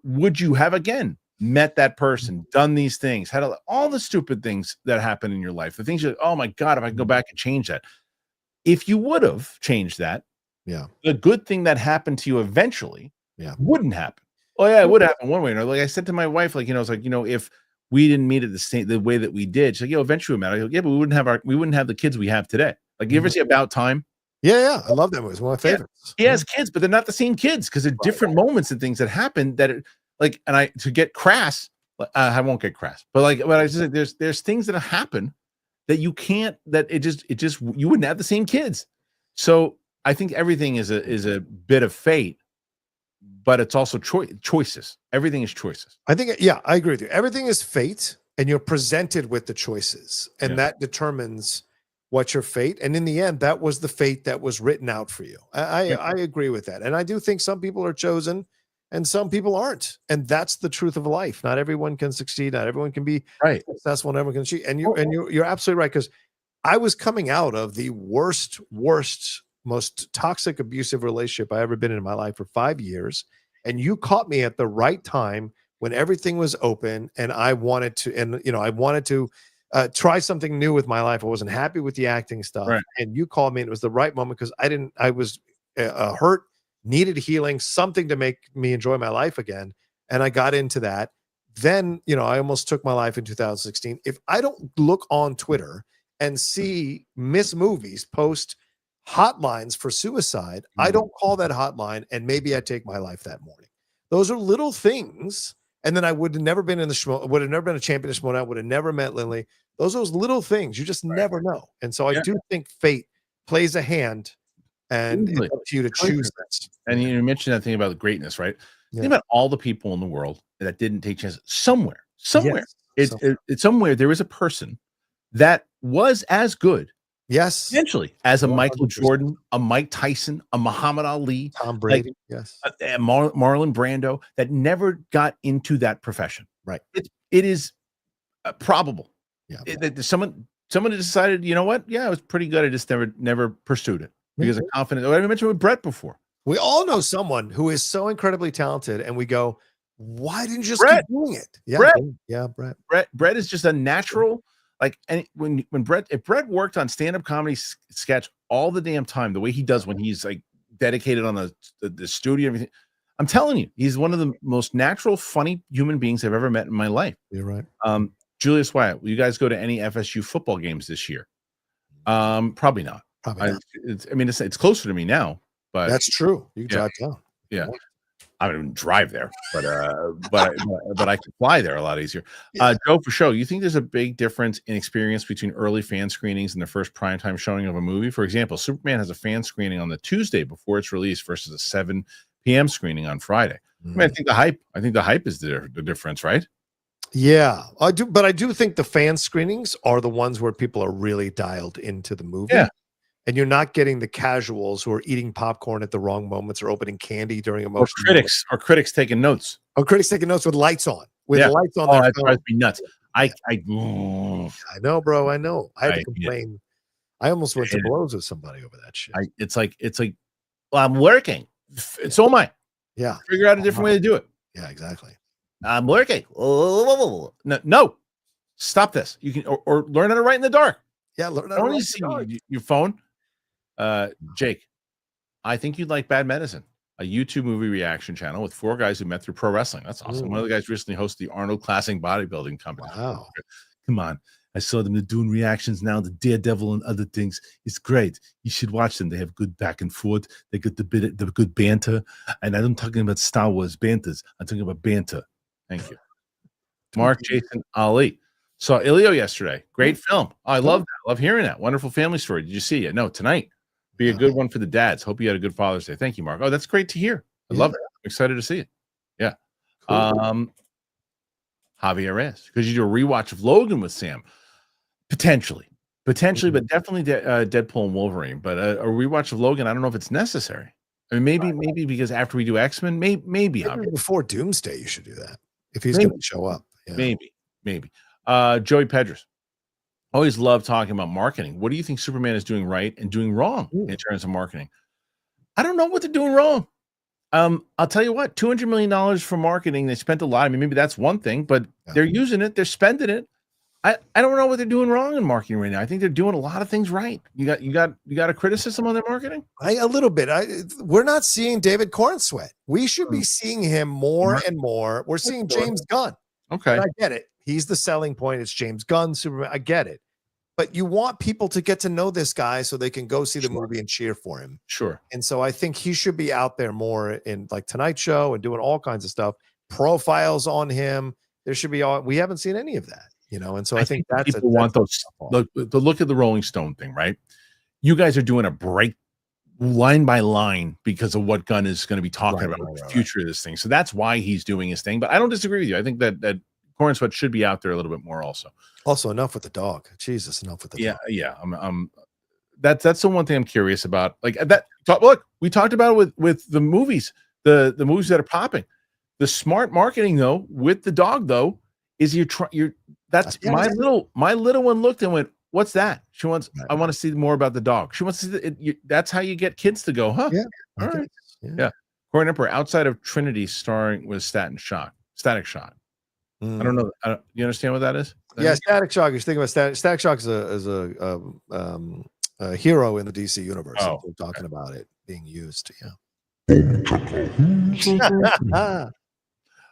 would you have again met that person, done these things, had all the stupid things that happen in your life, the things you're like, oh my God, if I could go back and change that. If you would have changed that, the good thing that happened to you eventually wouldn't happen. Oh yeah, it would happen one way or another. Like I said to my wife, it's like, if we didn't meet it the way that we did, she's like, eventually we met. I go, yeah, but we wouldn't have the kids we have today. Like, you ever see About Time? Yeah. I love that movie. It's one of my favorites. He has kids, but they're not the same kids because they're different moments and things that happen to get crass. I won't get crass, but I just there's things that happen that you can't, that it just you wouldn't have the same kids. So I think everything is a bit of fate, but it's also choices. Everything is choices. I think, I agree with you. Everything is fate, and you're presented with the choices, and that determines what's your fate. And in the end, that was the fate that was written out for you. I agree with that. And I do think some people are chosen and some people aren't. And that's the truth of life. Not everyone can succeed. Not everyone can be successful. Not everyone can achieve. And you're absolutely right. Because I was coming out of the worst, most toxic, abusive relationship I ever been in my life for 5 years. And you caught me at the right time when everything was open, and I wanted to, try something new with my life. I wasn't happy with the acting stuff. Right. And you called me, and it was the right moment because I was hurt, needed healing, something to make me enjoy my life again. And I got into that. Then, I almost took my life in 2016. If I don't look on Twitter and see Miss Movies post hotlines for suicide, I don't call that hotline, and maybe I take my life that morning. Those are little things. And then I would have never been in the would have never been a champion of Schmodown, would have never met Lindley. Those are those little things. You just never know. And so I do think fate plays a hand, and it's up to you to choose this. And you mentioned that thing about greatness, right? Think about all the people in the world that didn't take chances. Somewhere, it's somewhere there is a person that was as good, essentially, as a 100%. Michael Jordan, a Mike Tyson, a Muhammad Ali, Tom Brady, Marlon Brando, that never got into that profession. Right. It is probable. Yeah. Someone decided, you know what? Yeah, it was pretty good. I just never pursued it because of confidence. I mentioned with Brett before. We all know someone who is so incredibly talented, and we go, why didn't you just keep doing it? Brett. Brett is just a natural. Like, and if Brett worked on stand-up comedy sketch all the damn time, the way he does when he's like dedicated on the studio, everything, I'm telling you, he's one of the most natural, funny human beings I've ever met in my life. You're right. Julius Wyatt, will you guys go to any FSU football games this year? Probably not. It's closer to me now, but that's true. You can drive down. Yeah. I don't even drive there, but I can fly there a lot easier. Joe, for show, you think there's a big difference in experience between early fan screenings and the first primetime showing of a movie? For example, Superman has a fan screening on the Tuesday before its release versus a 7 p.m. screening on Friday. I think the hype is the difference, right? Yeah, I do, but I do think the fan screenings are the ones where people are really dialed into the movie. Yeah. And you're not getting the casuals who are eating popcorn at the wrong moments or opening candy during emotional or critics taking notes. Or critics taking notes with lights on. Lights on. That drives me nuts. I know, bro. I know. I had to complain. I almost went to blows with somebody over that shit. It's like, well, I'm working. So am I. Yeah. Figure out a different way to do it. Yeah, exactly. I'm working. No. Stop this. You can or learn how to write in the dark. Yeah, learn how to write in the dark. Your phone. Jake, I think you'd like Bad Medicine, a YouTube movie reaction channel with 4 guys who met through pro wrestling. That's awesome. One of the guys recently hosted the Arnold Classic Bodybuilding Company. Wow. Come on. I saw them doing reactions now to Daredevil and other things. It's great. You should watch them. They have good back and forth. They get the good banter. And I'm talking about Star Wars banters. I'm talking about banter. Thank you. Mark Jason Ali. Saw Emilio yesterday. Great film. Oh, I love that. Love hearing that. Wonderful family story. Did you see it? No, tonight. Be a good one for the dads. Hope you had a good Father's Day. Thank you, Mark. Oh, that's great to hear. I love it. I'm excited to see it. Yeah. Cool. Javier Reyes, because you do a rewatch of Logan with Sam. Potentially, but definitely Deadpool and Wolverine. But a rewatch of Logan, I don't know if it's necessary. I mean, maybe because after we do X-Men, maybe before Doomsday, you should do that if he's going to show up. Yeah. Maybe. Joey Pedras. Always love talking about marketing. What do you think Superman is doing right and doing wrong in terms of marketing? I don't know what they're doing wrong. I'll tell you what, $200 million for marketing. They spent a lot. I mean, maybe that's one thing, but they're using it. They're spending it. I don't know what they're doing wrong in marketing right now. I think they're doing a lot of things right. You got a criticism on their marketing? A little bit. We're not seeing David Cornsweet. We should be seeing him more and more. We're seeing James Gunn. Okay. And I get it. He's the selling point. It's James Gunn, Superman. I get it. But you want people to get to know this guy so they can go see the movie and cheer for him. Sure. And so I think he should be out there more in like Tonight Show and doing all kinds of stuff. Profiles on him. There should be we haven't seen any of that, and so I think that's people want those. Look at the Rolling Stone thing, right? You guys are doing a break line by line because of what Gunn is going to be talking about the future of this thing. So that's why he's doing his thing. But I don't disagree with you. I think that Cornsweet should be out there a little bit more also. Also, enough with the dog. Jesus, enough with the dog. Yeah. That's the one thing I'm curious about. Like that. Look, we talked about it with the movies, the movies that are popping. The smart marketing though, with the dog though, is that's my little one looked and went, "What's that?" She wants. I want to see more about the dog. She wants to see it. That's how you get kids to go, huh? Yeah. All right. Yeah. Corey Emperor outside of Trinity, starring with Static Shock. I don't know. You understand what that is? Static Shock. You're thinking about Static Shock is a hero in the DC universe. Oh, we're talking about it being used.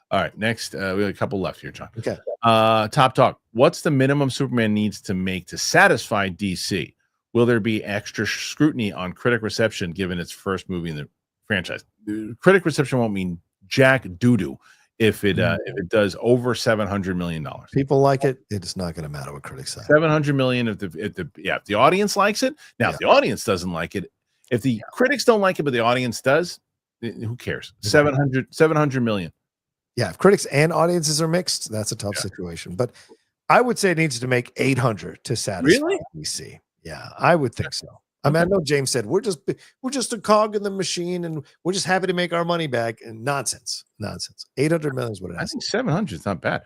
All right. Next, we have a couple left here, John. Okay. Top talk. What's the minimum Superman needs to make to satisfy DC? Will there be extra scrutiny on critic reception given its first movie in the franchise? Critic reception won't mean jack doo-doo if it does over $700 million. People like it. It's not going to matter what critics say. $700 million if the audience likes it. Now, if the audience doesn't like it, if the critics don't like it, but the audience does, who cares? 700 million. Yeah, if critics and audiences are mixed, that's a tough situation. But I would say it needs to make 800 to satisfy DC. Yeah, I would think so. I mean, I know James said we're just a cog in the machine, and we're just happy to make our money back. And nonsense. 800 million is what it is. I think 700 is not bad.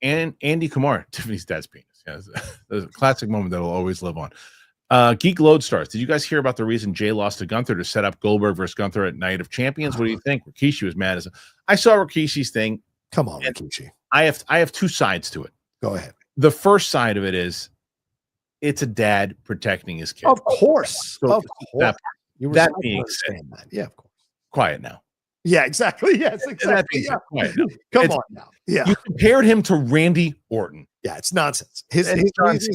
And Andy Kumar, Tiffany's dad's penis. Yeah, there's a classic moment that will always live on. Geek Lodestars. Did you guys hear about the reason Jay lost to Gunther to set up Goldberg versus Gunther at Night of Champions? What do you think? Rikishi was mad as I saw Rikishi's thing. Come on, Rikishi. I have two sides to it. Go ahead. The first side of it is it's a dad protecting his kid. Of course. So of course. That being said, yeah, of course. Quiet now. Yeah, exactly. Yes, exactly. Yeah. Quiet now. Come on now. Yeah. You compared him to Randy Orton. Yeah, it's nonsense. His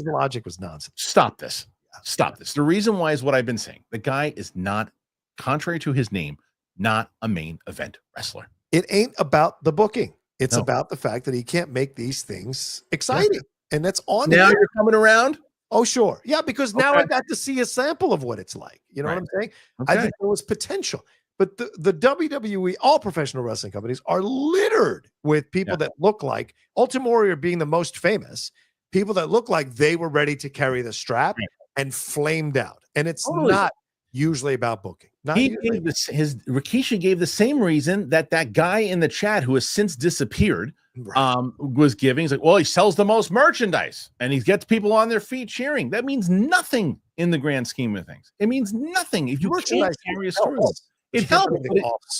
logic was nonsense. Stop this. Stop this. The reason why is what I've been saying. The guy is not, contrary to his name, not a main event wrestler. It ain't about the booking. It's about the fact that he can't make these things exciting. And that's on now him. You're coming around? Oh, sure. Yeah, because now I got to see a sample of what it's like. You know what I'm saying? Okay. I think there was potential. But the WWE, all professional wrestling companies, are littered with people that look like, Ultimate Warrior being the most famous, people that look like they were ready to carry the strap and flamed out. And it's not usually about booking. Rikishi gave the same reason that guy in the chat who has since disappeared was giving. He's like, well, he sells the most merchandise and he gets people on their feet cheering. That means nothing in the grand scheme of things. It means nothing if you can't carry a story. It helps,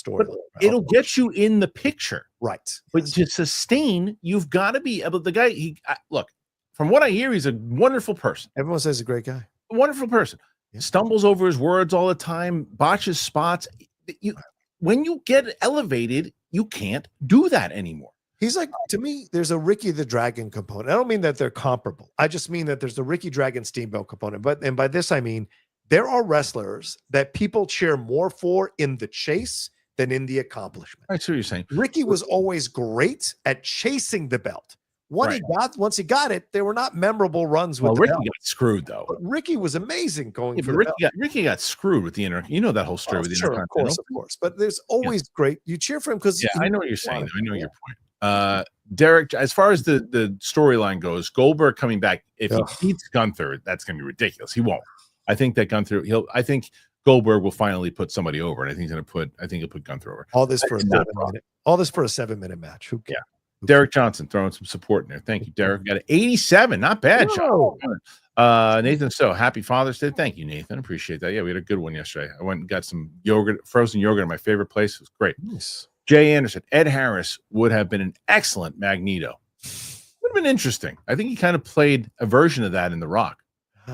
but it'll get you in the picture, right? But to sustain, you've got to be able. The guy, look, from what I hear, he's a wonderful person. Everyone says he's a great guy, a wonderful person. Yeah. Stumbles over his words all the time, botches spots. When you get elevated, you can't do that anymore. He's like, to me, there's a Ricky the Dragon component. I don't mean that they're comparable. I just mean that there's a Ricky Dragon Steamboat component. And by this, I mean, there are wrestlers that people cheer more for in the chase than in the accomplishment. I see what you're saying. Ricky was always great at chasing the belt. Once he got it, they were not memorable runs with the Ricky belt. got screwed though. But Ricky was amazing going for but the Ricky got screwed with the you know that whole story with the Intercontinental. Of course. But there's always great. You cheer for him because I know what you're saying. I know your point. Derek, as far as the storyline goes, Goldberg coming back, if he beats Gunther, that's going to be ridiculous. He won't. I think that Gunther, I think Goldberg will finally put somebody over, and I think he'll put Gunther over. All this for a 7-minute match. Who cares? Derek Johnson throwing some support in there. Thank you, Derek. Got an 87. Not bad, Sean. Nathan, happy Father's Day. Thank you, Nathan. Appreciate that. Yeah, we had a good one yesterday. I went and got some yogurt, frozen yogurt at my favorite place. It was great. Nice. Jay Anderson, Ed Harris would have been an excellent Magneto. Would have been interesting. I think he kind of played a version of that in The Rock. He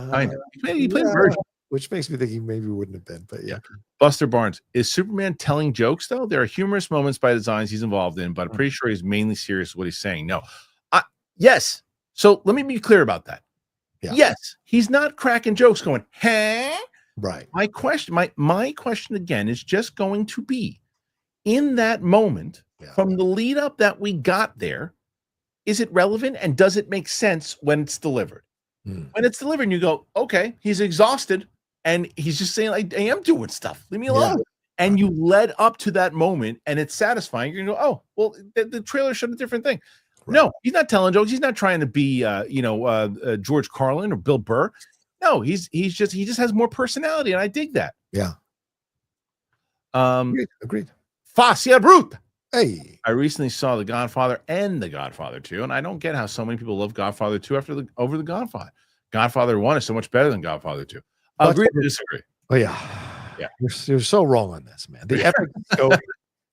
played a version. Which makes me think he maybe wouldn't have been, but yeah. Buster Barnes, is Superman telling jokes though? There are humorous moments by designs he's involved in, but I'm pretty sure he's mainly serious with what he's saying. No. Yes. So let me be clear about that. Yeah. Yes, he's not cracking jokes going, huh? Right. My question again is just going to be, in that moment, from the lead up that we got there, is it relevant and does it make sense when it's delivered? When it's delivered and you go, okay, he's exhausted and he's just saying, I am doing stuff. Leave me alone. Yeah. And you led up to that moment and it's satisfying. You're going to go, oh, well, the trailer showed a different thing. Right. No, he's not telling jokes. He's not trying to be, George Carlin or Bill Burr. No, he just has more personality. And I dig that. Yeah. Agreed. Fascia Brut. Hey, I recently saw The Godfather and The Godfather 2, and I don't get how so many people love Godfather 2 over The Godfather. Godfather 1 is so much better than Godfather 2. Agree to disagree. Oh yeah. You're so wrong on this, man. The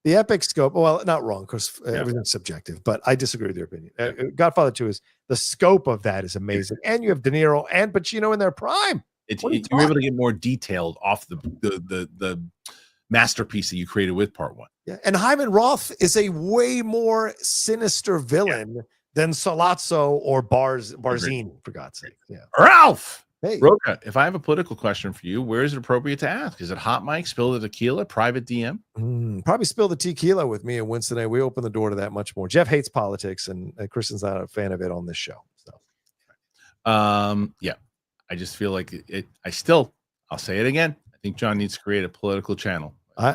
epic scope. Well, not wrong because everything's subjective, but I disagree with your opinion. Godfather 2 is the scope of that is amazing, and you have De Niro and Pacino in their prime. You're able to get more detailed off the masterpiece that you created with Part 1. Yeah, and Hyman Roth is a way more sinister villain than Sollozzo or Barzini, for God's sake. Yeah, Ralph. Hey, Rocha, if I have a political question for you, where is it appropriate to ask? Is it hot mic, spill the tequila, private DM? Probably spill the tequila with me and Winston. We open the door to that much more. Jeff hates politics, and Kristian's not a fan of it on this show. So, I just feel like I'll say it again. I think John needs to create a political channel. I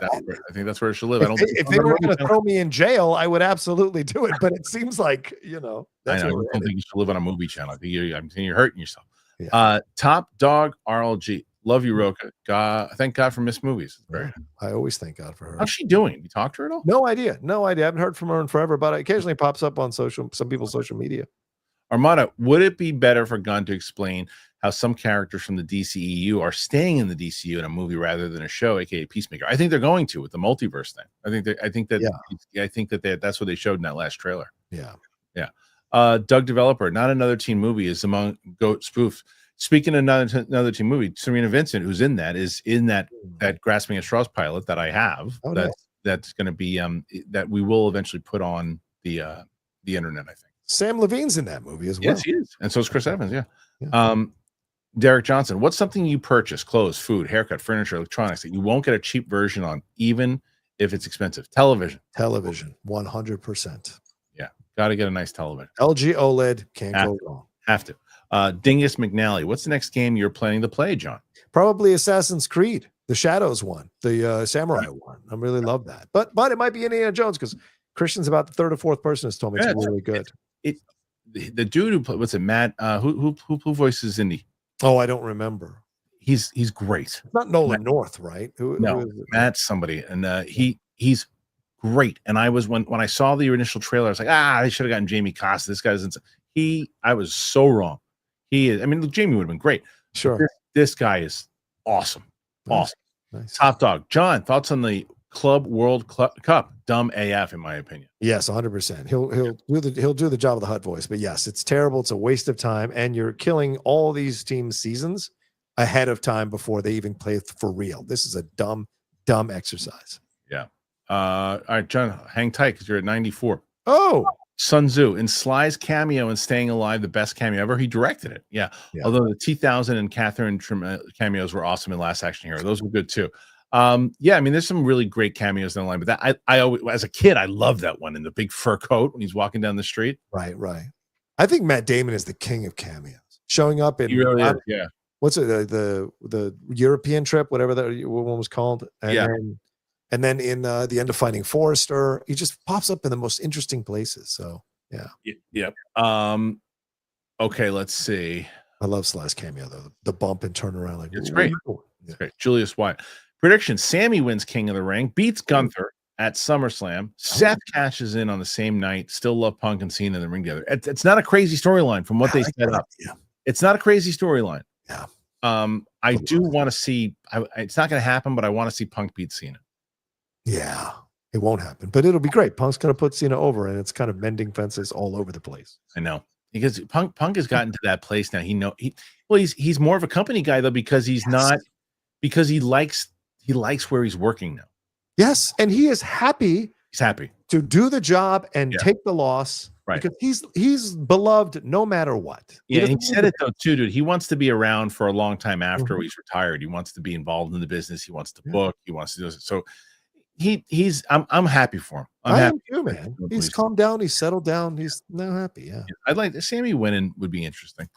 think that's where it should live. If they were going to throw me in jail, I would absolutely do it. But it seems like, I don't think you should live on a movie channel. I think you're hurting yourself. Yeah. Top Dog RLG. Love you, Rocha. Thank God for missed movies. I always thank God for her. How's she doing? You talk to her at all? No idea. I haven't heard from her in forever, but it occasionally pops up on some people's social media. Armada, would it be better for Gunn to explain how some characters from the DCEU are staying in the DCU in a movie rather than a show, aka Peacemaker? I think they're going to with the multiverse thing. I think that that's what they showed in that last trailer. Yeah. Doug Developer, not another teen movie is among goat spoof. Speaking of another teen movie, Serena Vincent, who's in that, is in that Grasping at Straws pilot that I have. That's going to be that we will eventually put on the internet. I think Sam Levine's in that movie as well. Yes, he is, and so is Chris Evans. Yeah. Derek Johnson, what's something you purchase, clothes, food, haircut, furniture, electronics, that you won't get a cheap version on, even if it's expensive? Television, 100%. Yeah, got to get a nice television. LG OLED, can't go wrong. Have to. Dingus McNally, what's the next game you're planning to play, John? Probably Assassin's Creed, the Shadows one, the Samurai one. I really love that. But it might be Indiana Jones because Kristian's about the third or fourth person has told me it's really good. The dude who what's it, Matt? Who voices Indy? Oh, I don't remember. He's great. It's not Nolan North, right? Who is it? Matt's somebody, and he's great. And I was when I saw the initial trailer, I was like, they should have gotten Jamie Costa. This guy isn't. I was so wrong. He is. I mean, Jamie would have been great. Sure. This guy is awesome. Awesome. Nice. Top dog. John, thoughts on the Club World Cup? Dumb AF, in my opinion. Yes, 100%. He'll do the job of the Hut voice, but yes, it's terrible. It's a waste of time, and you're killing all these teams' seasons ahead of time before they even play for real. This is a dumb exercise. Yeah. All right, John, hang tight because you're at 94. Oh, Sun Tzu in Sly's cameo and Staying Alive, the best cameo ever. He directed it. Yeah. Although the T-1000 and Catherine cameos were awesome in Last Action Hero. Those were good too. Yeah, I mean, there's some really great cameos in the line, but that I always, as a kid, I loved that one in the big fur coat when he's walking down the street. Right. I think Matt Damon is the king of cameos, showing up in He really is, yeah. What's it, the European trip, whatever that one was called, and then in the end of Finding Forrester, he just pops up in the most interesting places. So Yep. Okay, let's see. I love Sly's cameo though, the bump and turn around, like it's great. It's great. Julius Wyatt. Prediction: Sammy wins King of the Ring, beats Gunther at SummerSlam. Seth cashes in on the same night. Still love Punk and Cena in the ring together. It's not a crazy storyline from what they set up. Yeah. It's not a crazy storyline. Yeah. I do want to see. It's not going to happen, but I want to see Punk beat Cena. Yeah, it won't happen, but it'll be great. Punk's going to put Cena over, and it's kind of mending fences all over the place. I know, because Punk has gotten to that place now. He's more of a company guy though, because he's not, because he likes where he's working now. Yes, and he is happy. He's happy to do the job and take the loss, right? Because he's beloved no matter what. Yeah, he said it though too, dude. He wants to be around for a long time after he's retired. He wants to be involved in the business. He wants to book. He wants to do this. So he's I'm happy for him. I'm happy too, man. He's calmed down. He's settled down. He's now happy. Yeah. I'd like Sammy winning would be interesting.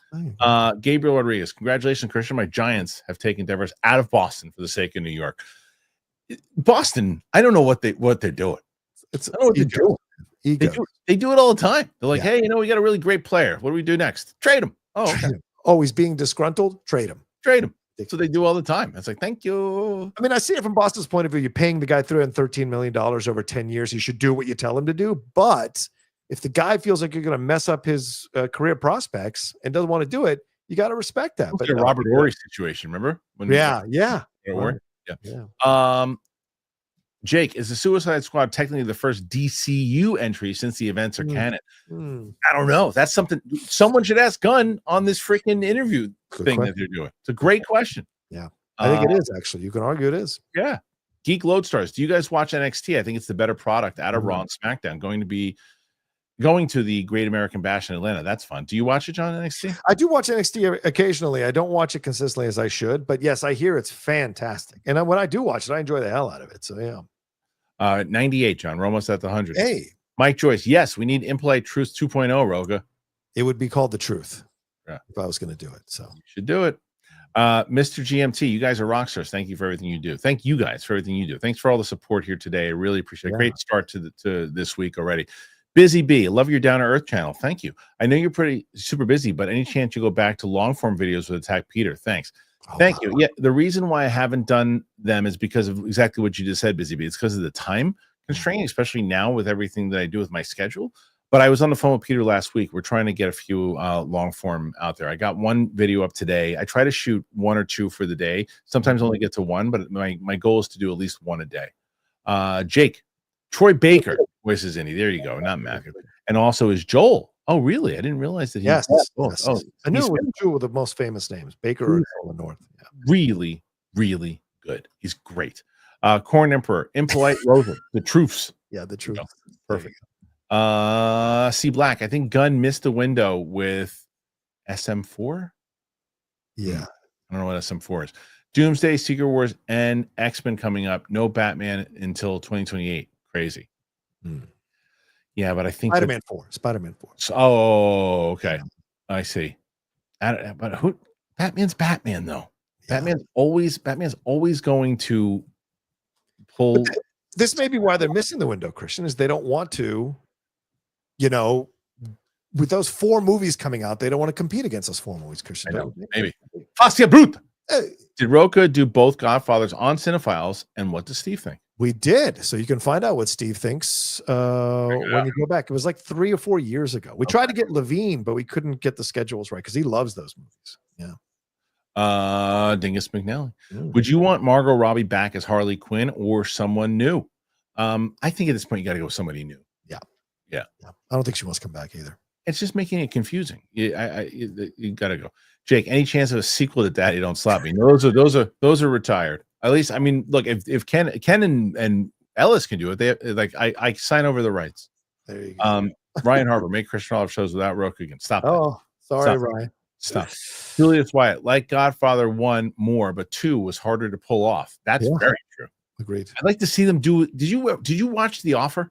Gabriel Rodriguez, congratulations, Kristian. My Giants have taken Devers out of Boston for the sake of New York. Boston, I don't know what they're doing. I don't know what they're doing. They do it all the time. They're like, hey, we got a really great player. What do we do next? Trade him. Oh, okay. Oh, he's being disgruntled. Trade him. So they do all the time. It's like, thank you. I mean, I see it from Boston's point of view. You're paying the guy $313 million over 10 years. He should do what you tell him to do. But if the guy feels like you're going to mess up his career prospects and doesn't want to do it, you got to respect that. But Robert Horry situation, remember? Jake, is the Suicide Squad technically the first DCU entry since the events are canon? I don't know. That's something someone should ask Gunn on this freaking interview thing that they're doing. It's a great question. Yeah, I think it is actually. You can argue it is. Yeah. Geek Lodestars, do you guys watch NXT? I think it's the better product out of Raw and SmackDown. Going to the Great American Bash in Atlanta. That's fun. Do you watch it, John, NXT? I do watch NXT occasionally. I don't watch it consistently as I should, but yes, I hear it's fantastic. And when I do watch it, I enjoy the hell out of it. So yeah. 98, John. We're almost at the 100. Hey, Mike Joyce. Yes, we need Impolite Truth 2.0, Roga. It would be called The Truth. Yeah. If I was going to do it. So you should do it. Mr. GMT, you guys are rock stars. Thank you for everything you do. Thank you guys for everything you do. Thanks for all the support here today. I really appreciate it. Great start to this week already. Busy B, love your Down to Earth channel. Thank you. I know you're pretty super busy, but any chance you go back to long form videos with Attack Peter? Thanks. Thank you. Yeah, the reason why I haven't done them is because of exactly what you just said, Busy B. It's because of the time constraint, especially now with everything that I do with my schedule. But I was on the phone with Peter last week. We're trying to get a few long form out there. I got one video up today. I try to shoot one or two for the day. Sometimes only get to one, but my goal is to do at least one a day. Jake, Troy Baker voices Indy. There you go. Not Mac. And also is Joel. Oh, really? I didn't realize that. Yes. I knew it was two of the most famous names, Baker and Joel North. Yeah. Really, really good. He's great. Corn Emperor, Impolite Rosa, the Truths. Yeah, the Truths. Perfect. C Black. I think Gunn missed the window with SM4. Yeah. I don't know what SM4 is. Doomsday, Secret Wars, and X-Men coming up. No Batman until 2028. Crazy. Yeah, but I think Spider-Man 4. Spider-Man 4. Oh, okay. I see. But who? Batman's Batman though. Yeah. Batman's always going to pull. This may be why they're missing the window, Kristian, is they don't want to, with those 4 movies coming out, they don't want to compete against those 4 movies, Kristian. I know, maybe. Fascia Bruta. Did Rocha do both Godfathers on Cinephiles, and what does Steve think? We did. So you can find out what Steve thinks when you go back. It was like 3 or 4 years ago. We tried to get Levine, but we couldn't get the schedules right because he loves those movies. Yeah. Dingus McNally. Would you want Margot Robbie back as Harley Quinn or someone new? I think at this point you got to go with somebody new. Yeah. I don't think she wants to come back either. It's just making it confusing. You got to go. Jake, any chance of a sequel to Daddy Don't Slap Me? No, those are retired. At least, I mean, look, if Ken and Ellis can do it, they I sign over the rights. There you go. Ryan Harper, make Kristian Olive shows without Rocha again. Stop. Oh, sorry, Ryan. Stop. Julius Wyatt, like Godfather 1 more, but 2 was harder to pull off. That's very true. Agreed. I'd like to see them do. Did you watch The Offer?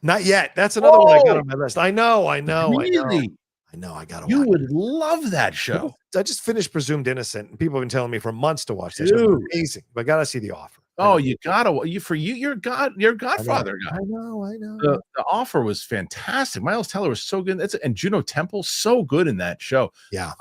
Not yet. That's another one I got on my list. I know. Really? I know. I gotta You watch. would love that show. I just finished Presumed Innocent, and people have been telling me for months to watch this. Dude. It's amazing. But I gotta see The Offer. Oh, you gotta. You're a Godfather guy. I know. The Offer was fantastic. Miles Teller was so good. And Juno Temple so good in that show. Yeah.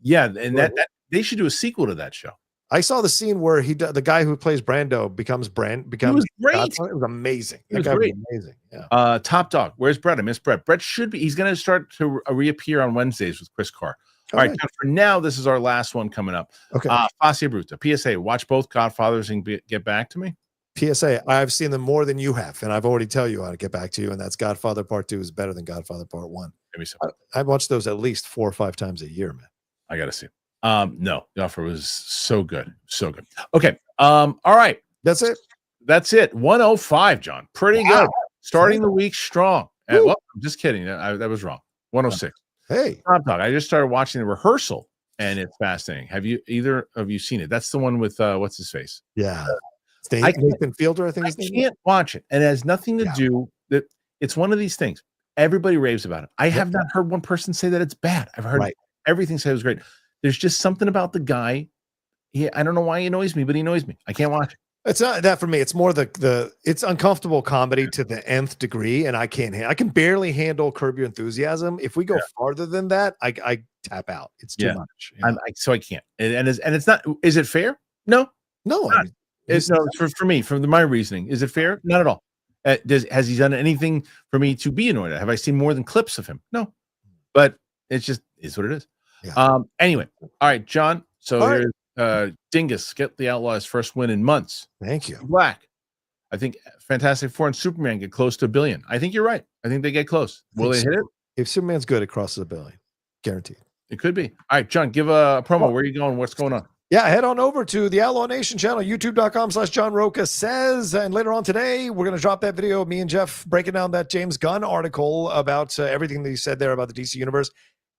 Yeah, and that they should do a sequel to that show. I saw the scene where the guy who plays Brando becomes He was great. Godfather. It was amazing. It was great. Amazing. Yeah. Top Dog. Where's Brett? I miss Brett. Brett should be. He's going to start to reappear on Wednesdays with Kris Carr. All right. For now, this is our last one coming up. Okay. Fascia Bruta. PSA. Watch both Godfathers and get back to me. PSA. I've seen them more than you have, and I've already tell you how to get back to you. And that's Godfather Part 2 is better than Godfather Part 1. Maybe so. I watch those at least 4 or 5 times a year, man. I got to see. No, The Offer was so good. So good. Okay. All right. That's it. 105, John. Pretty good. Starting the week strong. Well, I'm just kidding. That was wrong. 106. Hey. Top Dog. I just started watching The Rehearsal, and it's fascinating. Have you either of you seen it? That's the one with what's his face? Yeah. Nathan Fielder, I think his name. I can't watch it. And it has nothing to do that. It's one of these things. Everybody raves about it. I have not heard one person say that it's bad. I've heard everything say it was great. There's just something about the guy. I don't know why he annoys me, but he annoys me. I can't watch it. It's not that for me. It's more it's uncomfortable comedy to the nth degree, and I can barely handle Curb Your Enthusiasm. If we go farther than that, I tap out. It's too much. So I can't. And it's not. Is it fair? No. It's no for me. From my reasoning, is it fair? Not at all. Has he done anything for me to be annoyed at? Have I seen more than clips of him? No. But it's just is what it is. Yeah. Anyway, all right, John. So here's Dingus get the Outlaws' first win in months. Thank you. Black. I think Fantastic Four and Superman get close to $1 billion. I think you're right. I think they get close. Will they hit it? If Superman's good, it crosses $1 billion. Guaranteed. It could be. All right, John, give a promo. Where are you going? What's going on? Yeah, head on over to the Outlaw Nation channel, youtube.com/John Rocha says. And later on today, we're going to drop that video of me and Jeff breaking down that James Gunn article about everything that he said there about the DC Universe.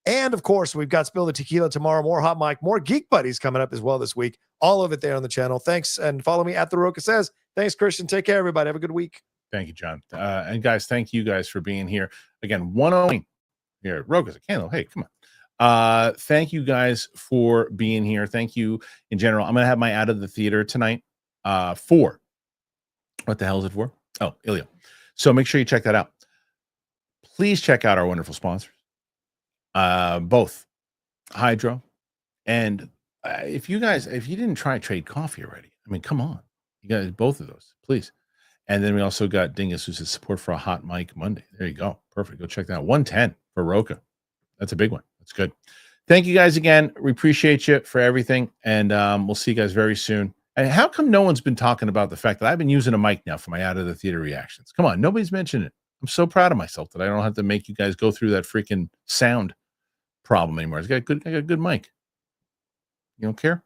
And of course, we've got Spill the Tequila tomorrow, more Hot Mic, more Geek Buddies coming up as well this week. All of it there on the channel. Thanks. And follow me at The Rocha Says. Thanks, Kristian. Take care, everybody. Have a good week. Thank you, John. And guys, thank you guys for being here. Again, 109 here at Rocha's a Candle. Hey, come on. Thank you guys for being here. Thank you in general. I'm going to have my Out of the Theater tonight for, what the hell is it for? Oh, Emilio. So make sure you check that out. Please check out our wonderful sponsors. Both Hydro and if you didn't try Trade Coffee already, I mean, come on, you guys, both of those, please. And then we also got Dingus, who says support for a Hot Mic Monday. There you go. Perfect. Go check that out. 110 for Rocha. That's a big one. That's good. Thank you guys again. We appreciate you for everything. And we'll see you guys very soon. And how come no one's been talking about the fact that I've been using a mic now for my Out of the Theater reactions? Come on. Nobody's mentioned it. I'm so proud of myself that I don't have to make you guys go through that freaking sound problem anymore. I got a good mic. You don't care?